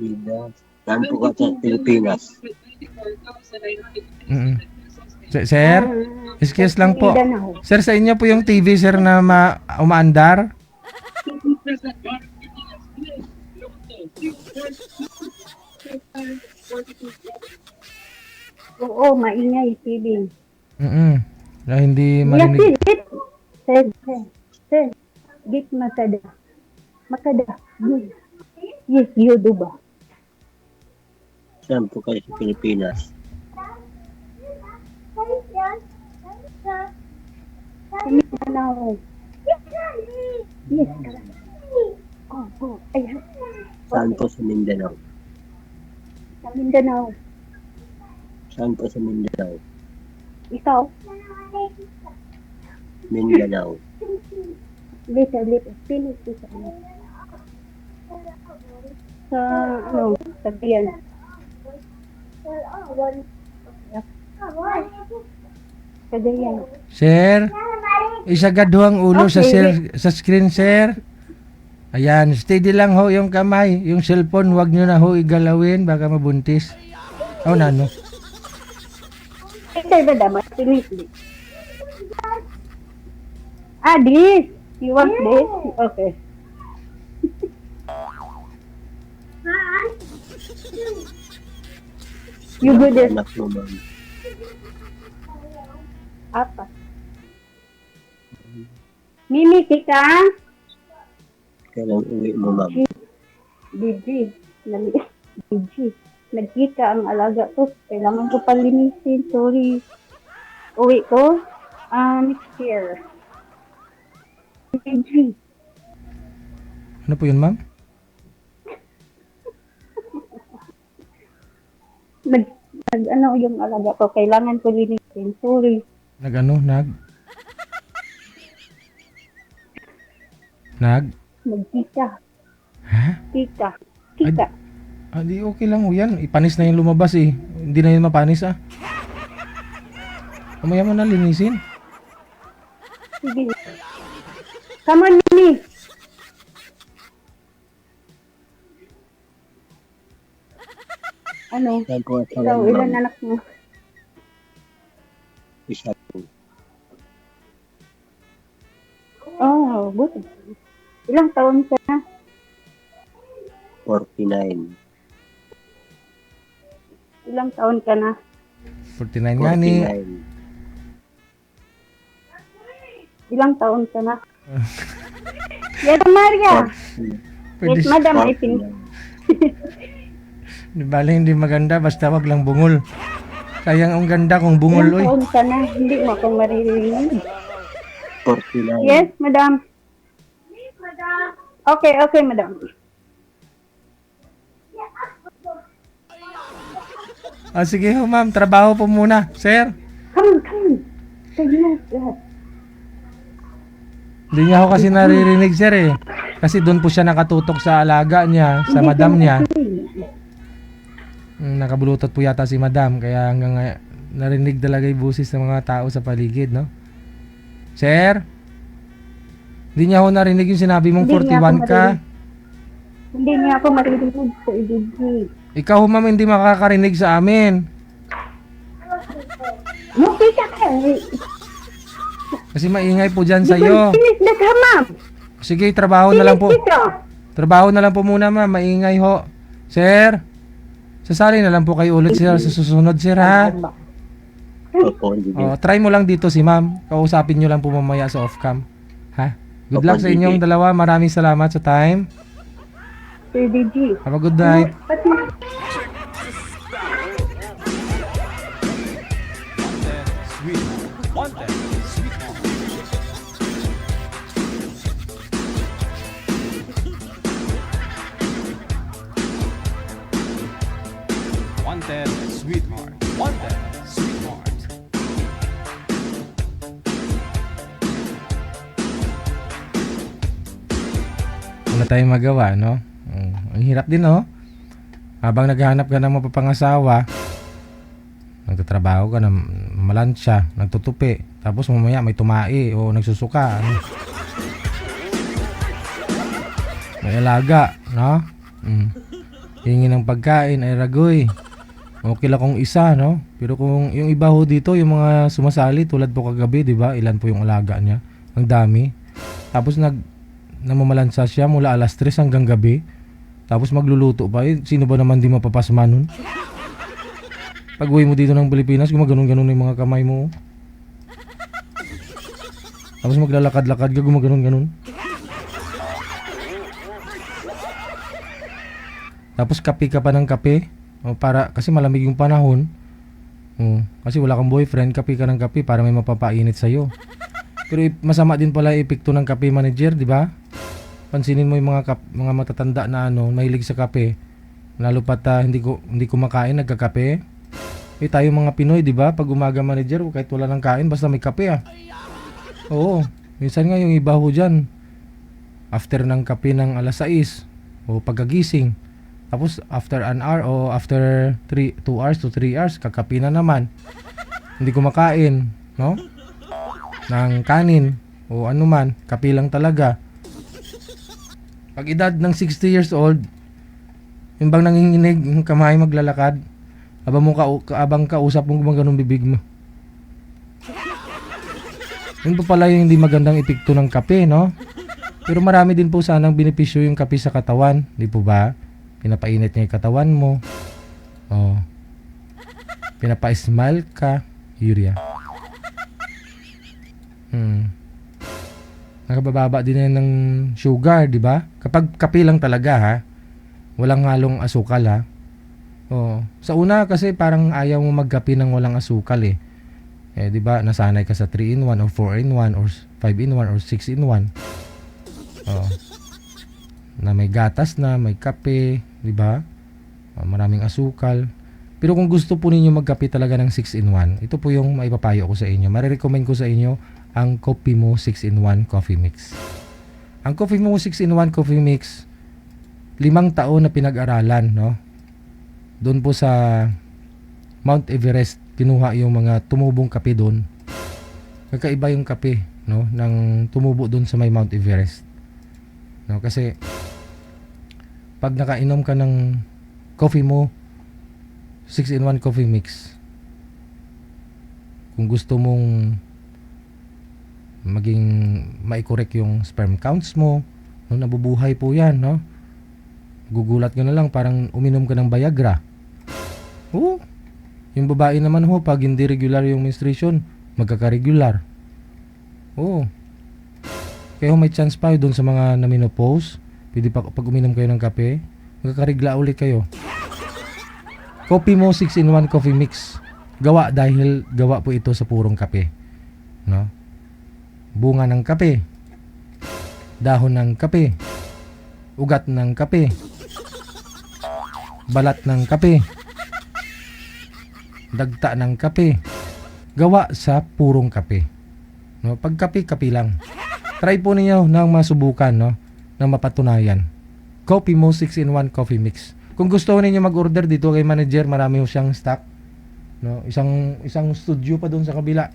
[SPEAKER 14] Jida. Saan po ka sa Pilipinas?
[SPEAKER 11] Sir, excuse lang po. Sir, sa inyo po yung TV, sir, na umaandar?
[SPEAKER 13] Oo, maingay, TV.
[SPEAKER 11] Na hindi
[SPEAKER 13] Yes,
[SPEAKER 11] marinig.
[SPEAKER 13] Sir. Git makada. Makada. Yes, you do ba?
[SPEAKER 14] Saan po kayo sa Pilipinas?
[SPEAKER 13] Mindanao. Yes. Oh. Ayan.
[SPEAKER 14] Saan po sa Mindanao?
[SPEAKER 13] Sa Mindanao.
[SPEAKER 14] Saan po sa Mindanao?
[SPEAKER 13] Ikaw?
[SPEAKER 14] Mindanao.
[SPEAKER 13] Later. Finish this. Sa, Sabihan. Cagayan.
[SPEAKER 11] Sir, isagad ho ang ulo sa screen, sir. Ayan, steady lang ho yung kamay. Yung cellphone, wag nyo na ho igalawin, baka mabuntis. Nano?
[SPEAKER 13] Ito ba dapat? Pilipili. This. You want this? Okay. You good this?
[SPEAKER 14] Anak mo, ma'am.
[SPEAKER 13] Apa? Mimi, ka?
[SPEAKER 14] Kailan uwi mo, ma'am?
[SPEAKER 13] DJ. Nagkita ang alaga ko. Kailangan ko palinisin. Sorry. Uwi ko? Next year. DJ.
[SPEAKER 11] Ano po yun, ma'am?
[SPEAKER 13] Nag yung alaga ko. Kailangan ko linisin. Sorry. Nagkita.
[SPEAKER 11] Ha?
[SPEAKER 13] Kita.
[SPEAKER 11] Di okay lang ho yan. Ipanis na yung lumabas eh. Hindi na yun mapanis ah. Umaya mo na linisin.
[SPEAKER 13] Sige. Come on, Mimi. Ano? Ikaw, ilan anak mo?
[SPEAKER 14] Isa po.
[SPEAKER 13] Oh, buti. Ilang taon ka na?
[SPEAKER 14] 49.
[SPEAKER 13] Ilang taon ka na?
[SPEAKER 11] 49 nga ni.
[SPEAKER 13] Ilang taon ka na? Yan, Maria. Yes, madam,
[SPEAKER 11] Di bali hindi maganda, basta wag lang bungol. Sayang ang ganda kung bungol,
[SPEAKER 13] Ilang
[SPEAKER 11] oy.
[SPEAKER 13] taon ka na? Hindi mo akong maririnig.
[SPEAKER 14] 49.
[SPEAKER 13] Yes, madam. Okay, madam.
[SPEAKER 11] Sige ho, ma'am. Trabaho po muna. Sir.
[SPEAKER 13] Come. Sige na.
[SPEAKER 11] Hindi niya ako kasi naririnig, sir eh. Kasi doon po siya nakatutok sa alaga niya, sa madam niya. Nakabulutot po yata si madam. Kaya hanggang narinig talaga yung busis ng mga tao sa paligid, no? Sir? Hindi niya ako narinig yung sinabi mong 41 ka.
[SPEAKER 13] Hindi niya ako maririnig sa DJ.
[SPEAKER 11] Ikaw, ma'am, hindi makakarinig sa amin.
[SPEAKER 13] Mukita ka.
[SPEAKER 11] Kasi maingay po dyan sa'yo.
[SPEAKER 13] Finish that, ha, ma'am.
[SPEAKER 11] Sige, trabaho na lang po. Trabaho na lang po muna, ma'am. Maingay ho. Sir, sasali na lang po kayo ulit, sir, sa susunod, sir, ha?
[SPEAKER 14] Opo,
[SPEAKER 11] Try mo lang dito si ma'am. Kausapin nyo lang po mamaya sa off-cam. Ha? Good
[SPEAKER 14] Opo,
[SPEAKER 11] luck sa inyong
[SPEAKER 14] DJ.
[SPEAKER 11] dalawa. Maraming salamat sa time.
[SPEAKER 13] Sir DJ.
[SPEAKER 11] Have a good night.
[SPEAKER 3] Wanted, sweetheart. Wanted, sweetheart.
[SPEAKER 11] Wala tayong magawa, no? Ang hirap din, no? Habang naghahanap ka ng mapapangasawa, nagtatrabaho ka na malansya, nagtutupi, tapos mamaya may tumai o nagsusuka, ano? May alaga, no? Hingi ng pagkain ay ragoy. Okay lang kung isa, no? Pero kung yung iba ho dito, yung mga sumasali tulad po kagabi, di ba? Ilan po yung alaga niya? Ang dami. Tapos namamalansa siya mula alas 3 hanggang gabi. Tapos magluluto pa. Sino ba naman di mapapasma nun? Pag uwi mo dito ng Pilipinas, gumaganon-ganon yung mga kamay mo. Tapos maglalakad-lakad ka, gumaganon-ganon. Tapos kape ka pa ng kape. Kasi malamig yung panahon. Kasi wala kang boyfriend, kape ka ng kape para may mapapainit sa'yo. Pero masama din pala epekto ng kape manager, di ba? Pansinin mo yung mga matatanda na mahilig sa kape. Lalo pat hindi kumakain, nagkakape. Tayo mga Pinoy, di ba? Pag umaga manager, kahit wala nang kain, basta may kape Oo. Minsan nga yung iba ho dyan, after ng kape ng alas 6, o pagkagising, tapos after an hour o after 2 hours to 3 hours, kakape na naman. Hindi kumakain, no? Ng kanin o ano man, kape lang talaga. Pag edad ng 60 years old, yung bang nanginginig, yung kamay maglalakad, abang kausap mong gumaganong bibig mo. Yun pa pala yung hindi magandang epekto ng kape, no? Pero marami din po sanang benepisyo yung kape sa katawan, di po ba? Pinapainit niya yung katawan mo. Pinapa-smile ka. Urea. Nakabababa din yan ng sugar, di ba? Kapag kape lang talaga, ha? Walang halong asukal, ha? Sa una kasi parang ayaw mo magkape ng walang asukal, eh. Di ba? Nasanay ka sa 3-in-1 or 4-in-1 or 5-in-1 or 6-in-1. Na may gatas na, may kape, di ba? Maraming asukal. Pero kung gusto po ninyo magkape talaga ng 6-in-1, ito po yung maipapayo ko sa inyo. Marirecommend ko sa inyo ang Coffee Mo 6-in-1 Coffee Mix. Ang Coffee Mo 6-in-1 Coffee Mix, 5 taon na pinag-aralan, no? Doon po sa Mount Everest, kinuha yung mga tumubong kape doon. Kakaiba yung kape, no? Ng tumubo doon sa may Mount Everest. No? Kasi pag nakainom ka ng Coffee Mo 6-in-1 Coffee Mix, kung gusto mong maging mai-correct yung sperm counts mo, no, nabubuhay po yan, no? Gugulat ka na lang, parang uminom ka ng Viagra. Yung babae naman ho, pag hindi regular yung menstruation, magkaka-regular. Kaya may chance pa doon sa mga na-menopause, pwede pa pag uminom kayo ng kape, magkaka-regla ulit kayo. Coffee Mo 6-in-1 Coffee Mix. Gawa po ito sa purong kape, no? bunga ng kape, dahon ng kape, ugat ng kape, balat ng kape, dagta ng kape, gawa sa purong kape. No, pag kape lang. Try po ninyo nang masubukan, no, nang mapatunayan. Coffee Mo 6-in-1 coffee mix. Kung gusto ninyo mag-order dito kay manager, marami ho siyang stock. No, isang studio pa doon sa kabila.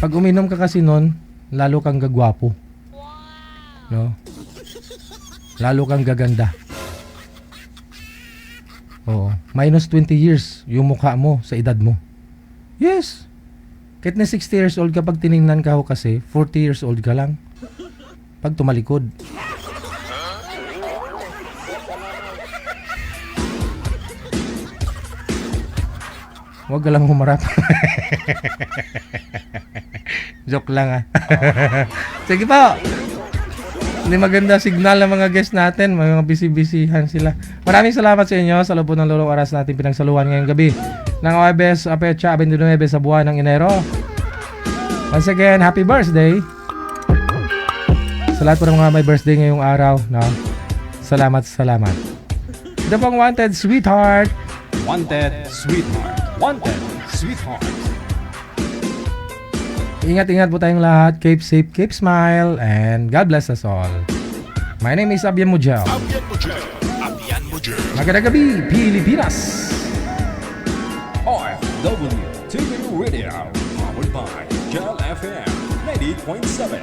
[SPEAKER 11] Pag uminom ka kasi nun, lalo kang gagwapo. No? Lalo kang gaganda. Oo. Minus 20 years yung mukha mo sa edad mo. Yes. Kahit na 60 years old ka, pag tinignan ka ho kasi, 40 years old ka lang. Pag tumalikod. Huwag ka lang humarap. Joke lang Sige po. Hindi maganda signal ng mga guests natin. May mga busy-busyhan sila. Maraming salamat sa inyo sa loob ng lulong oras natin pinagsaluhan ngayong gabi ng OEBS Apecha 29 sa buwan ng Enero. Once again, happy birthday sa lahat po ng mga may birthday ngayong araw. No? Salamat. Ito pong Wanted Sweetheart.
[SPEAKER 3] Wanted Sweetheart. Wanted Sweetheart.
[SPEAKER 11] Ingat po tayong lahat. Keep safe, keep smile, and God bless us all. My name is Abian Mujel. Magandang gabi, Pilipinas.
[SPEAKER 3] OFW TV Radio, powered by Gel FM 90.7.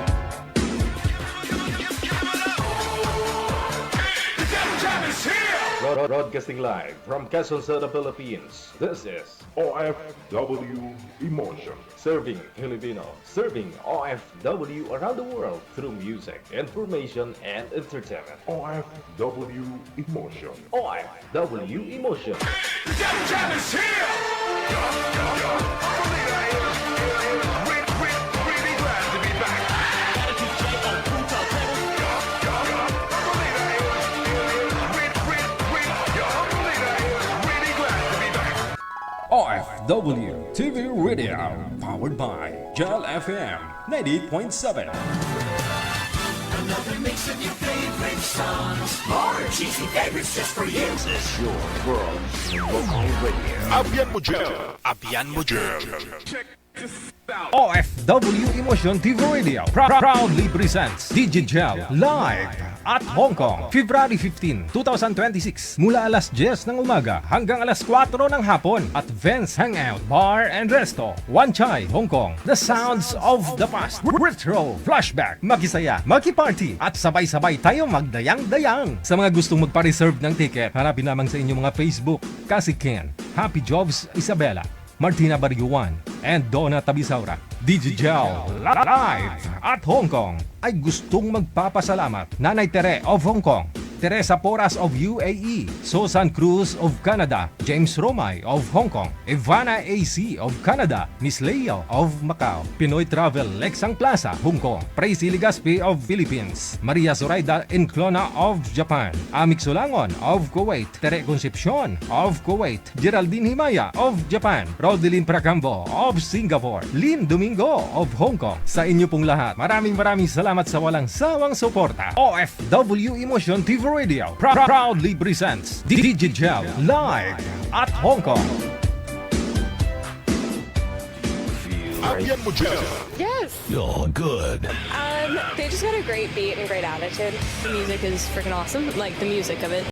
[SPEAKER 1] Broadcasting live from Quezon City, Philippines. This is
[SPEAKER 2] OFW Emotion.
[SPEAKER 1] Serving Filipino, serving OFW around the world through music, information, and entertainment.
[SPEAKER 2] OFW Emotion.
[SPEAKER 1] OFW Emotion.
[SPEAKER 4] Jam is here! Really glad to be back.
[SPEAKER 3] OFW TV Radio, powered by Gel FM 90.7.
[SPEAKER 4] Another mix of your favorite songs. More cheesy favorites just for you.
[SPEAKER 1] This is your world local radio.
[SPEAKER 4] Abian Mujel.
[SPEAKER 3] OFW Emotion TV Radio proudly presents DJ Gel live at Hong Kong, February 15, 2026 mula alas 10 ng umaga hanggang alas 4 ng hapon at Vance Hangout Bar and Resto, Wan Chai, Hong Kong. The sounds of the past, retro, flashback, makisaya, makiparty at sabay-sabay tayo magdayang-dayang. Sa mga gustong magpa-reserve ng ticket, hanapin lamang sa inyong mga Facebook, Kasi Ken, Happy Jobs Isabela, Martina Barriuan, and Donna Tabisaura. DJ Gel live at Hong Kong ay gustong magpapasalamat Nanay Tere of Hong Kong, Teresa Porras of UAE, Susan Cruz of Canada, James Romay of Hong Kong, Ivana AC of Canada, Miss Leo of Macau, Pinoy Travel Lexang Plaza, Hong Kong, Praise Ligaspi of Philippines, Maria Zoraida Enclona of Japan, Amik Sulangon of Kuwait, Tere Concepcion of Kuwait, Geraldine Himaya of Japan, Rodeline Pracambo of Singapore, Lynn Domingo of Hong Kong. Sa inyo pong lahat, maraming salamat sa walang sawang suporta. OFW Emotion TV Radio proudly presents DJ Gel live at Hong Kong.
[SPEAKER 15] Yes.
[SPEAKER 4] You're good.
[SPEAKER 15] They just got a great beat and great attitude. The music is freaking awesome. Like the music of it.